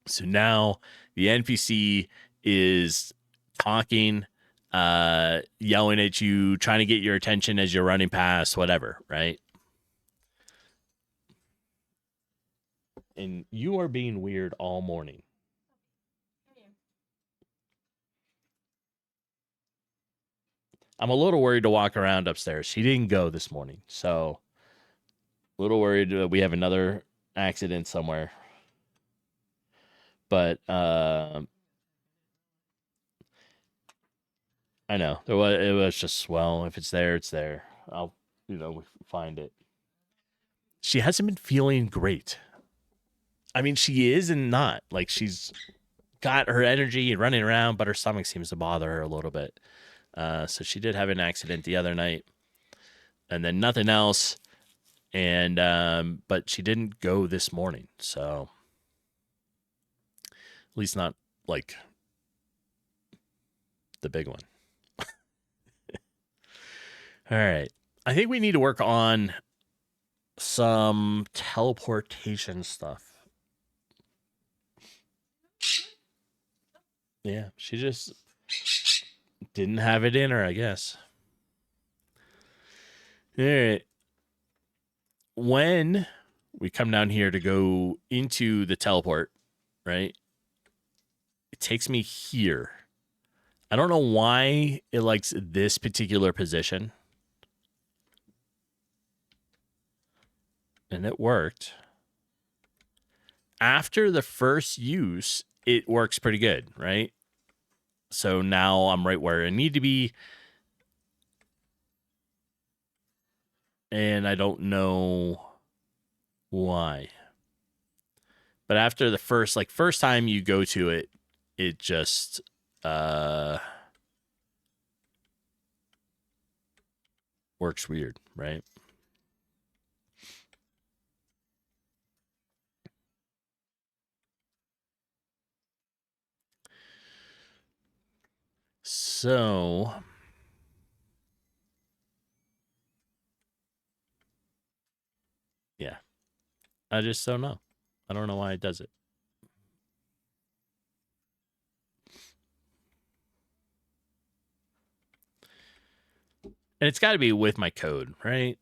So now the NPC is talking, yelling at you, trying to get your attention as you're running past, whatever, right? And you are being weird all morning. Come here. I'm a little worried to walk around upstairs. She didn't go this morning, so a little worried we have another accident somewhere. But I know it was just, well, if it's there, it's there. I'll find it. She hasn't been feeling great. I mean, she is and not. Like, she's got her energy and running around, but her stomach seems to bother her a little bit. So she did have an accident the other night, and then nothing else. And but she didn't go this morning, so at least not like the big one. All right. I think we need to work on some teleportation stuff. Yeah, she just didn't have it in her, I guess. All right. When we come down here to go into the teleport, right? It takes me here. I don't know why it likes this particular position. And it worked. After the first use, it works pretty good, right? So now I'm right where I need to be. And I don't know why. But after the first time you go to it, it just works weird, right? So yeah, I just don't know. I don't know why it does it. And it's got to be with my code, right?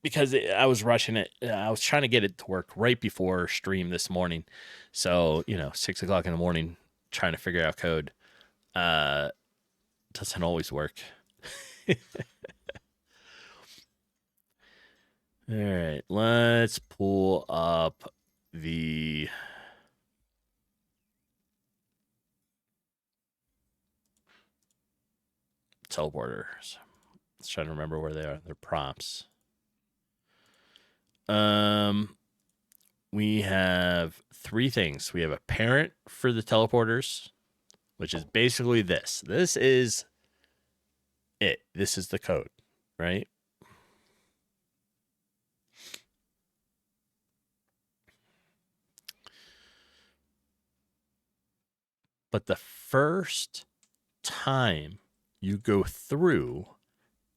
Because I was rushing it. I was trying to get it to work right before stream this morning. So, 6 o'clock in the morning, trying to figure out code. Doesn't always work. All right, let's pull up the teleporters. Let's try to remember where they are. They're prompts. We have 3 things. We have a parent for the teleporters, which is basically this. This is it. This is the code, right? But the first time you go through,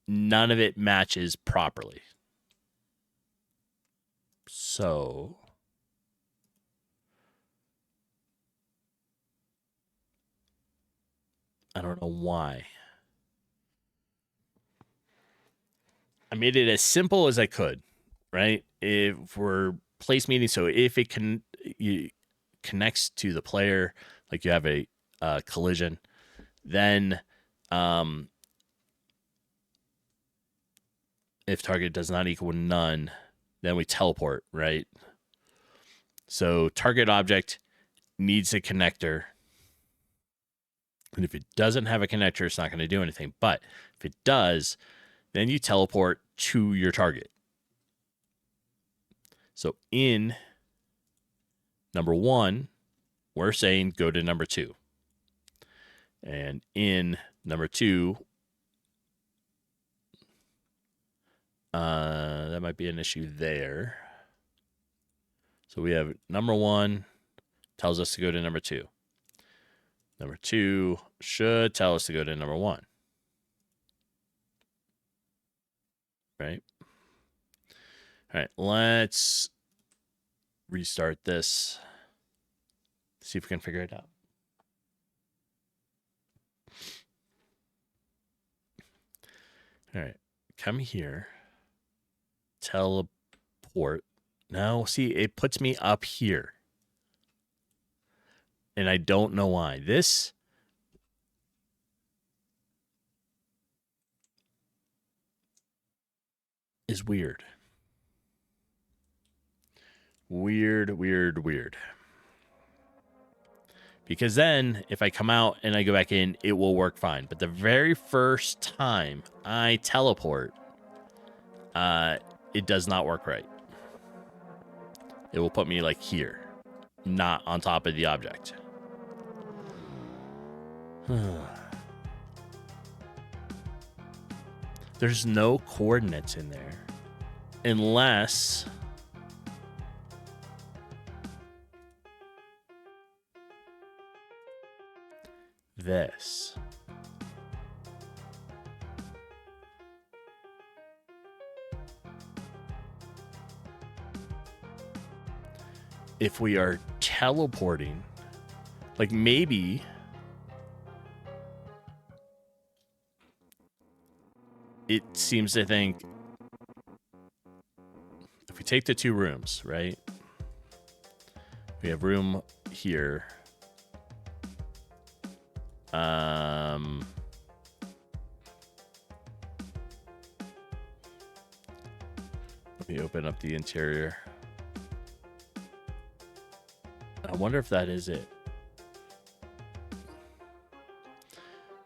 none of it matches properly. So I don't know why. I made it as simple as I could, right? If we're place meeting, so if it connects to the player, like you have a collision, then if target does not equal none, then we teleport, right? So target object needs a connector. And if it doesn't have a connector, it's not going to do anything. But if it does, then you teleport to your target. So in number 1, we're saying go to number 2. And in number 2, that might be an issue there. So we have number 1 tells us to go to number 2. Number 2 should tell us to go to number 1. Right? All right, let's restart this. See if we can figure it out. All right, come here. Teleport. Now, see, it puts me up here. And I don't know why. This is weird. Weird. Because then, if I come out and I go back in, it will work fine. But the very first time I teleport, it does not work right. It will put me like here, not on top of the object. There's no coordinates in there. Unless... this. If we are teleporting, like maybe it seems to think if we take the 2 rooms, right? We have room here. Let me open up the interior. I wonder if that is it.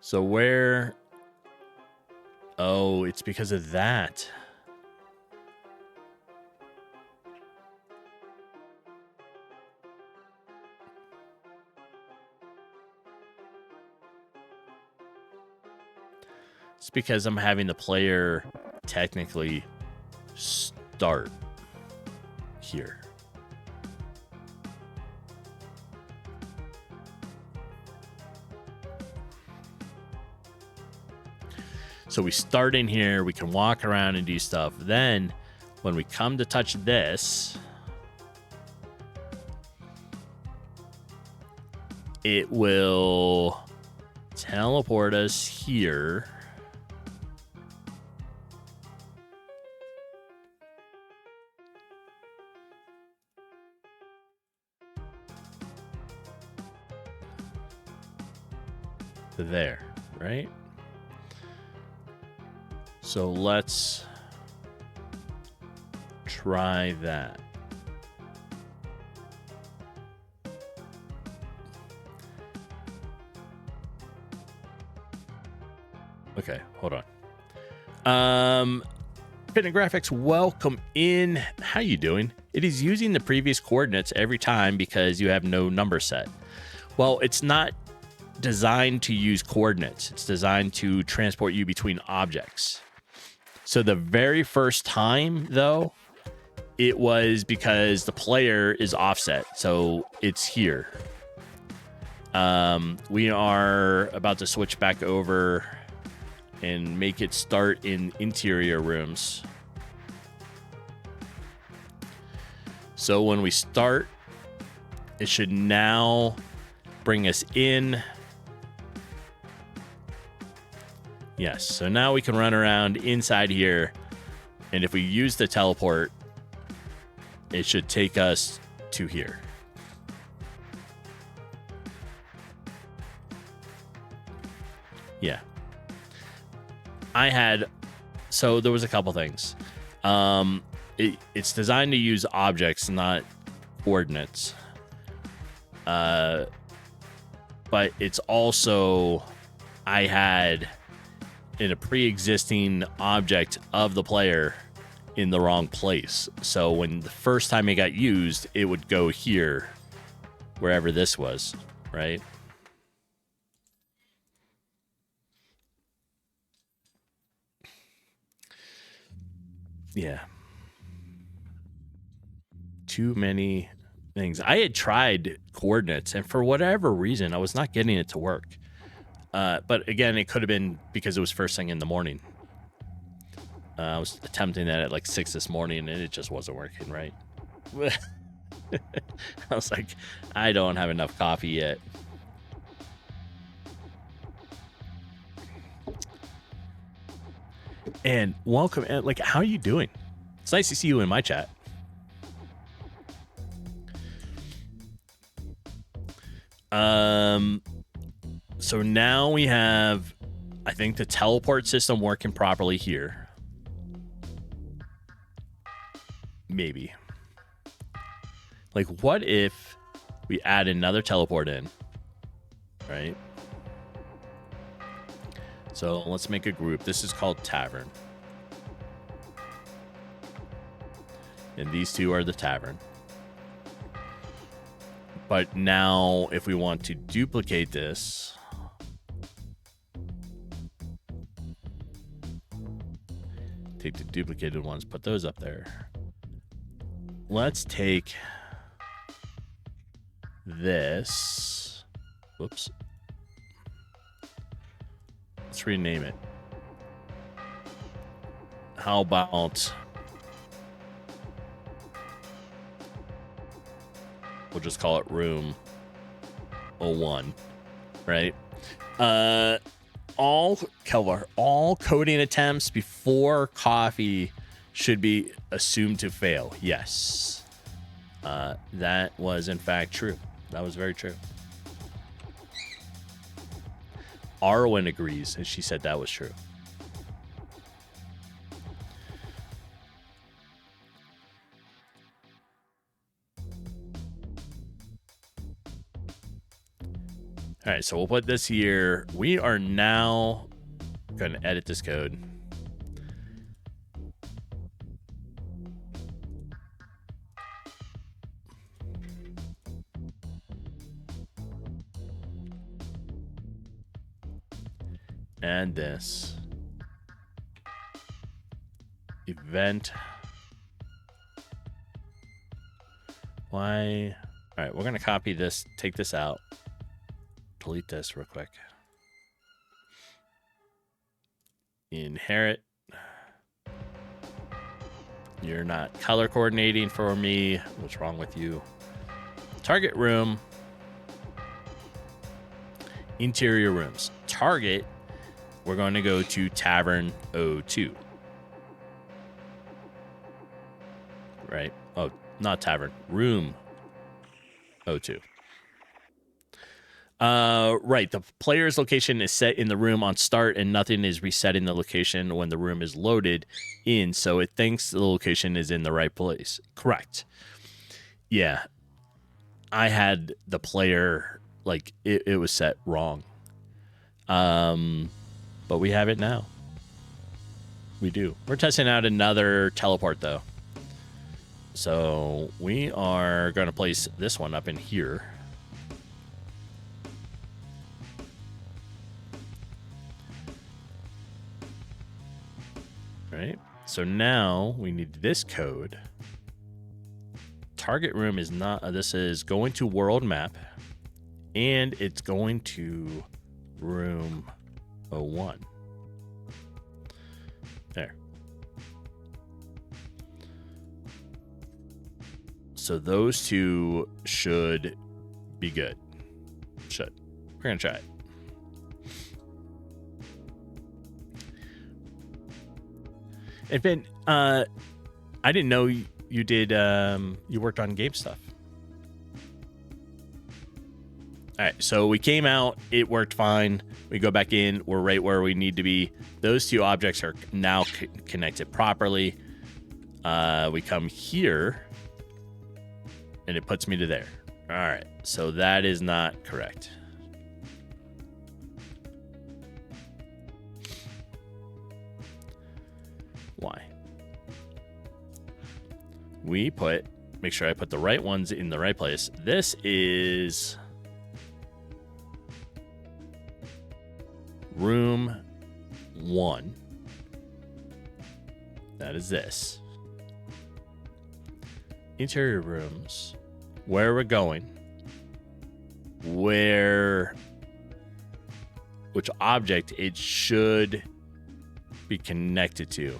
So where... oh, it's because of that. It's because I'm having the player technically start here. So we start in here, we can walk around and do stuff. Then when we come to touch this, it will teleport us here. To there, right? So let's try that. Okay, hold on. Graphics, welcome in. How you doing? It is using the previous coordinates every time because you have no number set. Well, it's not designed to use coordinates. It's designed to transport you between objects. So the very first time, though, it was because the player is offset. So it's here. We are about to switch back over and make it start in interior rooms. So when we start, it should now bring us in. Yes, so now we can run around inside here, and if we use the teleport, it should take us to here. Yeah. So there was a couple things. It's designed to use objects, not coordinates. But it's also, I had in a pre-existing object of the player in the wrong place. So when the first time it got used, it would go here, wherever this was, right? Yeah. too many things. I had tried coordinates, and for whatever reason, I was not getting it to work. But again, it could have been because it was first thing in the morning. I was attempting that at like 6 this morning, and it just wasn't working right. I was like, I don't have enough coffee yet. And welcome. And like, how are you doing? It's nice to see you in my chat. So now we have, I think, the teleport system working properly here. Maybe. Like, what if we add another teleport in? Right? So let's make a group. This is called Tavern. And these two are the Tavern. But now, if we want to duplicate this, take the duplicated ones, put those up there. Let's take this. Whoops. Let's rename it. How about... we'll just call it room 01, right? All coding attempts before coffee should be assumed to fail. Yes. That was in fact true. That was very true. Arwen agrees, and she said that was true. All right, so we'll put this here. We are now going to edit this code. And this event. Why? All right, we're going to copy this, take this out. Delete this real quick. Inherit. You're not color coordinating for me. What's wrong with you? Target room. Interior rooms. Target. We're going to go to Tavern 02. Right? Oh, not Tavern. Room 02. Right. The player's location is set in the room on start, and nothing is resetting the location when the room is loaded in, so it thinks the location is in the right place. Correct. Yeah. I had the player, like, it was set wrong. But we have it now. We do. We're testing out another teleport, though. So we are going to place this one up in here. Right. So now we need this code. Target room is not, this is going to world map, and it's going to room 01. There. So those two should be good. Should. We're going to try it. And Ben, I didn't know you did, you worked on game stuff. All right, so we came out, it worked fine. We go back in, we're right where we need to be. Those two objects are now connected properly. We come here, and it puts me to there. All right, so that is not correct. Why? We put, make sure I put the right ones in the right place. This is room 1. That is this. interior rooms, where we're going, which object it should be connected to.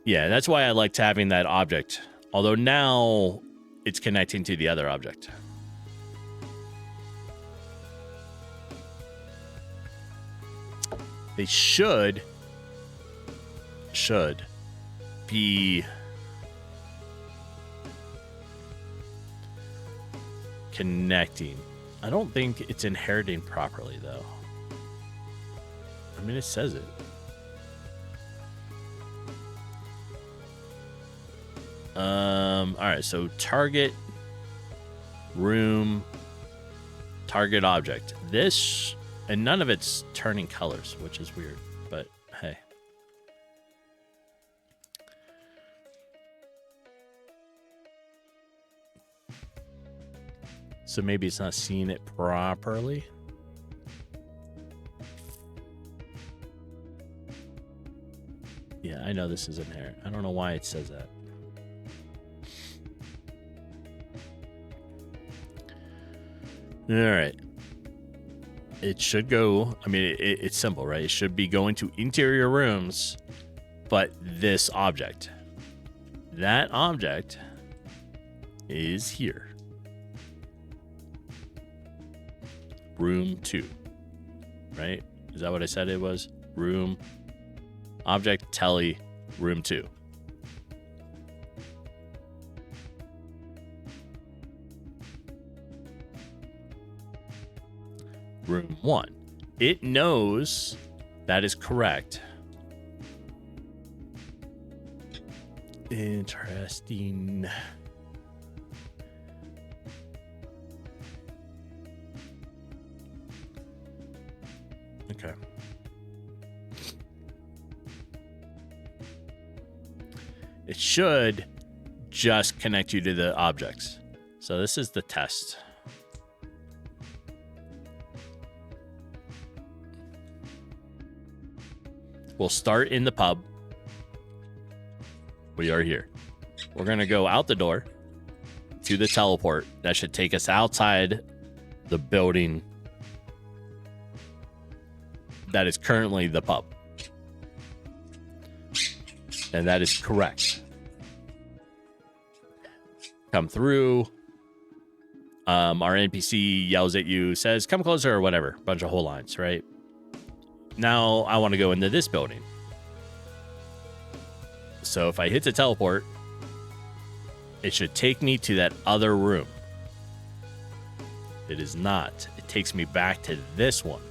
Yeah, that's why I liked having that object. Although now it's connecting to the other object. They should be connecting. I don't think it's inheriting properly though. I mean, it says it. All right, so target room, target object. This, and none of it's turning colors, which is weird, but hey. So maybe it's not seeing it properly. Yeah, I know this is inherent. I don't know why it says that. All right. It should go, I mean, it's simple, right? It should be going to interior rooms, but this object. That object is here. Room 2, right? Is that what I said it was? Room, object, telly, room 2. Room 1. It knows that is correct. Interesting. Okay. It should just connect you to the objects. So this is the test. We'll start in the pub. We are here. We're going to go out the door to the teleport. That should take us outside the building that is currently the pub. And that is correct. Come through. Our NPC yells at you, says, come closer or whatever. Bunch of whole lines, right? Now I want to go into this building. So if I hit the teleport, it should take me to that other room. It is not. It takes me back to this one.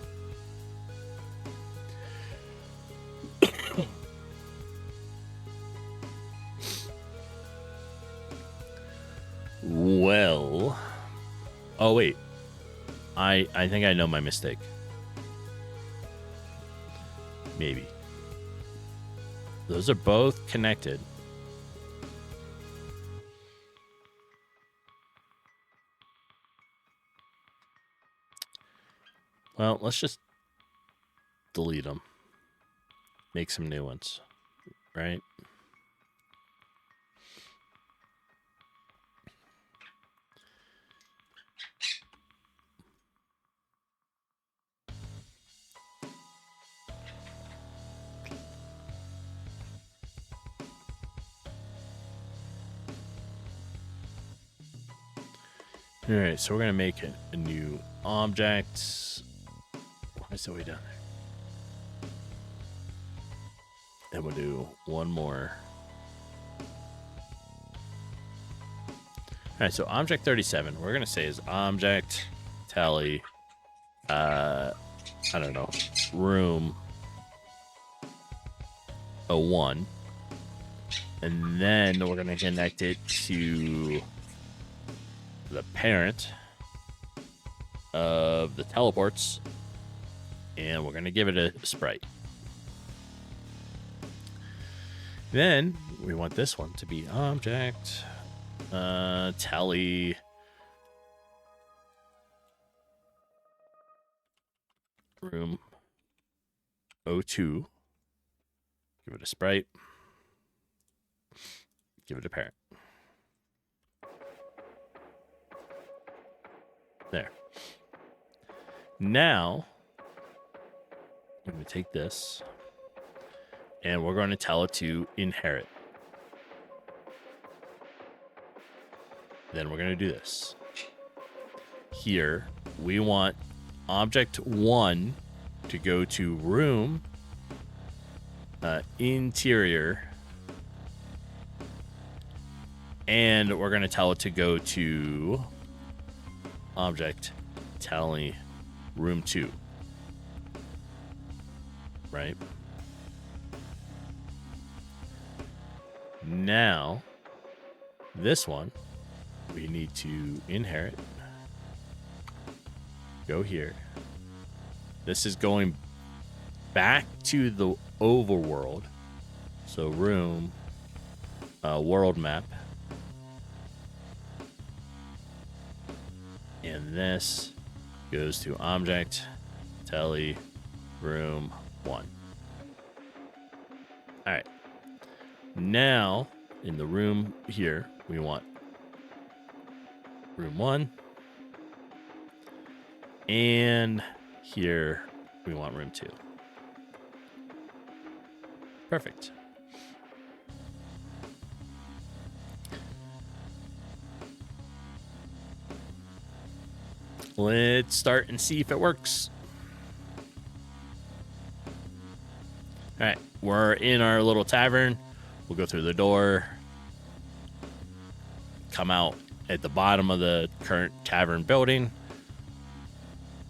Well, oh wait, I think I know my mistake. Maybe. Those are both connected. Well, let's just delete them. Make some new ones, right? All right, so we're gonna make a new object. Why is it way down there? And we'll do one more. All right, so object 37, we're gonna say is object tally. I don't know, room 01, and then we're gonna connect it to the parent of the teleports, and we're going to give it a sprite. Then we want this one to be object tally room O2. Give it a sprite. Give it a parent. There. Now, I'm going to take this, and we're going to tell it to inherit. Then we're going to do this. Here, we want object 1 to go to room, interior, and we're going to tell it to go to object tally room 2. Right? Now, this one, we need to inherit. Go here. This is going back to the overworld. So room, world map. And this goes to object, tele, room 1. All right. Now, in the room here, we want room 1. And here, we want room 2. Perfect. Let's start and see if it works. All right, we're in our little tavern. We'll go through the door, come out at the bottom of the current tavern building,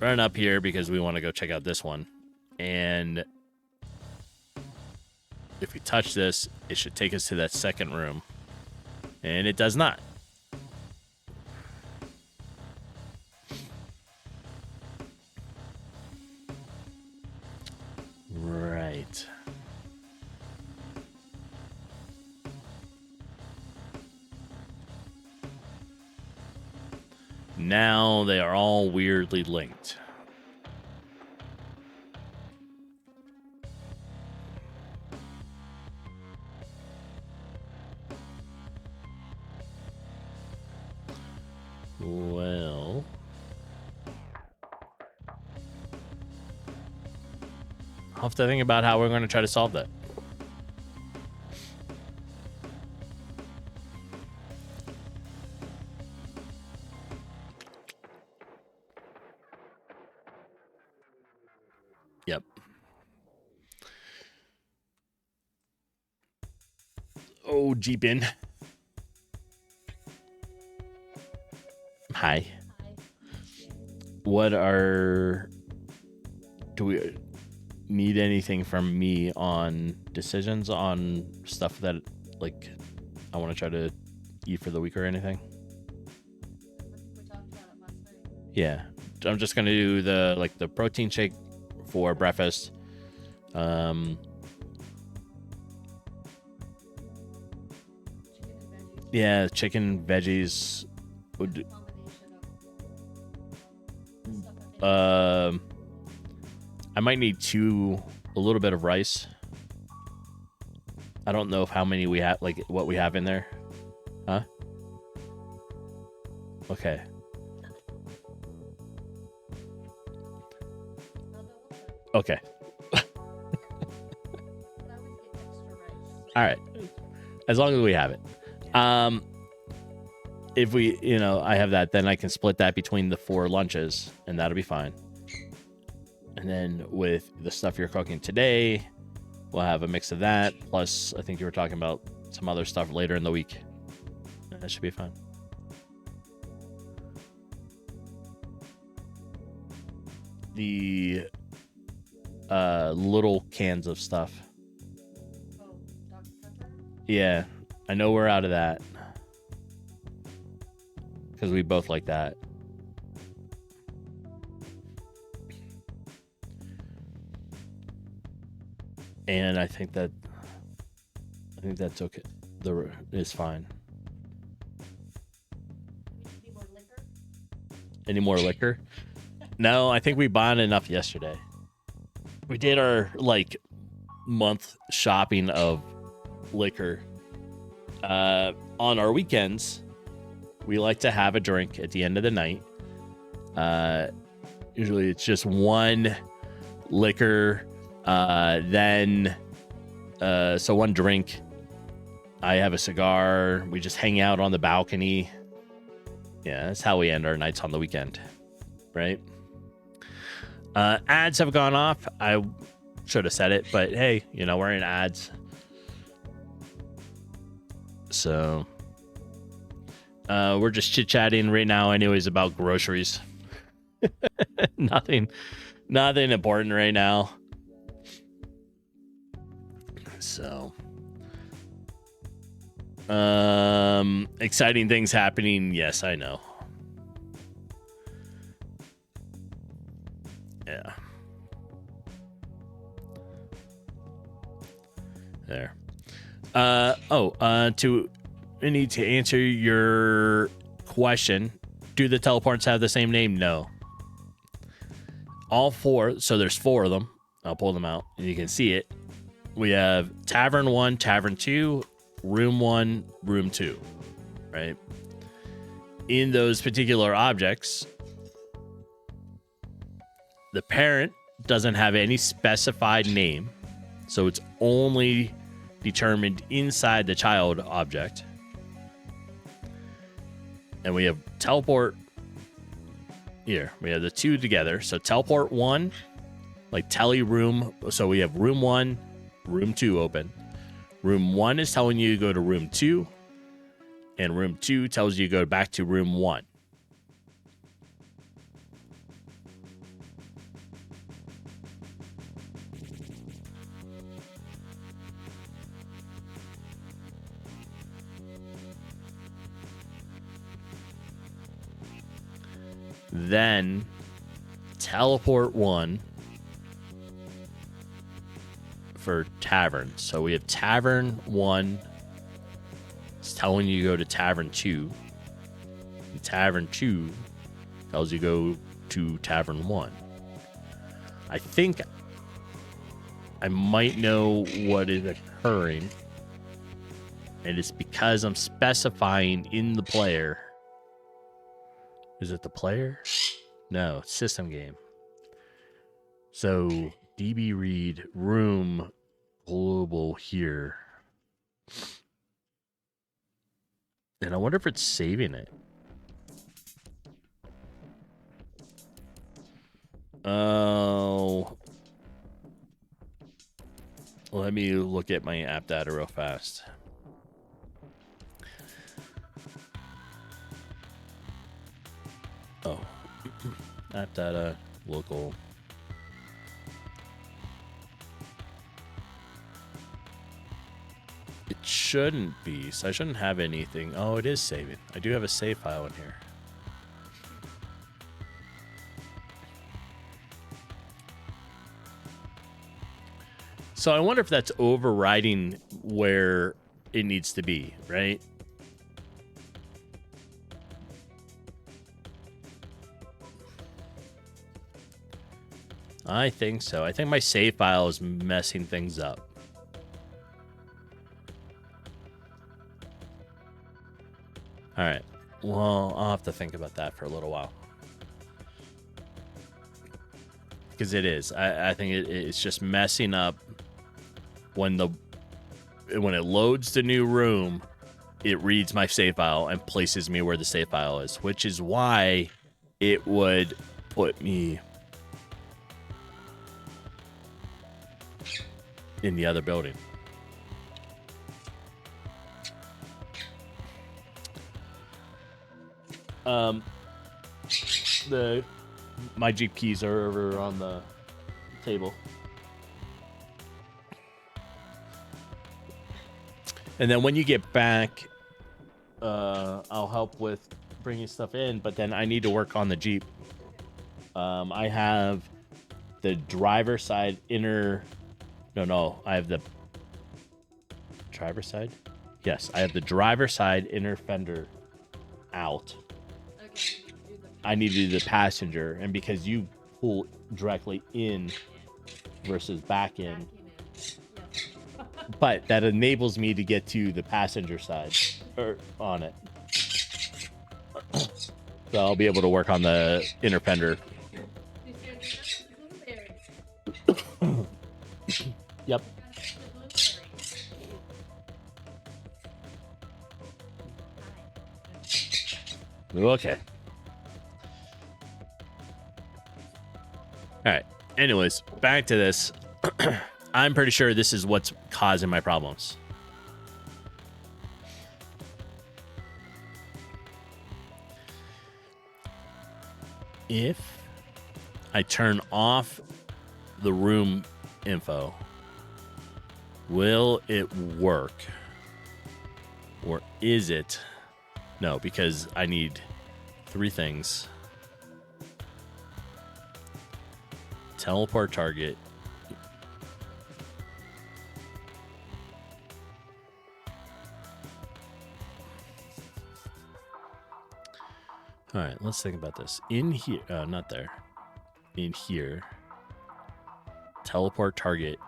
run up here because we want to go check out this one. And if we touch this, it should take us to that second room. And it does not. Right. Now they are all weirdly linked. Well, I'll have to think about how we're going to try to solve that. Yep. Oh, Jeepin. Hi. Do we need anything from me on decisions on stuff that, like, I want to try to eat for the week or anything? We talked about it last night. Yeah. I'm just going to do the protein shake for breakfast. Chicken and veggies. Yeah, chicken, veggies. Combination of stuff I might need a little bit of rice. I don't know how many we have, like what we have in there. Huh? Okay. Okay. All right. As long as we have it. If we, I have that, then I can split that between the 4 lunches, and that'll be fine. And then with the stuff you're cooking today, we'll have a mix of that. Plus, I think you were talking about some other stuff later in the week. That should be fine. The little cans of stuff. Oh, Dr. Pepper? Yeah, I know we're out of that. Because we both like that. And I think that's okay. It's fine. Any more liquor? Any more liquor? No, I think we bought enough yesterday. we did our like month shopping of liquor. On our weekends, we like to have a drink at the end of the night. Usually it's just one liquor, then so one drink. I have a cigar. We just hang out on the balcony. Yeah, that's how we end our nights on the weekend, right? Ads have gone off. I should have said it, but hey, you know, we're in ads. So we're just chit-chatting right now anyways about groceries. Nothing important right now. So exciting things happening. Yes, I know. Yeah. There. I need to answer your question. Do the teleports have the same name? No. All four, so there's 4 of them. I'll pull them out and you can see it. We have Tavern 1, Tavern 2, Room 1, Room 2, right? In those particular objects, the parent doesn't have any specified name, so it's only determined inside the child object. And we have teleport here. We have the 2 together. So teleport 1, like tele room. So we have room 1, room 2 open. Room 1 is telling you to go to room 2, and room 2 tells you to go back to room 1. Then teleport 1 for tavern. So we have tavern 1. It's telling you to go to tavern 2. And tavern 2 tells you to go to tavern 1. I think I might know what is occurring. And it's because I'm specifying in the player. Is it the player? No, it's system game. So DB read room global here. And I wonder if it's saving it. Oh. Let me look at my app data real fast. Oh, app data, local. It shouldn't be, so I shouldn't have anything. Oh, it is saving. I do have a save file in here. So I wonder if that's overriding where it needs to be, right? I think so. I think my save file is messing things up. All right. Well, I'll have to think about that for a little while. Because it is. I think it's just messing up when it loads the new room, it reads my save file and places me where the save file is, which is why it would put me in the other building. My GPs are over on the table. And then when you get back, I'll help with bringing stuff in, but then I need to work on the Jeep. I have the driver side inner... No, I have the driver side? Yes, I have the driver side inner fender out. Okay. I need to do the passenger, and because you pull directly in versus back in. Vacuum in. Yes. But that enables me to get to the passenger side or on it. So I'll be able to work on the inner fender. These are the blueberries. Yep. The blueberries. Okay. All right. Anyways, back to this. I'm pretty sure this is what's causing my problems. If I turn off the room info, will it work? Or is it? No, because I need 3 things. Teleport target. All right, let's think about this. In here, not there. In here, teleport target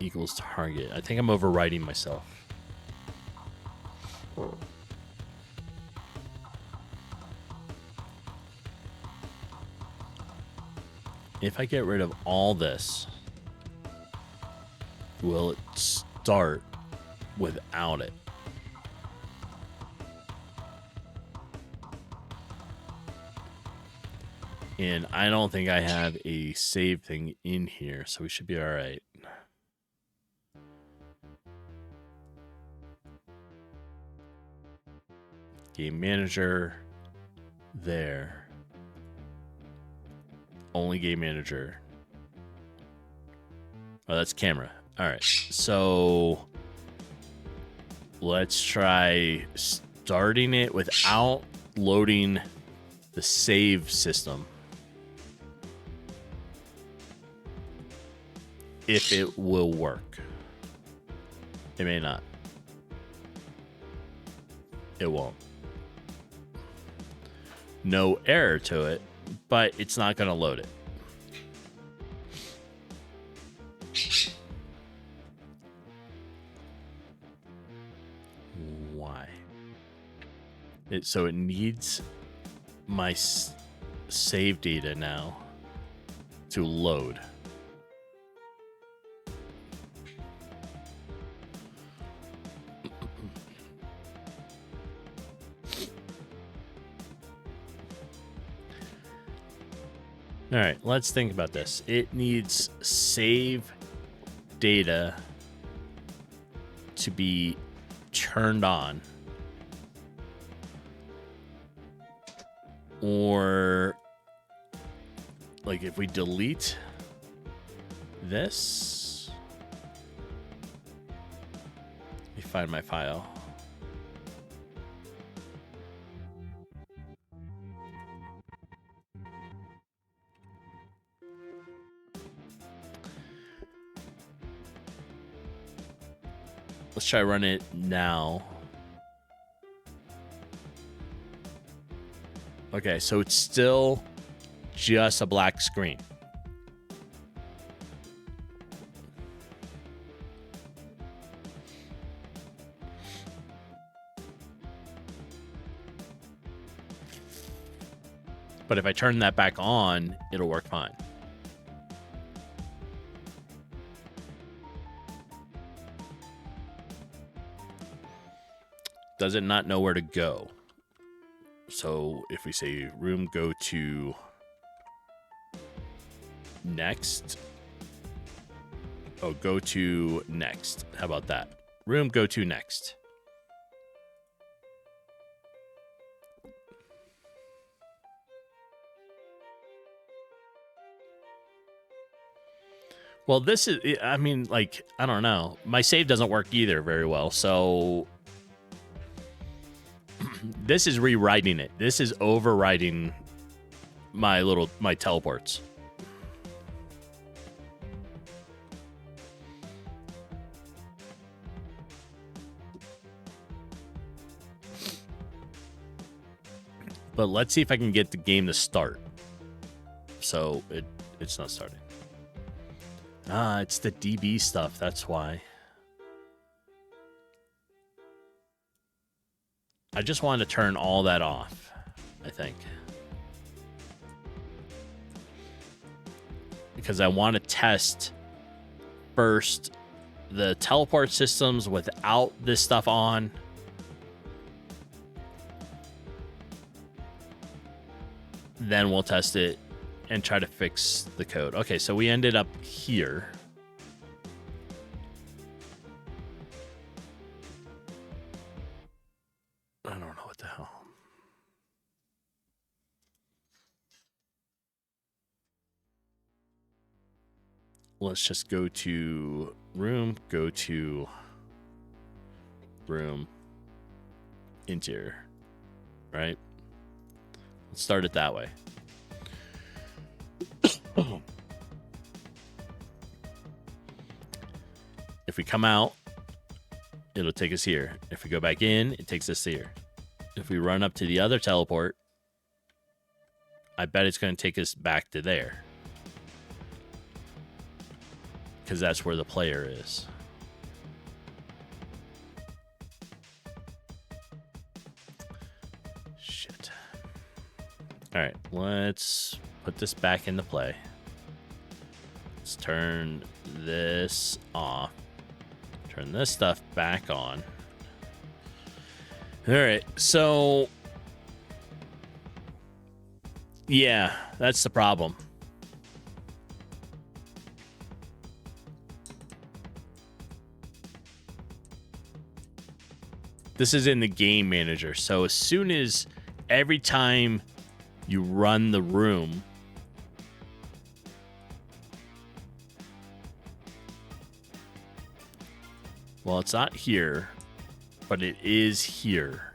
equals target. I think I'm overriding myself. If I get rid of all this, will it start without it? And I don't think I have a save thing in here, so we should be all right. Game manager, there. Only game manager. Oh, that's camera. All right, so let's try starting it without loading the save system. If it will work. It may not. It won't. No error to it, but it's not going to load it. Why? So it needs my save data now to load. All right, let's think about this. It needs save data to be turned on. Or, like, if we delete this, let me find my file. Let's try run it now. Okay, so it's still just a black screen. But if I turn that back on, it'll work fine. Does it not know where to go? So if we say room, go to next. Oh, go to next. How about that? Room, go to next. Well, this is, I mean, like, I don't know. My save doesn't work either very well, so this is rewriting it. This is overriding my teleports. But let's see if I can get the game to start. so it's not starting. Ah, it's the DB stuff. That's why. I just wanted to turn all that off, I think. Because I want to test first the teleport systems without this stuff on. Then we'll test it and try to fix the code. Okay, so we ended up here. I don't know what the hell. Let's just go to room, go to room, interior, right? Let's start it that way. If we come out, it'll take us here. If we go back in, it takes us here. If we run up to the other teleport, I bet it's going to take us back to there. Because that's where the player is. Shit. Alright, let's put this back into play. Let's turn this off. Turn this stuff back on. Alright, so... yeah, that's the problem. This is in the game manager. So as soon as every time you run the room, well, it's not here, but it is here.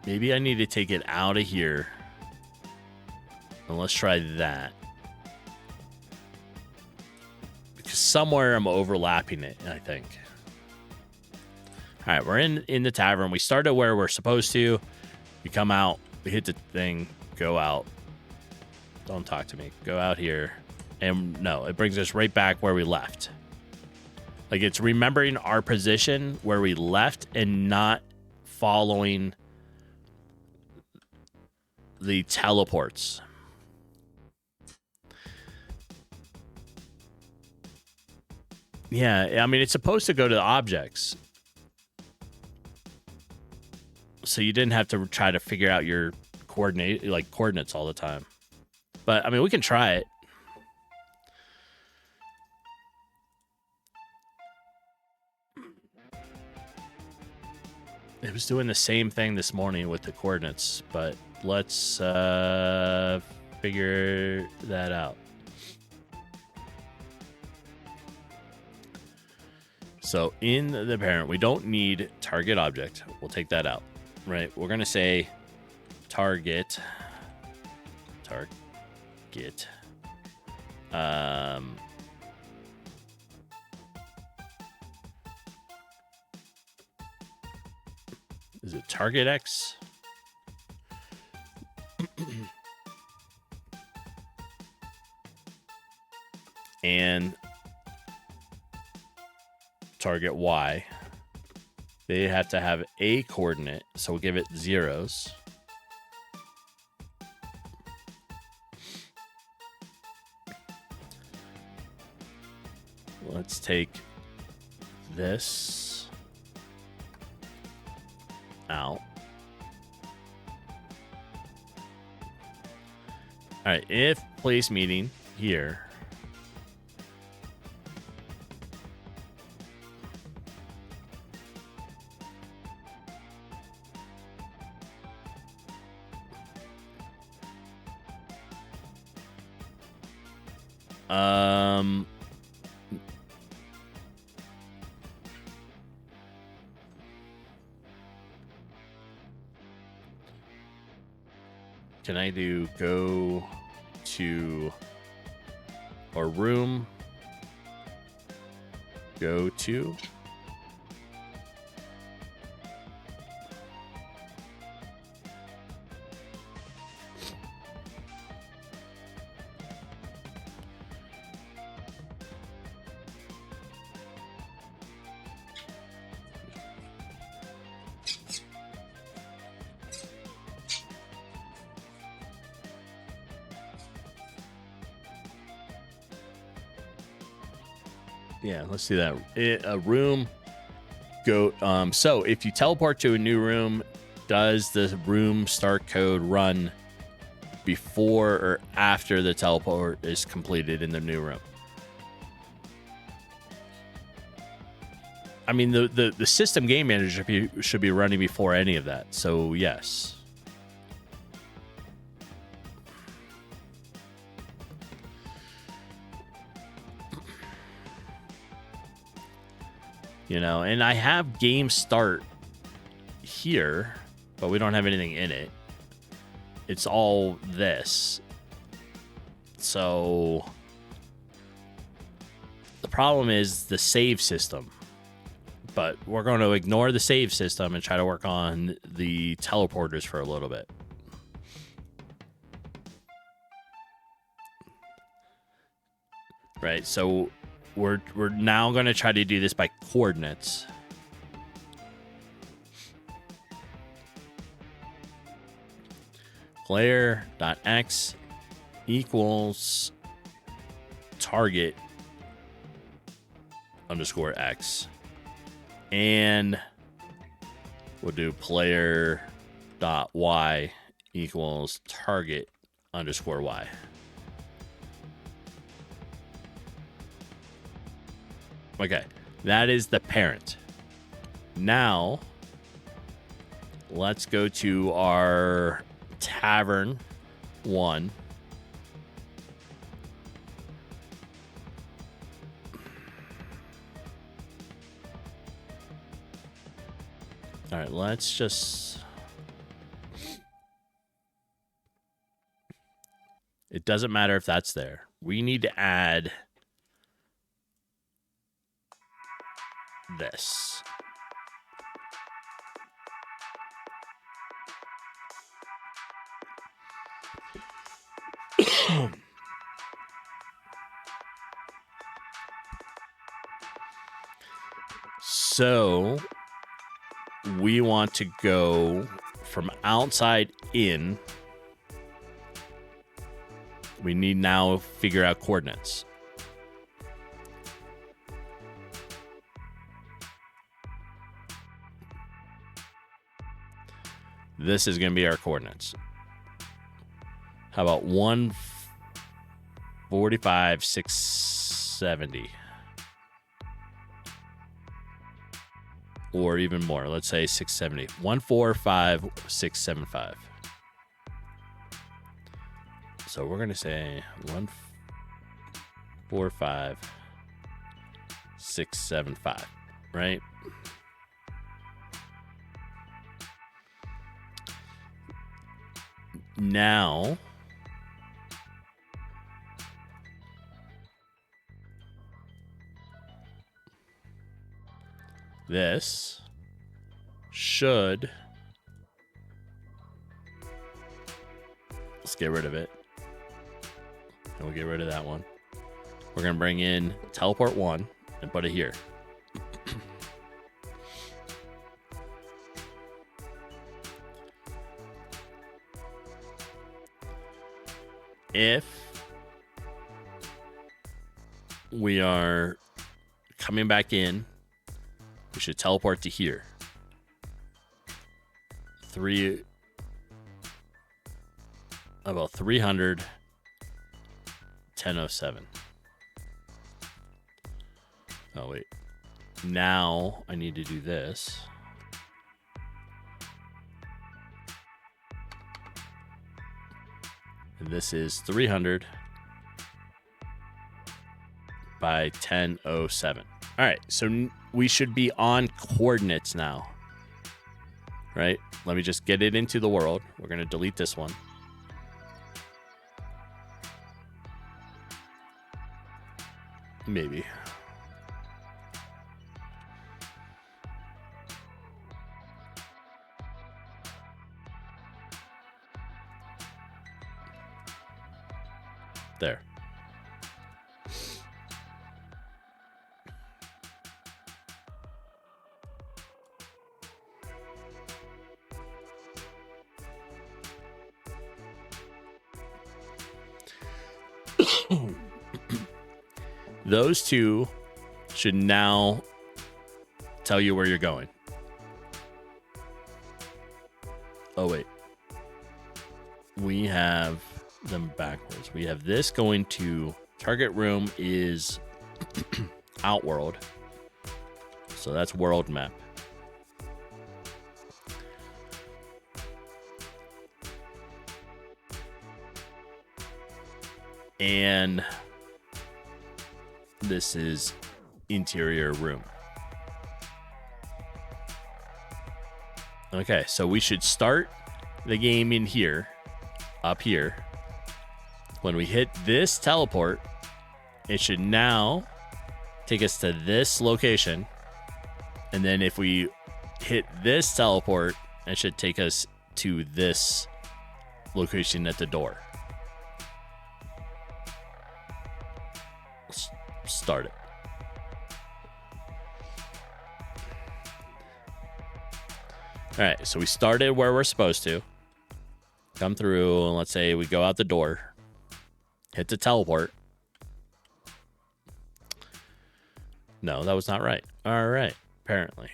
Maybe I need to take it out of here. And let's try that. Because somewhere I'm overlapping it, I think. All right, we're in the tavern. We started where we're supposed to. We come out. We hit the thing. Go out. Don't talk to me. Go out here. And no, it brings us right back where we left. Like, it's remembering our position where we left and not following the teleports. Yeah, I mean, it's supposed to go to the objects. So you didn't have to try to figure out your coordinates all the time. But, I mean, we can try it. It was doing the same thing this morning with the coordinates, but let's figure that out. So in the parent, we don't need target object. We'll take that out, right? We're going to say target. Is it target X? And target Y. They have to have a coordinate, so we'll give it zeros. Let's take this out. All right, if place meeting here. Can I do go to or room? Go to. Yeah, let's do that. A room. Go. So if you teleport to a new room, does the room start code run before or after the teleport is completed in the new room? I mean, the system game manager should be running before any of that. So yes. You know, and I have game start here, but we don't have anything in it. It's all this. So the problem is the save system. But we're going to ignore the save system and try to work on the teleporters for a little bit. Right, so we're now going to try to do this by coordinates. Player.x equals target underscore x. And we'll do player.y equals target underscore y. Okay, that is the parent. Now, let's go to our tavern 1. All right, let's just... It doesn't matter if that's there. We need to add this. So we want to go from outside in. We need now figure out coordinates. This is going to be our coordinates. How about 145, 670? Or even more. Let's say 670. 145, 675. So we're going to say 145, 675, right? Now, this should, let's get rid of it. And we'll get rid of that one. We're going to bring in teleport 1 and put it here. If we are coming back in, we should teleport to here. 300, 1007. Oh, wait. Now I need to do this. And this is 300 by 1007. All right, so we should be on coordinates now. Right? Let me just get it into the world. We're going to delete this one. Maybe. There. Those two should now tell you where you're going. Oh, wait. We have them backwards. We have this going to target room is Outworld. So that's world map. And this is interior room. Okay, so we should start the game in here, up here. When we hit this teleport, it should now take us to this location. And then if we hit this teleport, it should take us to this location at the door. Let's start it. All right, so we started where we're supposed to. Come through, and let's say we go out the door. Hit the teleport. No, that was not right. All right, apparently.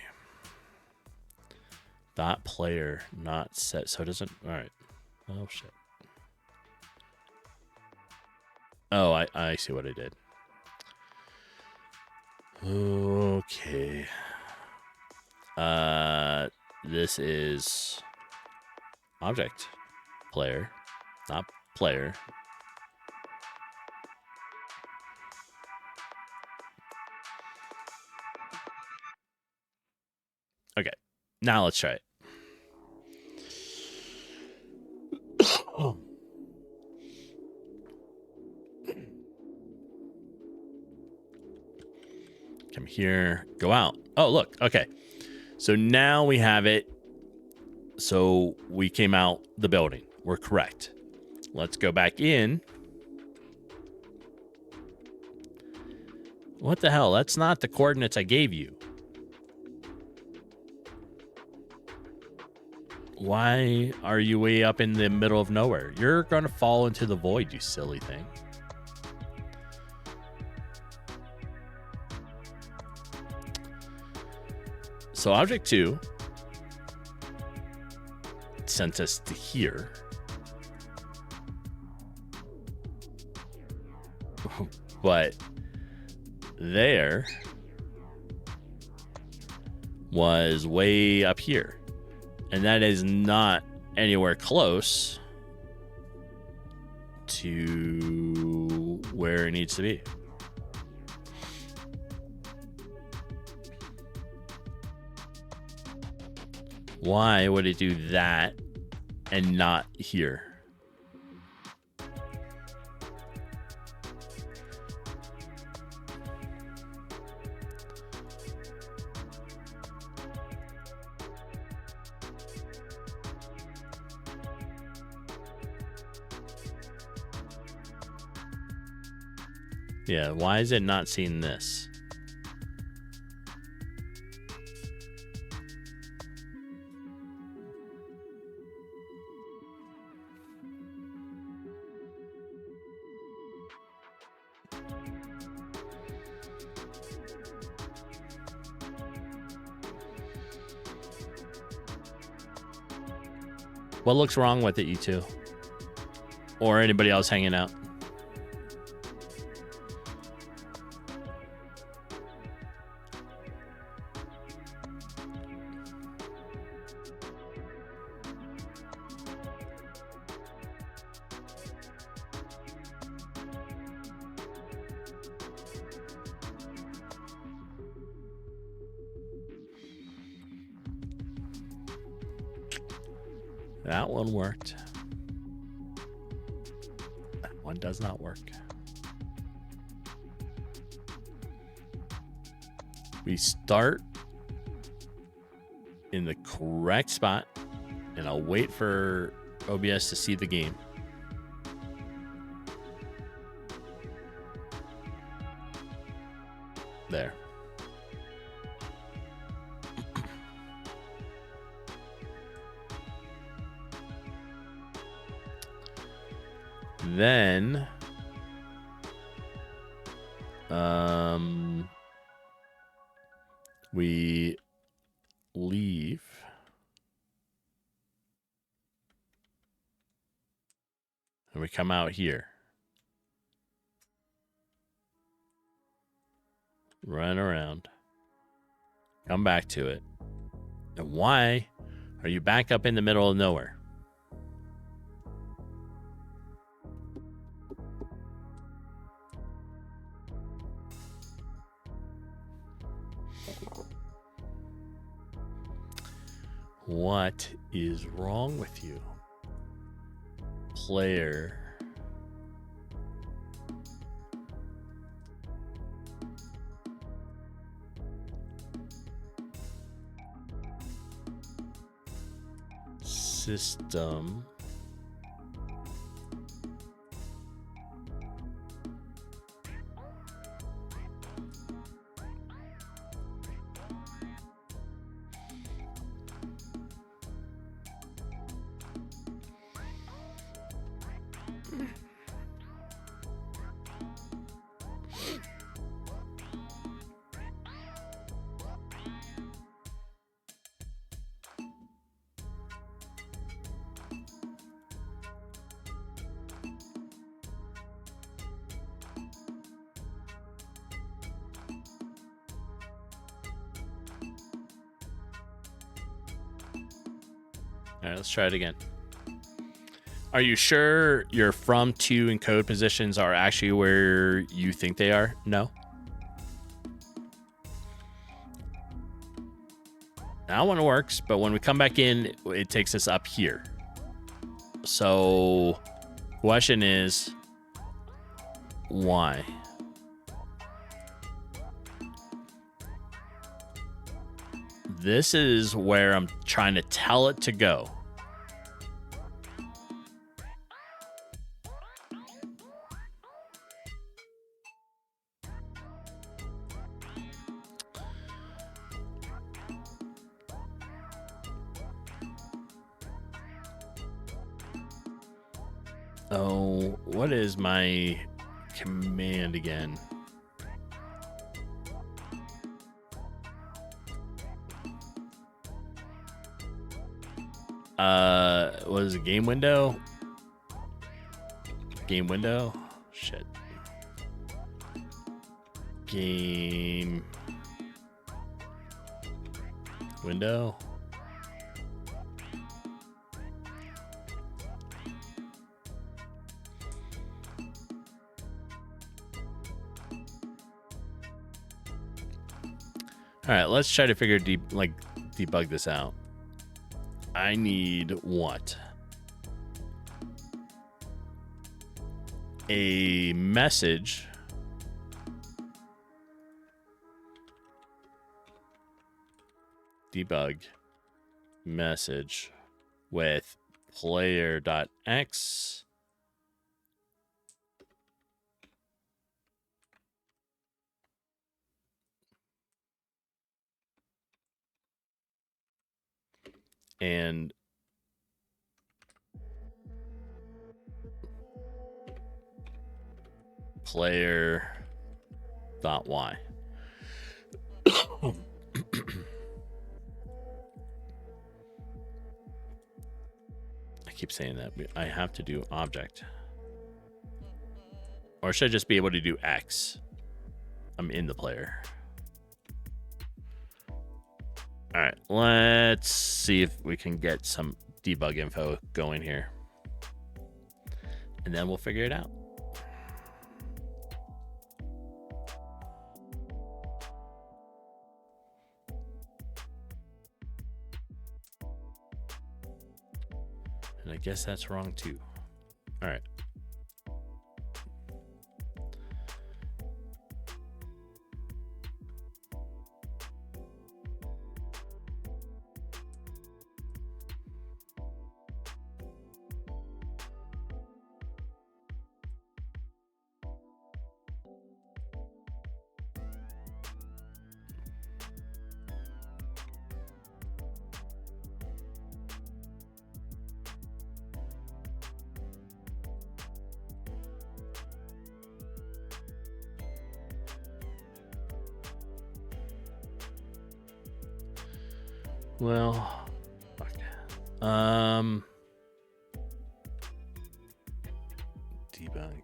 Dot player not set, so it doesn't. All right. Oh, shit. Oh, I see what I did. Okay. This is object player, not player. Okay, now let's try it. Come here, go out. Oh, look, okay. So now we have it. So we came out the building. We're correct. Let's go back in. What the hell? That's not the coordinates I gave you. Why are you way up in the middle of nowhere? You're going to fall into the void, you silly thing. So object 2 sent us to here. But there was way up here. And that is not anywhere close to where it needs to be. Why would it do that and not here? Yeah, why is it not seeing this? What looks wrong with it, you two? Or anybody else hanging out? That one worked. That one does not work. We start in the correct spot, and I'll wait for OBS to see the game. There. Then, we leave. And we come out here. Run around. Come back to it. And why are you back up in the middle of nowhere? What is wrong with you? Player. System. All right, let's try it again. Are you sure your from, to, and code positions are actually where you think they are? No. That one works, but when we come back in, it takes us up here. So, question is, why? This is where I'm trying to tell it to go. Oh, what is my command again? What is it? Game window? Game window? Shit. Game window? All right, let's try to debug this out. I need what? A message. Debug message with player.x. And player.y. I keep saying that. I have to do object. Or should I just be able to do X? I'm in the player. All right, let's see if we can get some debug info going here. And then we'll figure it out. And I guess that's wrong too. All right. Well, fuck. Debug.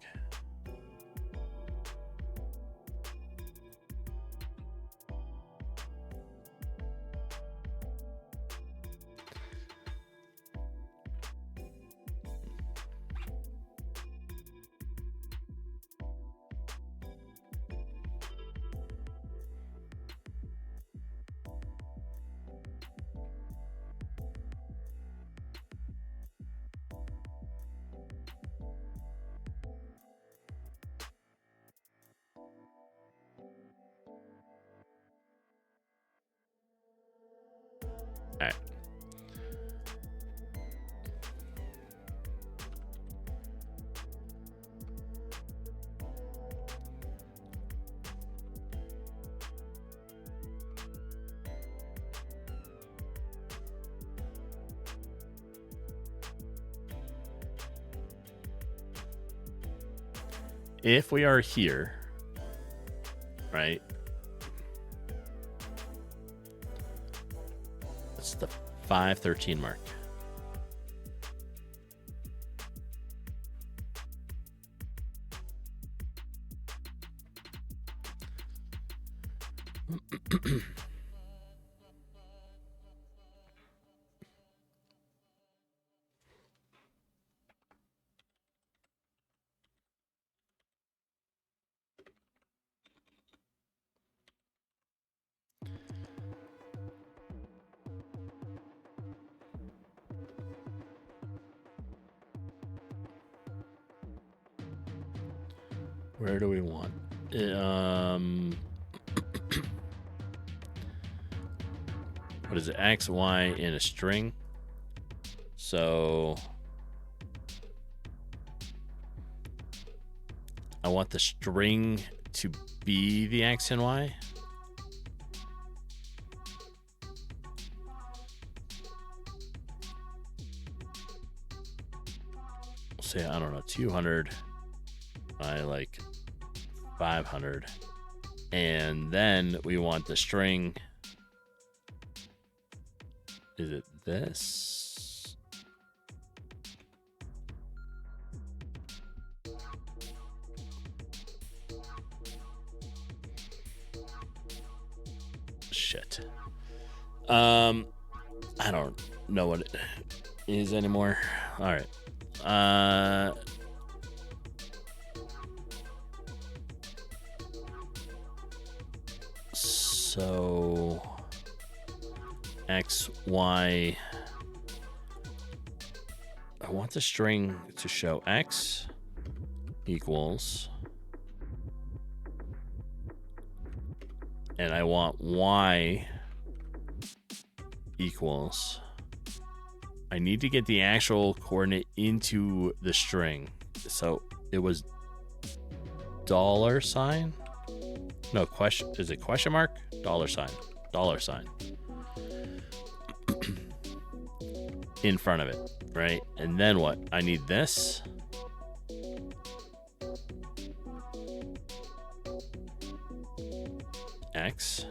All right. If we are here, right? It's the 513 mark. Where do we want? What is it? X, Y in a string. So I want the string to be the X and Y. Say, I don't know, 200 by like 500. And then we want the string. Is it this? Shit. I don't know what it is anymore. All right. So X, Y. I want the string to show X equals, and I want Y equals. I need to get the actual coordinate into the string. So it was $sign. No, question. Is it question mark? $sign. $sign. In front of it, right? And then what? I need this. X.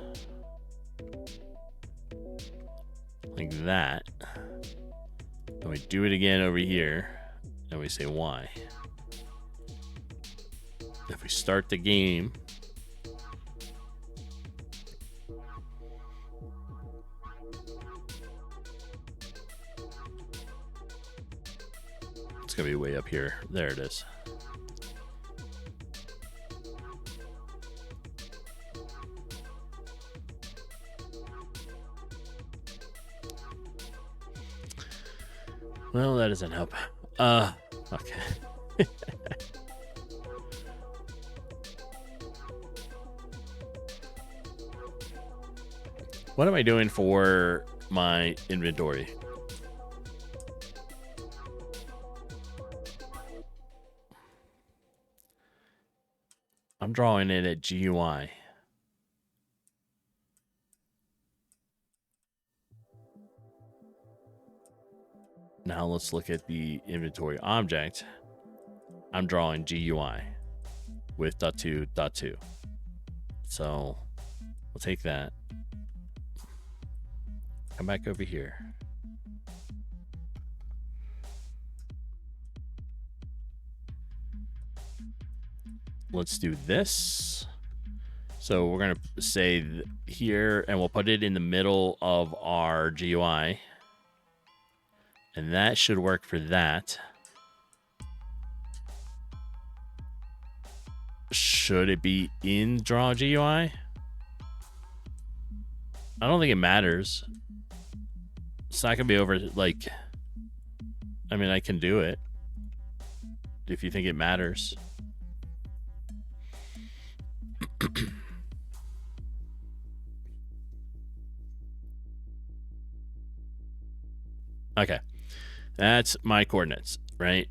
Like that. And we do it again over here. And we say Y. If we start the game, it's gonna be way up here. There it is. Well, that doesn't help. Okay. What am I doing for my inventory? I'm drawing it at GUI. Now let's look at the inventory object. I'm drawing GUI with .2.2. So we'll take that. Come back over here. Let's do this. So we're going to say here, and we'll put it in the middle of our GUI. And that should work for that. Should it be in Draw GUI? I don't think it matters. It's not going to be over, like... I mean, I can do it. If you think it matters. Okay. That's my coordinates, right?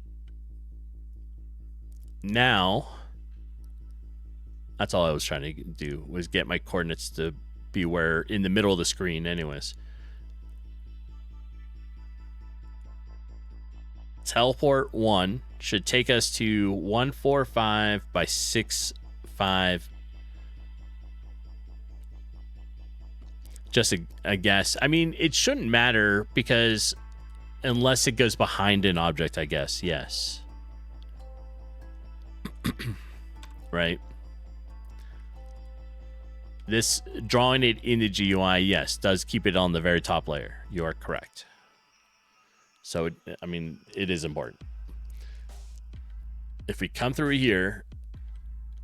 Now, that's all I was trying to do, was get my coordinates to be where in the middle of the screen anyways. Teleport 1 should take us to 145 by 65. Just a guess. I mean, it shouldn't matter because unless it goes behind an object, I guess. Yes. Right. This drawing it into GUI, yes, does keep it on the very top layer. You are correct. So, I mean, it is important. If we come through here,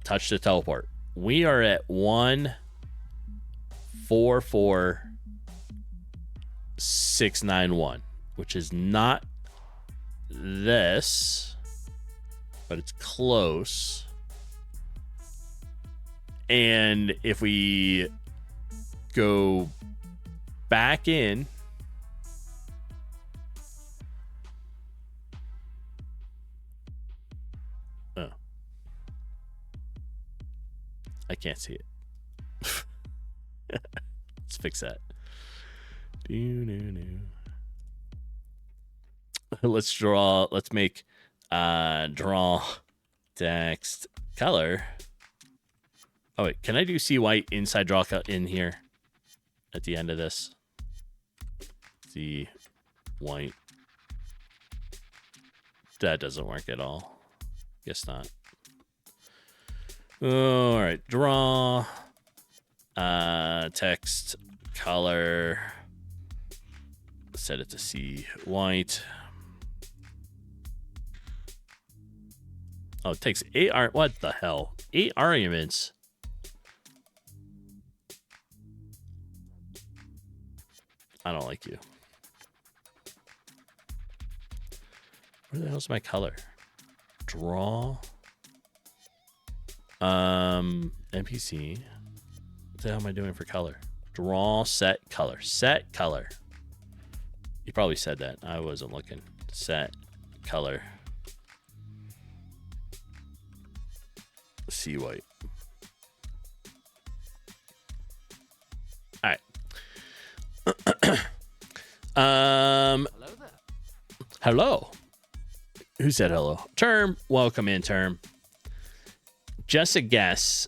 touch the teleport, we are at 144,691, which is not this, but it's close. And if we go back in, oh, I can't see it. Let's fix that. Let's draw. Let's make draw text color. Oh wait, can I do see white inside draw cut in here at the end of this? See white. That doesn't work at all. Guess not. All right, draw text color. Set it to see white. Oh, it takes 8 what the hell? 8 arguments. I don't like you. Where the hell's my color? Draw. NPC. What the hell am I doing for color? Draw, set, color. Set, color. You probably said that. I wasn't looking. Set, color. See white. All right. Hello there. Hello. Who said hello? Term. Welcome in, Term. Just a guess.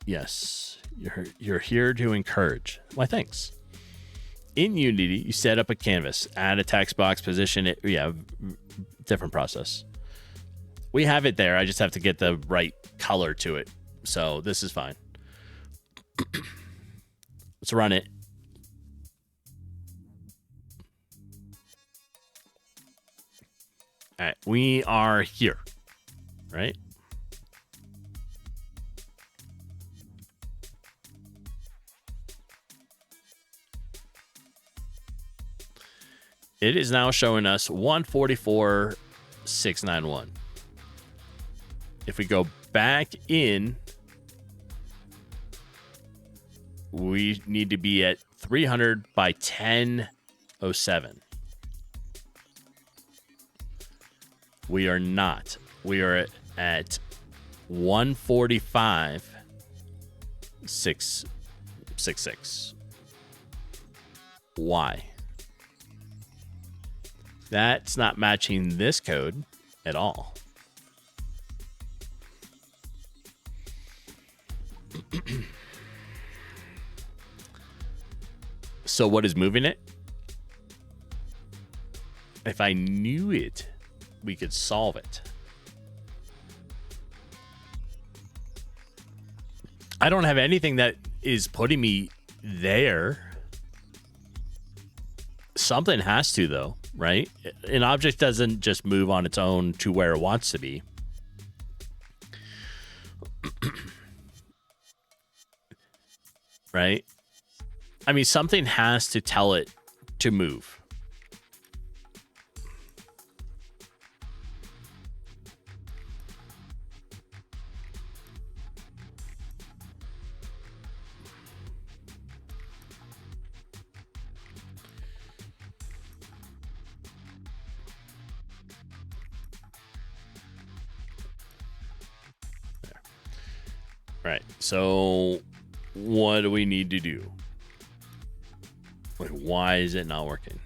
Yes. You're here to encourage. Why, thanks. In Unity, you set up a canvas, add a text box, position it. Yeah, different process. We have it there. I just have to get the right color to it. So this is fine. Let's run it. All right, we are here, right? It is now showing us 144,691. If we go back in, we need to be at 300 by 1007. We are not. We are at 145,666. Why? That's not matching this code at all. So what is moving it? If I knew it, we could solve it. I don't have anything that is putting me there. Something has to, though, right? An object doesn't just move on its own to where it wants to be. Right? I mean, something has to tell it to move. Right. So what do we need to do? Wait, why is it not working?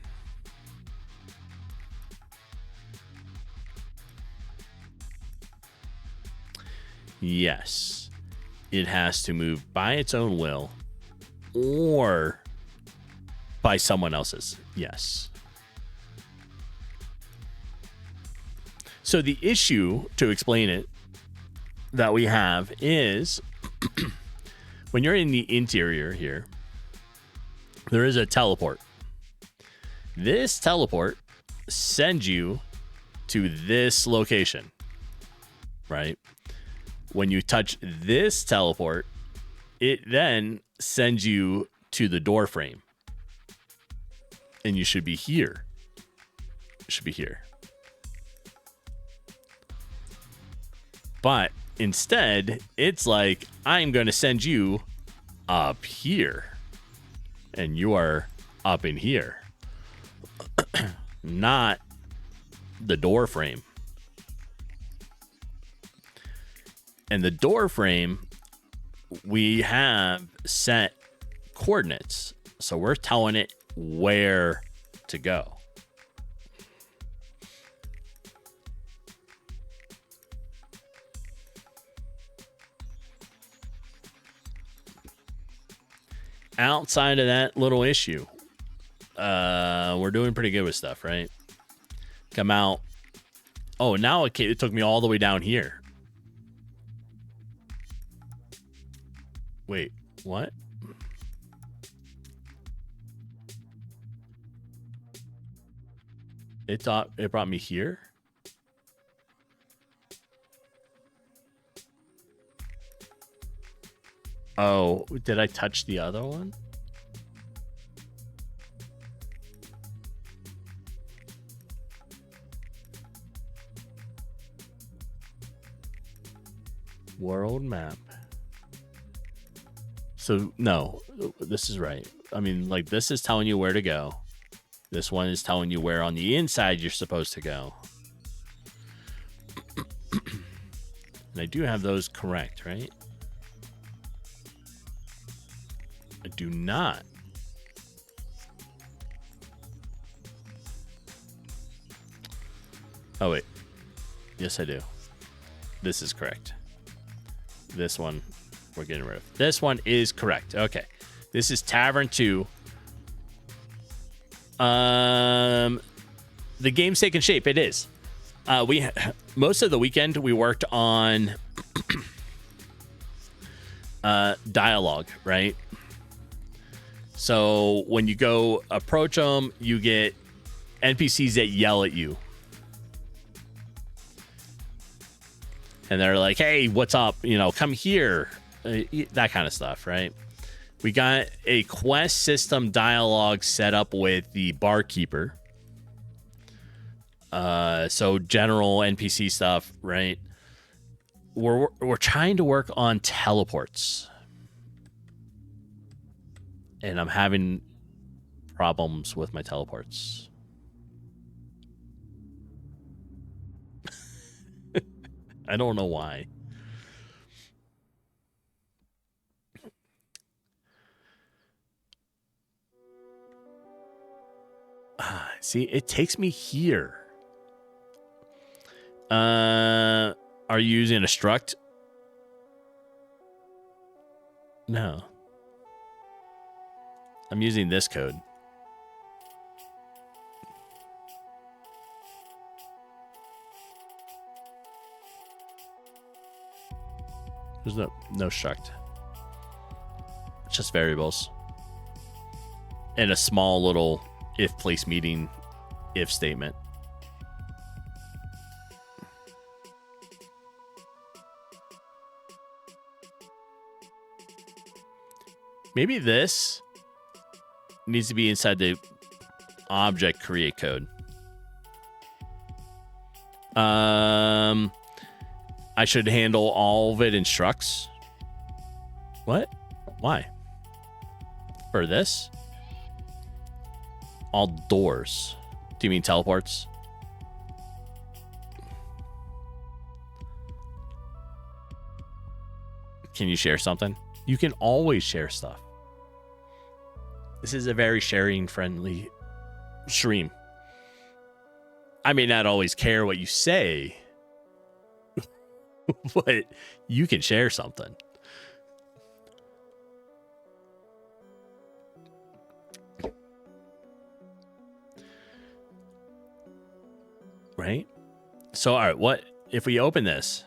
Yes. It has to move by its own will or by someone else's. Yes. So the issue, to explain it, that we have is when you're in the interior here, there is a teleport. This teleport sends you to this location, right? When you touch this teleport, it then sends you to the door frame. And you should be here. It should be here. But instead, it's like, I'm going to send you up here. And you are up in here. Not the door frame. And the door frame, we have set coordinates. So we're telling it where to go. Outside of that little issue, we're doing pretty good with stuff, right? Come out. Oh, now it took me all the way down here. Wait, what? It thought it brought me here? Oh, did I touch the other one? World map. So, no, this is right. I mean, like, this is telling you where to go. This one is telling you where on the inside you're supposed to go. And I do have those correct, right? I do not. Oh, wait. Yes, I do. This is correct. This one, we're getting rid of. This one is correct. Okay. This is Tavern 2. The game's taking shape. It is. Most of the weekend we worked on dialogue, right? So when you go approach them, you get NPCs that yell at you. And they're like, hey, what's up? You know, come here. That kind of stuff, right? We got a quest system dialogue set up with the barkeeper. So general NPC stuff, right? We're trying to work on teleports. And I'm having problems with my teleports. I don't know why. See, it takes me here. Are you using a struct? No. I'm using this code. There's no struct. It's just variables. And a small little if place meeting if statement. Maybe this needs to be inside the object create code. I should handle all of it in structs. What? Why? For this? All doors. Do you mean teleports? Can you share something? You can always share stuff. This is a very sharing friendly stream. I may not always care what you say, but you can share something. Right? So, all right, what if we open this?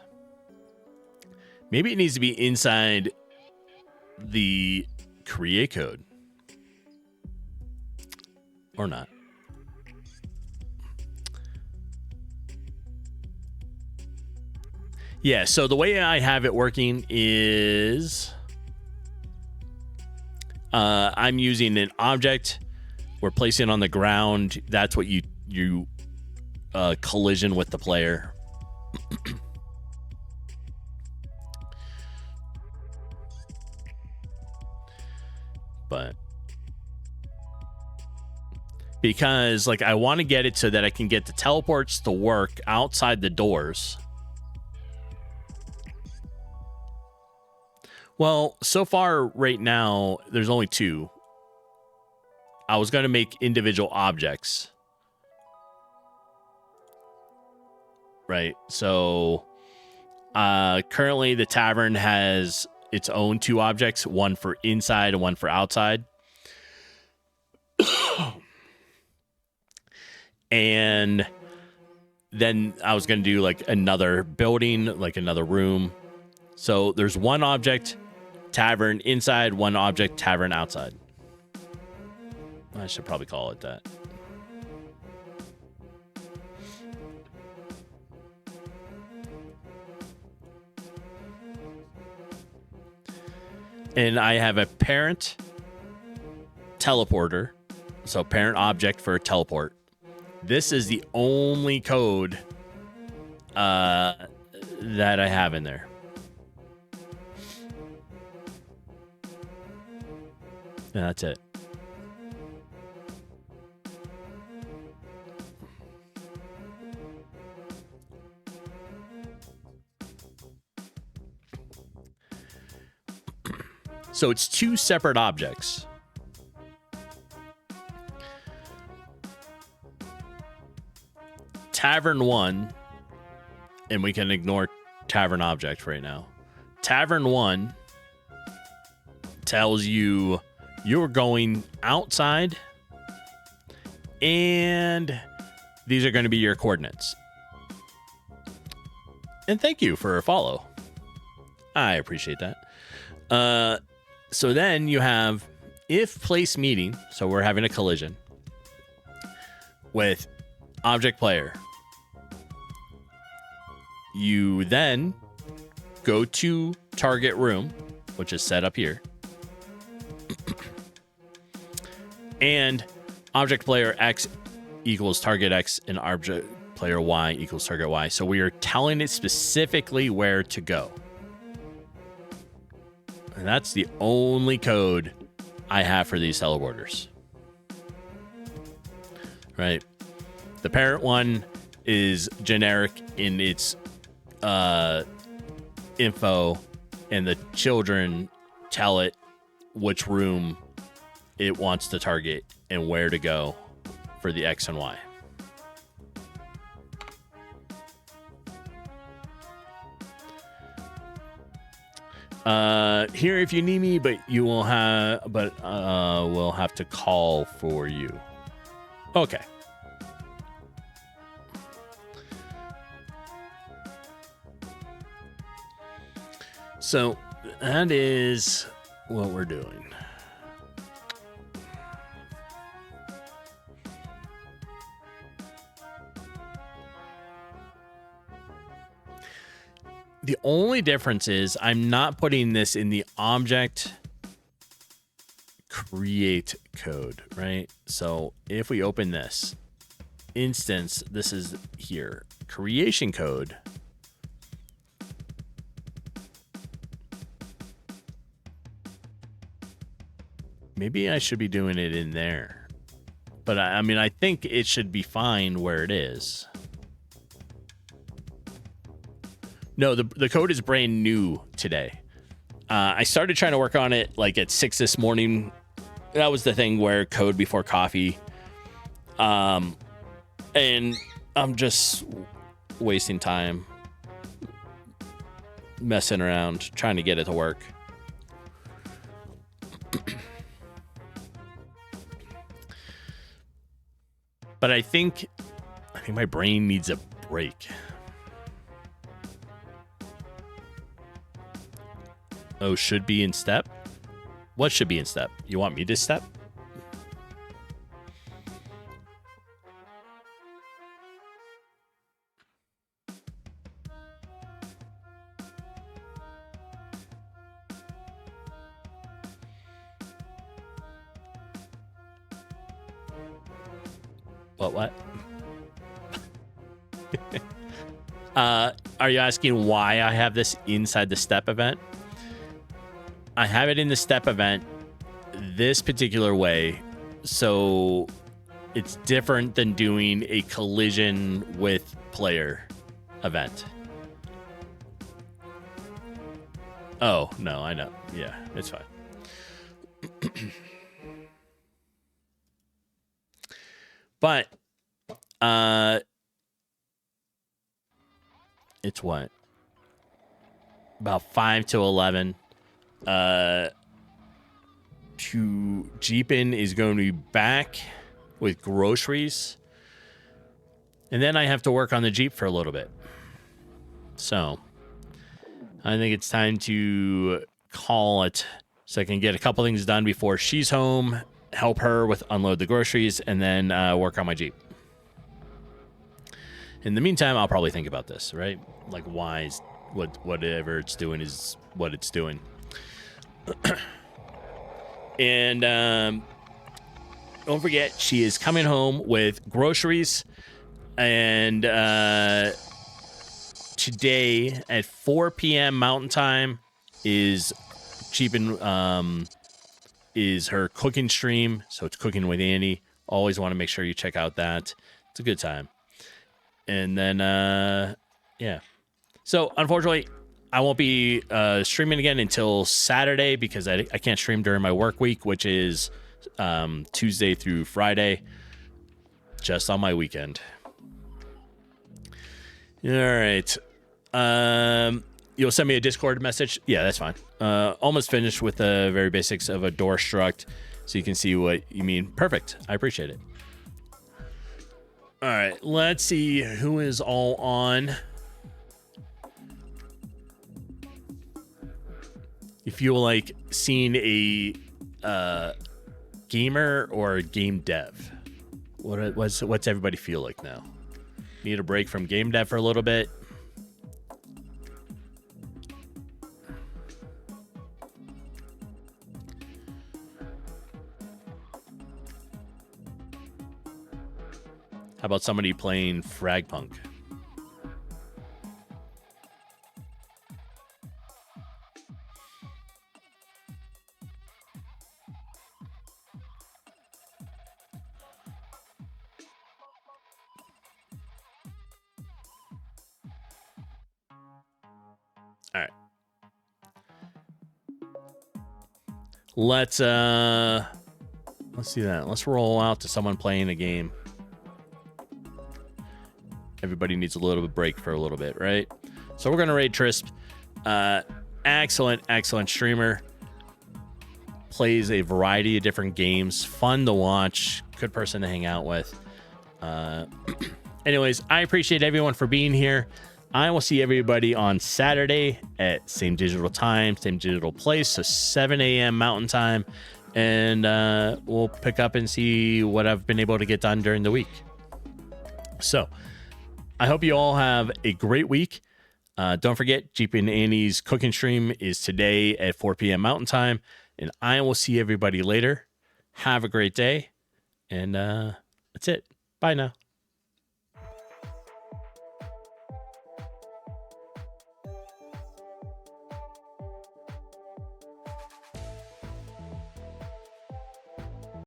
Maybe it needs to be inside the create code. Or not. Yeah, so the way I have it working is I'm using an object. We're placing it on the ground. That's what you collision with the player. But because like I want to get it so that I can get the teleports to work outside the doors. Well, so far right now, there's only two. I was going to make individual objects. Right. So currently the tavern has its own two objects, one for inside and one for outside. And then I was going to do like another building, like another room. So there's one object, tavern inside, one object, tavern outside. I should probably call it that. And I have a parent teleporter. So parent object for a teleport. This is the only code that I have in there. And that's it. So it's two separate objects. Tavern 1, and we can ignore tavern object right now. Tavern 1 tells you you're going outside, and these are going to be your coordinates. And thank you for a follow. I appreciate that. So then you have if place meeting, so we're having a collision with object player. You then go to target room, which is set up here. And object player X equals target X and object player Y equals target Y. So we are telling it specifically where to go. And that's the only code I have for these teleporters. Right? The parent one is generic in its info, and the children tell it which room it wants to target and where to go for the X and Y. Here if you need me, but we'll have to call for you. Okay. So that is what we're doing. The only difference is I'm not putting this in the object create code, right? So if we open this instance, this is here, creation code. Maybe I should be doing it in there. But I mean, I think it should be fine where it is. No, the code is brand new today. I started trying to work on it like at 6 this morning. That was the thing where code before coffee. And I'm just wasting time messing around, trying to get it to work. But I think my brain needs a break. Oh, should be in step? What should be in step? You want me to step? What? Are you asking why I have this inside the step event? I have it in the step event this particular way, so it's different than doing a collision with player event. Oh, no, I know. Yeah, it's fine. But it's what? About 5 to 11. Jeepin is going to be back with groceries. And then I have to work on the Jeep for a little bit. So I think it's time to call it so I can get a couple things done before she's home, help her with unload the groceries, and then work on my Jeep. In the meantime, I'll probably think about this, right? Like, why is whatever it's doing is what it's doing. And don't forget, she is coming home with groceries. And today at 4 p.m. Mountain Time is Jeepin, is her cooking stream. So it's Cooking with Andy. Always want to make sure you check out that. It's a good time. And then, yeah. So, unfortunately, I won't be streaming again until Saturday because I can't stream during my work week, which is Tuesday through Friday, just on my weekend. All right. You'll send me a Discord message? Yeah, that's fine. Almost finished with the very basics of a door struct, so you can see what you mean. Perfect. I appreciate it. All right, let's see who is all on. You feel like seeing a gamer or a game dev? What's everybody feel like now? Need a break from game dev for a little bit? How about somebody playing Fragpunk? All right. Let's see that. Let's roll out to someone playing a game. Everybody needs a little bit of break for a little bit, right? So we're gonna raid Trisp. excellent streamer. Plays a variety of different games. Fun to watch. Good person to hang out with. Anyways, I appreciate everyone for being here. I will see everybody on Saturday at same digital time, same digital place, so 7 a.m. Mountain Time. And we'll pick up and see what I've been able to get done during the week. So I hope you all have a great week. Don't forget, Jeep and Annie's cooking stream is today at 4 p.m. Mountain Time. And I will see everybody later. Have a great day. And that's it. Bye now.